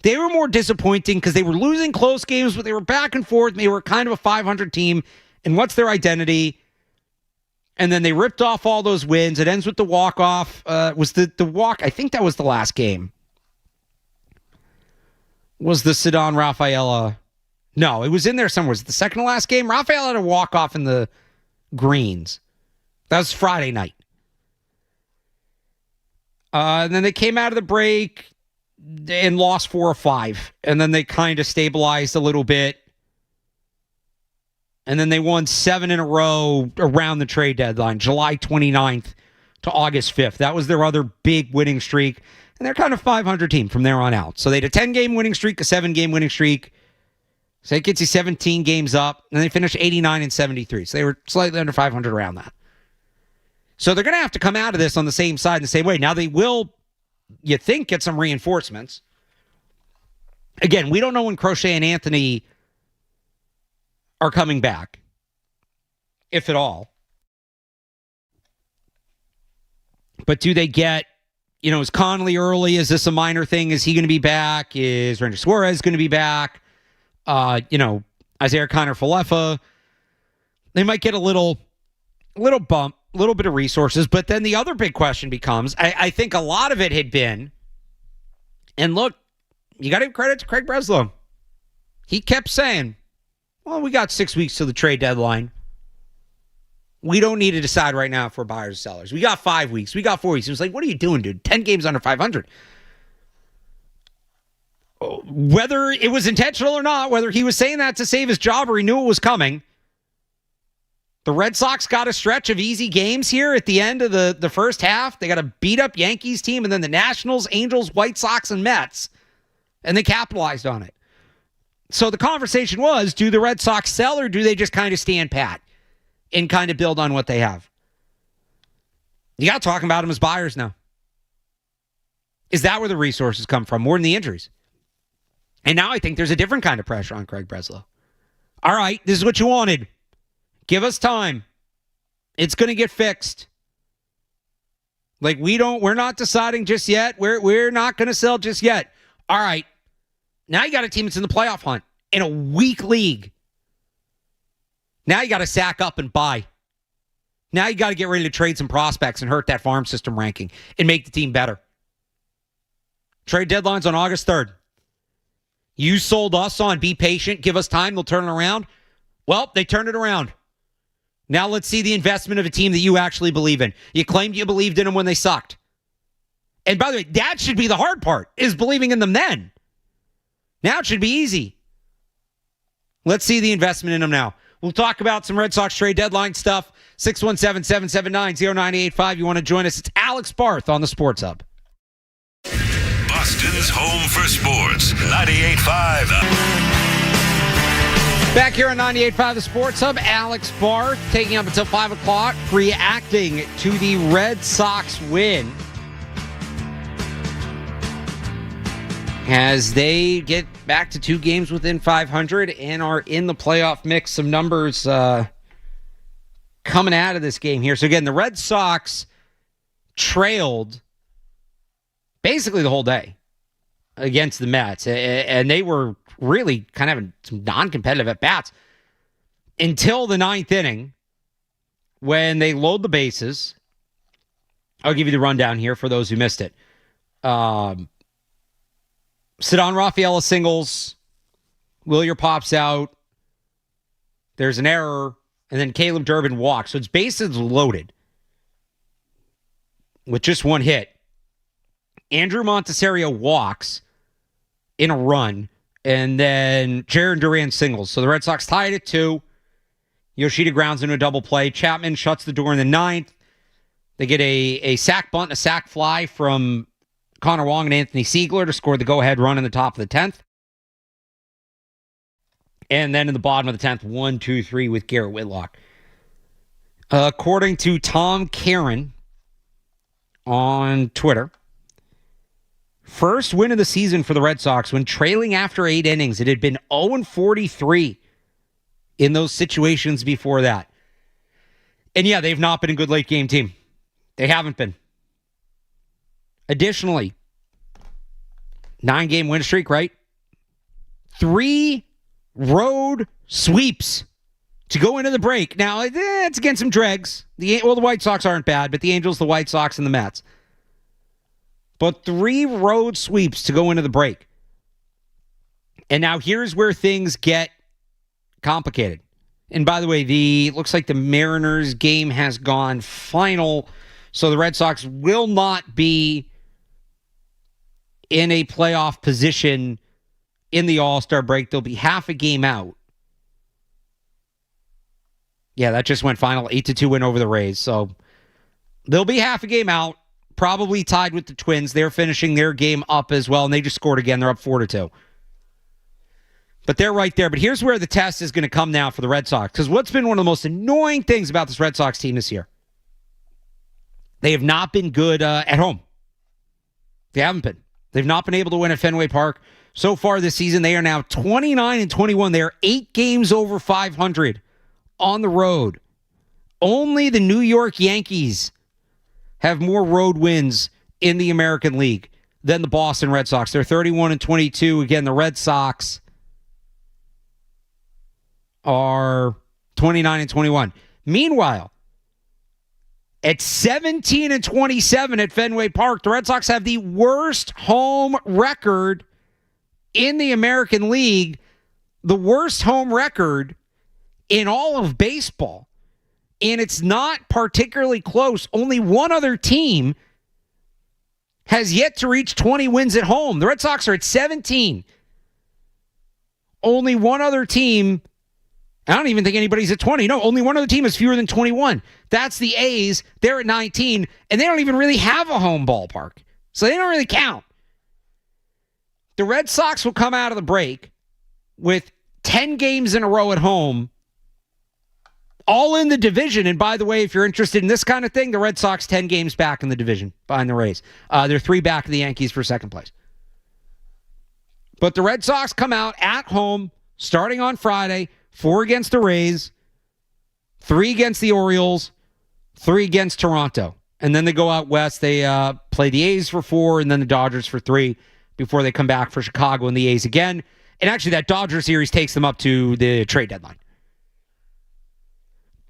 They were more disappointing because they were losing close games, but they were back and forth. They were kind of a 500 team. And what's their identity? And then they ripped off all those wins. It ends with the walk-off. Was the walk? I think that was the last game. Was the Sidon Rafaela? No, it was in there somewhere. Was it the second to last game? Rafaela had a walk-off in the greens. That was Friday night. And then they came out of the break and lost 4 or 5. And then they kind of stabilized a little bit. And then they won 7 in a row around the trade deadline, July 29th to August 5th. That was their other big winning streak. And they're kind of 500 team from there on out. So they had a 10-game winning streak, a 7-game winning streak. So it gets you 17 games up. And they finished 89 and 73. So they were slightly under 500 around that. So they're going to have to come out of this on the same side in the same way. Now they will, you think, get some reinforcements. Again, we don't know when Crochet and Anthony are coming back, if at all. But do they get, is Connolly early? Is this a minor thing? Is he going to be back? Is Ranger Suarez going to be back? Isaiah Kiner-Falefa. They might get a little bump, a little bit of resources. But then the other big question becomes, I think a lot of it had been, and look, you got to give credit to Craig Breslow. He kept saying, well, we got 6 weeks till the trade deadline. We don't need to decide right now if we're buyers or sellers. We got 5 weeks. We got 4 weeks. It was like, what are you doing, dude? 10 games under 500. Whether it was intentional or not, whether he was saying that to save his job or he knew it was coming, the Red Sox got a stretch of easy games here at the end of the first half. They got a beat-up Yankees team and then the Nationals, Angels, White Sox, and Mets. And they capitalized on it. So the conversation was, do the Red Sox sell or do they just kind of stand pat and kind of build on what they have? You got to talk about them as buyers now. Is that where the resources come from, more than the injuries? And now I think there's a different kind of pressure on Craig Breslow. All right, this is what you wanted. Give us time. It's going to get fixed. Like, we're not deciding just yet. We're not going to sell just yet. All right. Now you got a team that's in the playoff hunt in a weak league. Now you got to sack up and buy. Now you got to get ready to trade some prospects and hurt that farm system ranking and make the team better. Trade deadline's on August 3rd. You sold us on be patient, give us time, they'll turn it around. Well, they turned it around. Now let's see the investment of a team that you actually believe in. You claimed you believed in them when they sucked. And by the way, that should be the hard part, is believing in them then. Now it should be easy. Let's see the investment in them now. We'll talk about some Red Sox trade deadline stuff. 617-779-0985. You want to join us? It's Alex Barth on the Sports Hub. Boston's home for sports. 98.5. Back here on 98.5 The Sports Hub, Alex Barth taking up until 5 o'clock, reacting to the Red Sox win as they get back to 2 games within 500 and are in the playoff mix. Some numbers coming out of this game here. So again, the Red Sox trailed basically the whole day against the Mets, and they were really kind of having some non-competitive at-bats until the 9th inning when they load the bases. I'll give you the rundown here for those who missed it. Sidon Rafaela singles. Wilyer pops out. There's an error. And then Caleb Durbin walks. So it's bases loaded with just one hit. Andrew Montesario walks in a run. And then Jaron Duran singles. So the Red Sox tied at 2. Yoshida grounds into a double play. Chapman shuts the door in the 9th. They get a sac bunt and a sac fly from Connor Wong and Anthony Siegler to score the go-ahead run in the top of the 10th. And then in the bottom of the 10th, 1-2-3 with Garrett Whitlock. According to Tom Caron on Twitter, first win of the season for the Red Sox when trailing after 8 innings. It had been 0-43 in those situations before that. And yeah, they've not been a good late-game team. They haven't been. Additionally, 9-game win streak, right? 3 road sweeps to go into the break. Now, it's against some dregs. The White Sox aren't bad, but the Angels, the White Sox, and the Mets. But 3 road sweeps to go into the break. And now here's where things get complicated. And by the way, looks like the Mariners game has gone final, so the Red Sox will not be in a playoff position in the All-Star break. They'll be half a game out. Yeah, that just went final. 8-2 win over the Rays. So they'll be half a game out, probably tied with the Twins. They're finishing their game up as well, and they just scored again. They're up 4-2. But they're right there. But here's where the test is going to come now for the Red Sox. Because what's been one of the most annoying things about this Red Sox team this year? They have not been good at home. They haven't been. They've not been able to win at Fenway Park. So far this season, they are now 29-21. They are 8 games over 500 on the road. Only the New York Yankees have more road wins in the American League than the Boston Red Sox. They're 31-22. Again, the Red Sox are 29-21. Meanwhile, at 17-27 at Fenway Park, the Red Sox have the worst home record in the American League, the worst home record in all of baseball. And it's not particularly close. Only one other team has yet to reach 20 wins at home. The Red Sox are at 17. Only one other team, I don't even think anybody's at 20. No, only one other team is fewer than 21. That's the A's. They're at 19, and they don't even really have a home ballpark. So they don't really count. The Red Sox will come out of the break with 10 games in a row at home, all in the division. And by the way, if you're interested in this kind of thing, the Red Sox 10 games back in the division behind the Rays. They're 3 back of the Yankees for second place. But the Red Sox come out at home starting on Friday, 4 against the Rays, 3 against the Orioles, 3 against Toronto. And then they go out west. They play the A's for 4 and then the Dodgers for 3 before they come back for Chicago and the A's again. And actually, that Dodger series takes them up to the trade deadline.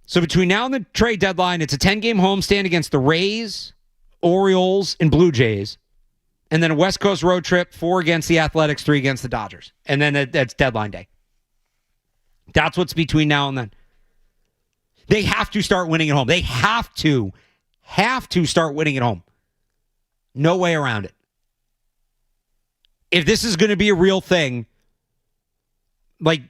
So between now and the trade deadline, it's a 10-game homestand against the Rays, Orioles, and Blue Jays. And then a West Coast road trip, 4 against the Athletics, 3 against the Dodgers. And then that's deadline day. That's what's between now and then. They have to start winning at home. They have to start winning at home. No way around it. If this is going to be a real thing, like,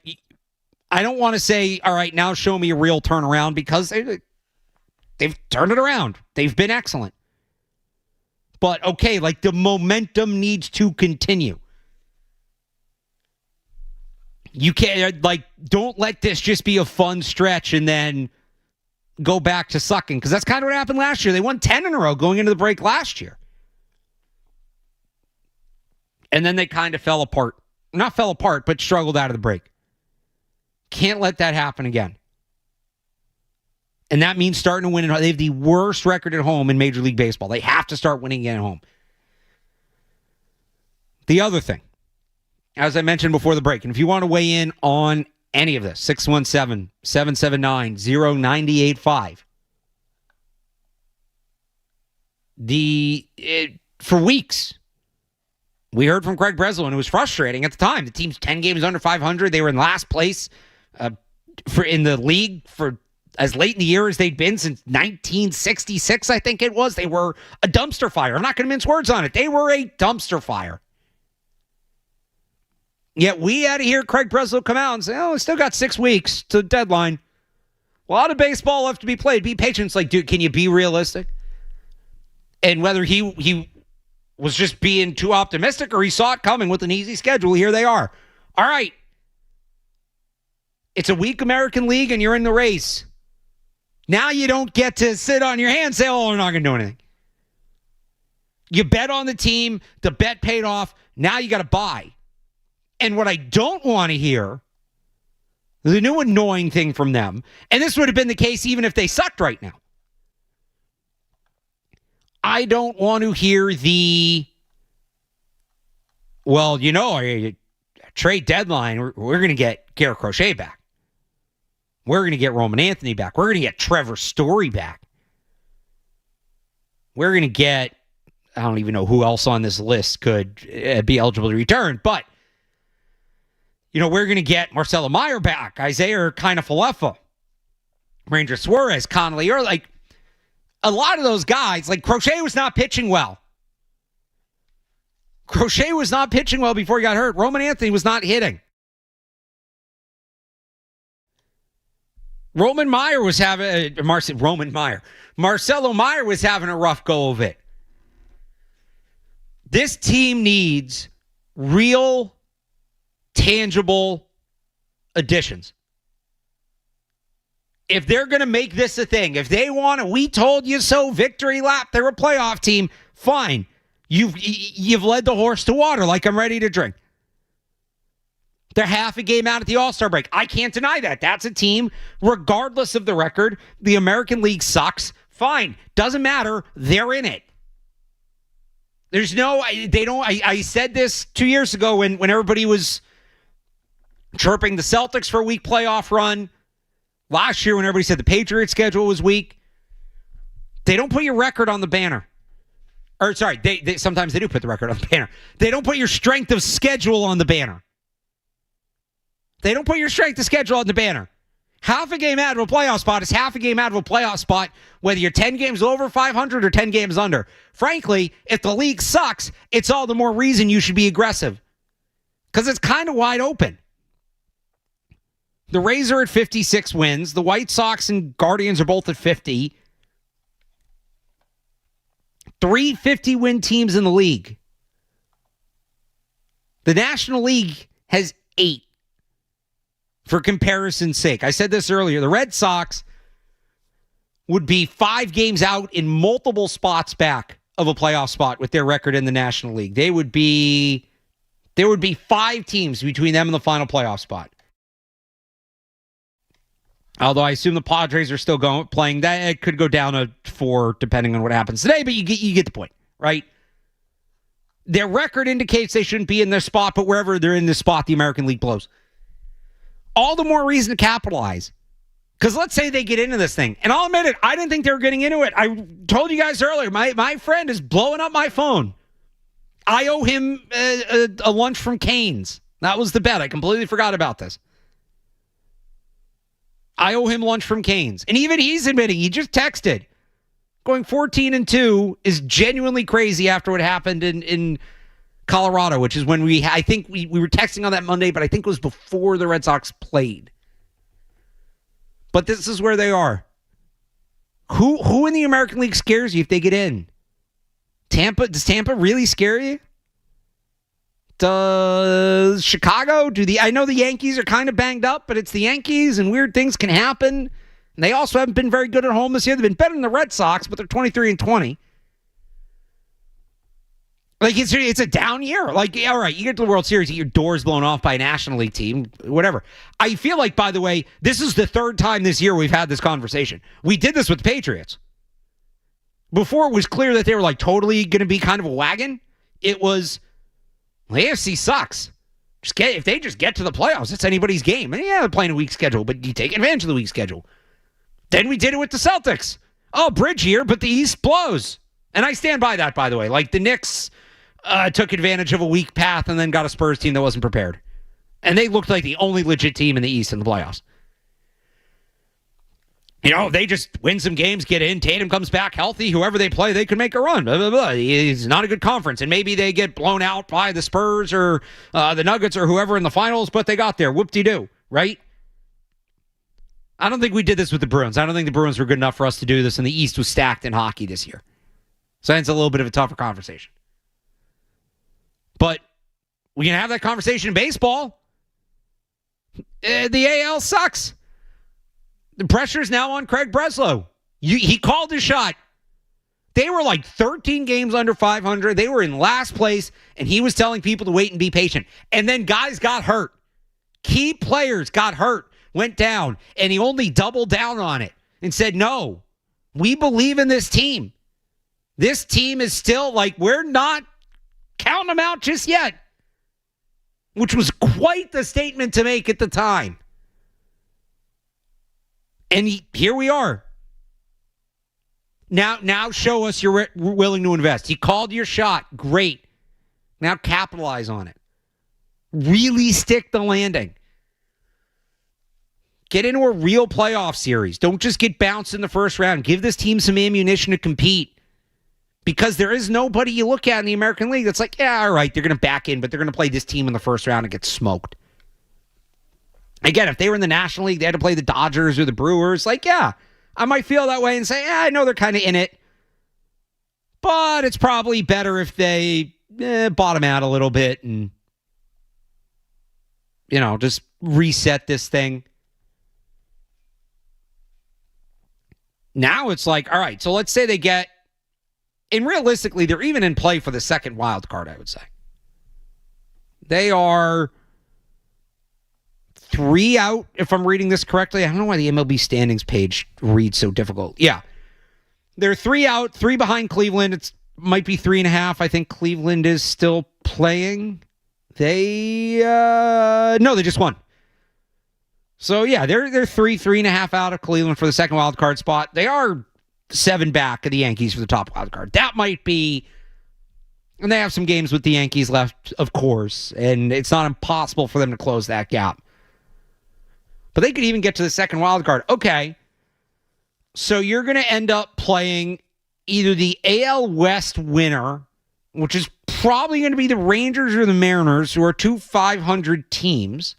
I don't want to say, all right, now show me a real turnaround, because they've turned it around. They've been excellent. But, okay, like, the momentum needs to continue. You can't, like, don't let this just be a fun stretch and then go back to sucking, because that's kind of what happened last year. They won 10 in a row going into the break last year. And then they kind of fell apart. Not fell apart, but struggled out of the break. Can't let that happen again. And that means starting to win. They have the worst record at home in Major League Baseball. They have to start winning again at home. The other thing, as I mentioned before the break, and if you want to weigh in on any of this, 617-779-0985. For weeks, we heard from Craig Breslow, and it was frustrating at the time. The team's 10 games under 500. They were in last place in the league for as late in the year as they'd been since 1966, I think it was. They were a dumpster fire. I'm not going to mince words on it. They were a dumpster fire. Yet we had to hear Craig Breslow come out and say, we still got 6 weeks to the deadline. A lot of baseball left to be played. Be patient. It's like, dude, can you be realistic? And whether he was just being too optimistic or he saw it coming with an easy schedule, here they are. All right. It's a weak American League and you're in the race. Now you don't get to sit on your hands and say, we're not going to do anything. You bet on the team. The bet paid off. Now you got to buy. And what I don't want to hear, the new annoying thing from them, and this would have been the case even if they sucked right now, I don't want to hear trade deadline, we're going to get Garrett Crochet back. We're going to get Roman Anthony back. We're going to get Trevor Story back. We're going to get, I don't even know who else on this list could be eligible to return, but, we're going to get Marcelo Meyer back, Isaiah Kinafalefa, Ranger Suarez, Connolly, or like a lot of those guys, like Crochet was not pitching well. Crochet was not pitching well before he got hurt. Roman Anthony was not hitting. Marcelo Meyer was having a rough go of it. This team needs real, tangible additions. If they're going to make this a thing, if they want a "we told you so" victory lap, they're a playoff team, fine. You've led the horse to water like I'm ready to drink. They're half a game out at the All-Star break. I can't deny that. That's a team, regardless of the record. The American League sucks. Fine. Doesn't matter. They're in it. I said this 2 years ago when everybody was chirping the Celtics for a weak playoff run. Last year when everybody said the Patriots schedule was weak. They don't put your record on the banner. Or sorry, they sometimes they do put the record on the banner. They don't put your strength of schedule on the banner. They don't put your strength of schedule on the banner. Half a game out of a playoff spot is half a game out of a playoff spot, whether you're 10 games over 500 or 10 games under. Frankly, if the league sucks, it's all the more reason you should be aggressive. Because it's kind of wide open. The Rays are at 56 wins. The White Sox and Guardians are both at 50. 3 50-win teams in the league. The National League has 8. For comparison's sake, I said this earlier, the Red Sox would be 5 games out in multiple spots back of a playoff spot with their record in the National League. There would be 5 teams between them and the final playoff spot. Although I assume the Padres are still playing. That it could go down to 4 depending on what happens today, but you get the point, right? Their record indicates they shouldn't be in this spot, but wherever they're in this spot, the American League blows. All the more reason to capitalize. Because let's say they get into this thing. And I'll admit it, I didn't think they were getting into it. I told you guys earlier, my friend is blowing up my phone. I owe him a lunch from Cane's. That was the bet. I completely forgot about this. I owe him lunch from Cane's. And even he's admitting, he just texted. Going 14-2 is genuinely crazy after what happened in Colorado, which is when we were texting on that Monday, but I think it was before the Red Sox played. But this is where they are. Who in the American League scares you if they get in? Tampa? Does Tampa really scare you? Does Chicago? I know the Yankees are kind of banged up, but it's the Yankees and weird things can happen. And they also haven't been very good at home this year. They've been better than the Red Sox, but they're 23-20. Like, it's a down year. Like, all right, you get to the World Series, you get your doors blown off by a National League team, whatever. I feel like, by the way, this is the 3rd time this year we've had this conversation. We did this with the Patriots. Before it was clear that they were, like, totally going to be kind of a wagon, it was, well, the AFC sucks. If they just get to the playoffs, it's anybody's game. And yeah, they're playing a weak schedule, but you take advantage of the weak schedule. Then we did it with the Celtics. Oh, bridge year, but the East blows. And I stand by that, by the way. Like, the Knicks took advantage of a weak path and then got a Spurs team that wasn't prepared. And they looked like the only legit team in the East in the playoffs. They just win some games, get in. Tatum comes back healthy. Whoever they play, they can make a run. Blah, blah, blah. It's not a good conference. And maybe they get blown out by the Spurs or the Nuggets or whoever in the finals, but they got there. Whoop-de-doo, right? I don't think we did this with the Bruins. I don't think the Bruins were good enough for us to do this, and the East was stacked in hockey this year. So it's a little bit of a tougher conversation. But we can have that conversation in baseball. The AL sucks. The pressure is now on Craig Breslow. He called his shot. They were like 13 games under 500. They were in last place, and he was telling people to wait and be patient. And then guys got hurt. Key players got hurt, went down, and he only doubled down on it and said, no, we believe in this team. This team is still like, we're not counting them out just yet, which was quite the statement to make at the time. And here we are. Now show us you're willing to invest. You called your shot. Great. Now capitalize on it. Really stick the landing. Get into a real playoff series. Don't just get bounced in the first round. Give this team some ammunition to compete. Because there is nobody you look at in the American League that's like, yeah, all right, they're going to back in, but they're going to play this team in the first round and get smoked. Again, if they were in the National League, they had to play the Dodgers or the Brewers. Like, yeah, I might feel that way and say, yeah, I know they're kind of in it. But it's probably better if they bottom out a little bit and, just reset this thing. Now it's like, all right, so let's say they get, and realistically, they're even in play for the second wild card, I would say. They are 3 out, if I'm reading this correctly. I don't know why the MLB standings page reads so difficult. Yeah. They're 3 out, 3 behind Cleveland. It might be 3.5. I think Cleveland is still playing. They just won. So, yeah, they're 3.5 out of Cleveland for the second wild card spot. They are 7 back of the Yankees for the top wild card. That might be, and they have some games with the Yankees left, of course, and it's not impossible for them to close that gap. But they could even get to the second wild card. Okay, so you're going to end up playing either the AL West winner, which is probably going to be the Rangers or the Mariners, who are 2 500 teams.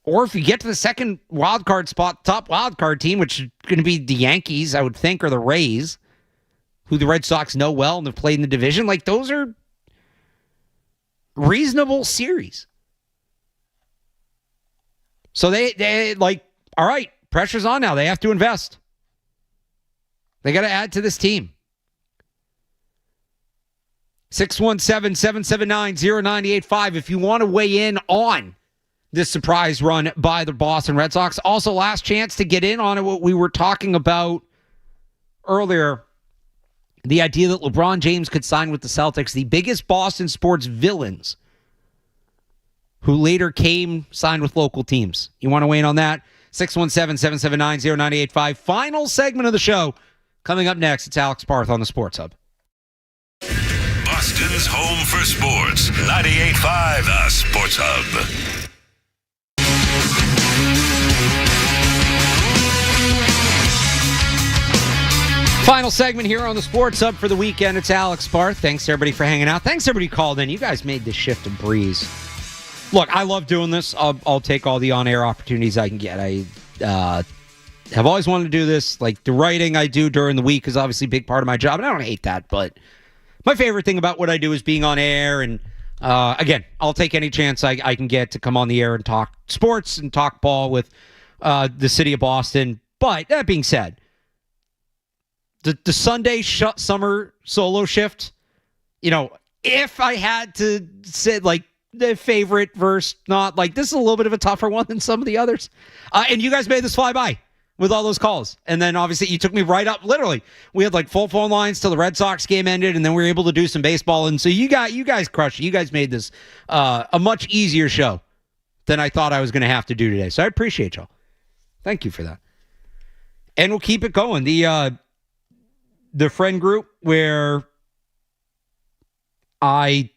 Or if you get to the second wild card spot, top wild card team, which is going to be the Yankees, I would think, or the Rays, who the Red Sox know well and have played in the division. Like, those are reasonable series. So they like, all right, pressure's on now. They have to invest. They got to add to this team. 617-779-0985 if you want to weigh in on this surprise run by the Boston Red Sox. Also, last chance to get in on what we were talking about earlier. The idea that LeBron James could sign with the Celtics, the biggest Boston sports villains, who later signed with local teams. You want to weigh in on that? 617-779-0985. Final segment of the show. Coming up next, it's Alex Barth on the Sports Hub. Boston's home for sports. 98.5 The Sports Hub. Final segment here on the Sports Hub for the weekend. It's Alex Barth. Thanks, everybody, for hanging out. Thanks, everybody, who called in. You guys made this shift a breeze. Look, I love doing this. I'll take all the on-air opportunities I can get. I have always wanted to do this. Like, the writing I do during the week is obviously a big part of my job, and I don't hate that. But my favorite thing about what I do is being on air. And, again, I'll take any chance I can get to come on the air and talk sports and talk ball with the city of Boston. But that being said, the Sunday summer solo shift, if I had to say, like, the favorite verse, not like, this is a little bit of a tougher one than some of the others. And you guys made this fly by with all those calls. And then obviously you took me right up. Literally, we had like full phone lines till the Red Sox game ended, and then we were able to do some baseball. And so you guys crushed it. You guys made this a much easier show than I thought I was going to have to do today. So I appreciate y'all. Thank you for that. And we'll keep it going. The friend group where I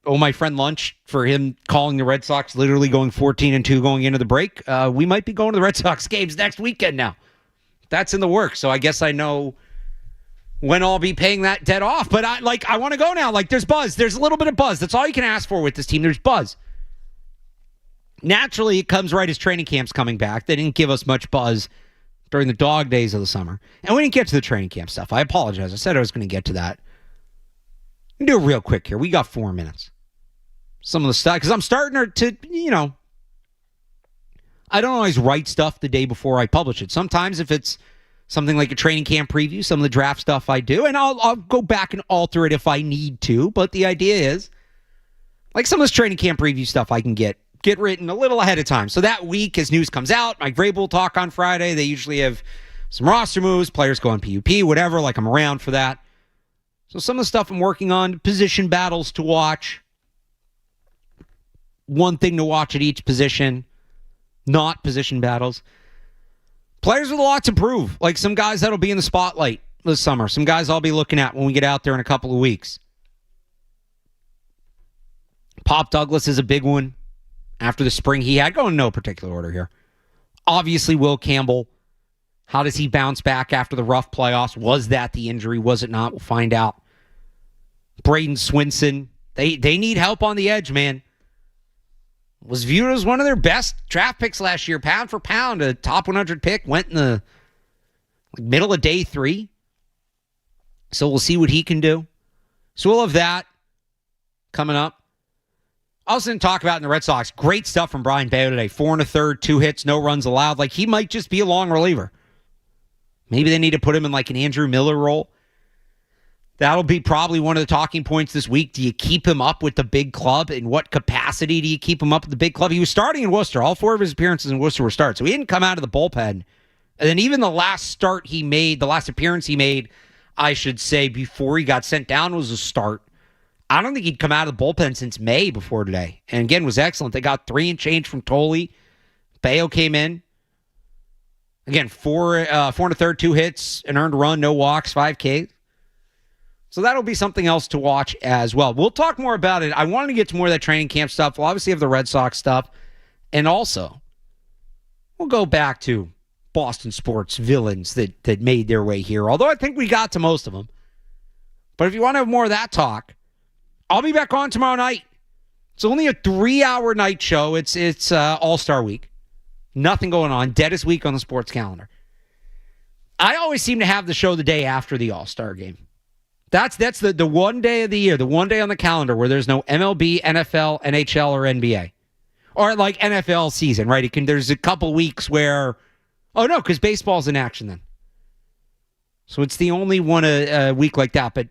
owe my friend lunch for him calling the Red Sox, literally going 14-2 going into the break. We might be going to the Red Sox games next weekend now. That's in the works. So I guess I know when I'll be paying that debt off. But I want to go now. Like, there's buzz. There's a little bit of buzz. That's all you can ask for with this team. There's buzz. Naturally, it comes right as training camp's coming back. They didn't give us much buzz during the dog days of the summer. And we didn't get to the training camp stuff. I apologize. I said I was going to get to that. I'm do it real quick here. We got 4 minutes. Some of the stuff, because I'm starting to, I don't always write stuff the day before I publish it. Sometimes if it's something like a training camp preview, some of the draft stuff I do, and I'll go back and alter it if I need to. But the idea is, like, some of this training camp preview stuff I can get written a little ahead of time. So that week, as news comes out, Mike Vrabel will talk on Friday. They usually have some roster moves, players go on PUP, whatever. Like, I'm around for that. So some of the stuff I'm working on, position battles to watch. One thing to watch at each position, not position battles. Players with a lot to prove, like some guys that'll be in the spotlight this summer, some guys I'll be looking at when we get out there in a couple of weeks. Pop Douglas is a big one after the spring he had, going in no particular order here. Obviously, Will Campbell. How does he bounce back after the rough playoffs? Was that the injury? Was it not? We'll find out. Braden Swinson. They need help on the edge, man. Was viewed as one of their best draft picks last year, pound for pound. A top 100 pick, went in the middle of day 3. So we'll see what he can do. So we'll have that coming up. I also didn't talk about in the Red Sox. Great stuff from Brian Bayo today. 4 1/3, 2 hits, no runs allowed. Like, he might just be a long reliever. Maybe they need to put him in like an Andrew Miller role. That'll be probably one of the talking points this week. Do you keep him up with the big club? In what capacity do you keep him up with the big club? He was starting in Worcester. All 4 of his appearances in Worcester were starts. So he didn't come out of the bullpen. And then even the last start he made, the last appearance he made, I should say, before he got sent down was a start. I don't think he'd come out of the bullpen since May before today. And again, was excellent. They got 3 and change from Tolley. Bayo came in. Again, 4 1/3, 2 hits, an earned run, no walks, 5 Ks. So that'll be something else to watch as well. We'll talk more about it. I wanted to get to more of that training camp stuff. We'll obviously have the Red Sox stuff. And also, we'll go back to Boston sports villains that made their way here. Although I think we got to most of them. But if you want to have more of that talk, I'll be back on tomorrow night. It's only a 3-hour night show. It's All-Star Week. Nothing going on. Deadest week on the sports calendar. I always seem to have the show the day after the All-Star game. That's the one day of the year, the one day on the calendar where there's no MLB, NFL, NHL, or NBA. Or like NFL season, right? There's a couple weeks where, oh no, because baseball's in action then. So it's the only one a week like that. But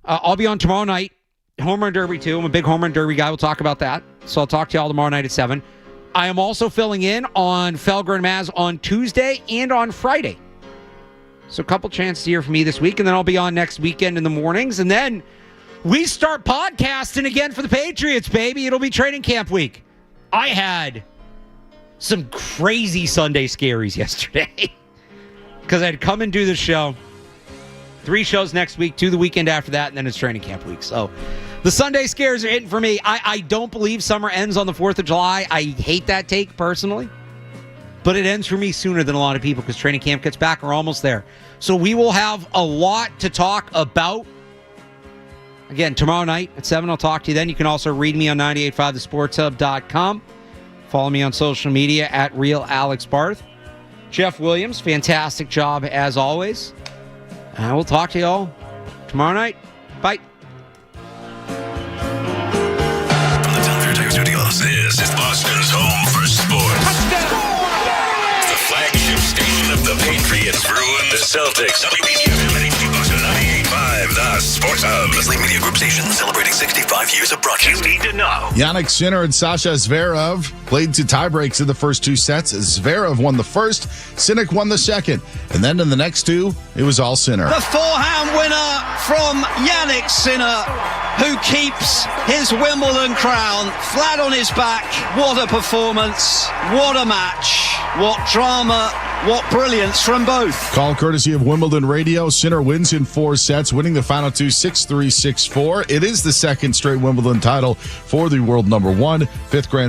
I'll be on tomorrow night. Home Run Derby too. I'm a big Home Run Derby guy. We'll talk about that. So I'll talk to y'all tomorrow night at 7. I am also filling in on Felger and Maz on Tuesday and on Friday. So a couple chances to hear from me this week, and then I'll be on next weekend in the mornings. And then we start podcasting again for the Patriots, baby. It'll be training camp week. I had some crazy Sunday scaries yesterday because I'd come and do the show. 3 shows next week, 2 the weekend after that, and then it's training camp week. So the Sunday scares are hitting for me. I don't believe summer ends on the 4th of July. I hate that take personally. But it ends for me sooner than a lot of people because training camp gets back. We're almost there. So we will have a lot to talk about. Again, tomorrow night at 7, I'll talk to you then. You can also read me on 985thesportshub.com. Follow me on social media at RealAlexBarth. Jeff Williams, fantastic job as always. And I will talk to you all tomorrow night. Bye. From the Delaware Tiger Studios, this is Boston's home for sports. The flagship station of the Patriots, Bruins, the Celtics, WBCFM and HD Boston 98.5, the Sports Hub. Leslie Media Group station celebrating 65 years of broadcasting. You need to know. Yannick Sinner and Sasha Zverev played to tiebreaks in the first 2 sets. Zverev won the first, Sinner won the second. And then in the next 2, it was all Sinner. The forehand winner from Yannick Sinner, who keeps his Wimbledon crown flat on his back. What a performance. What a match. What drama. What brilliance from both. Call courtesy of Wimbledon Radio. Sinner wins in 4 sets, winning the final 2 6-3, 6-4. It is the second straight Wimbledon title for the world number 1. 5th Grand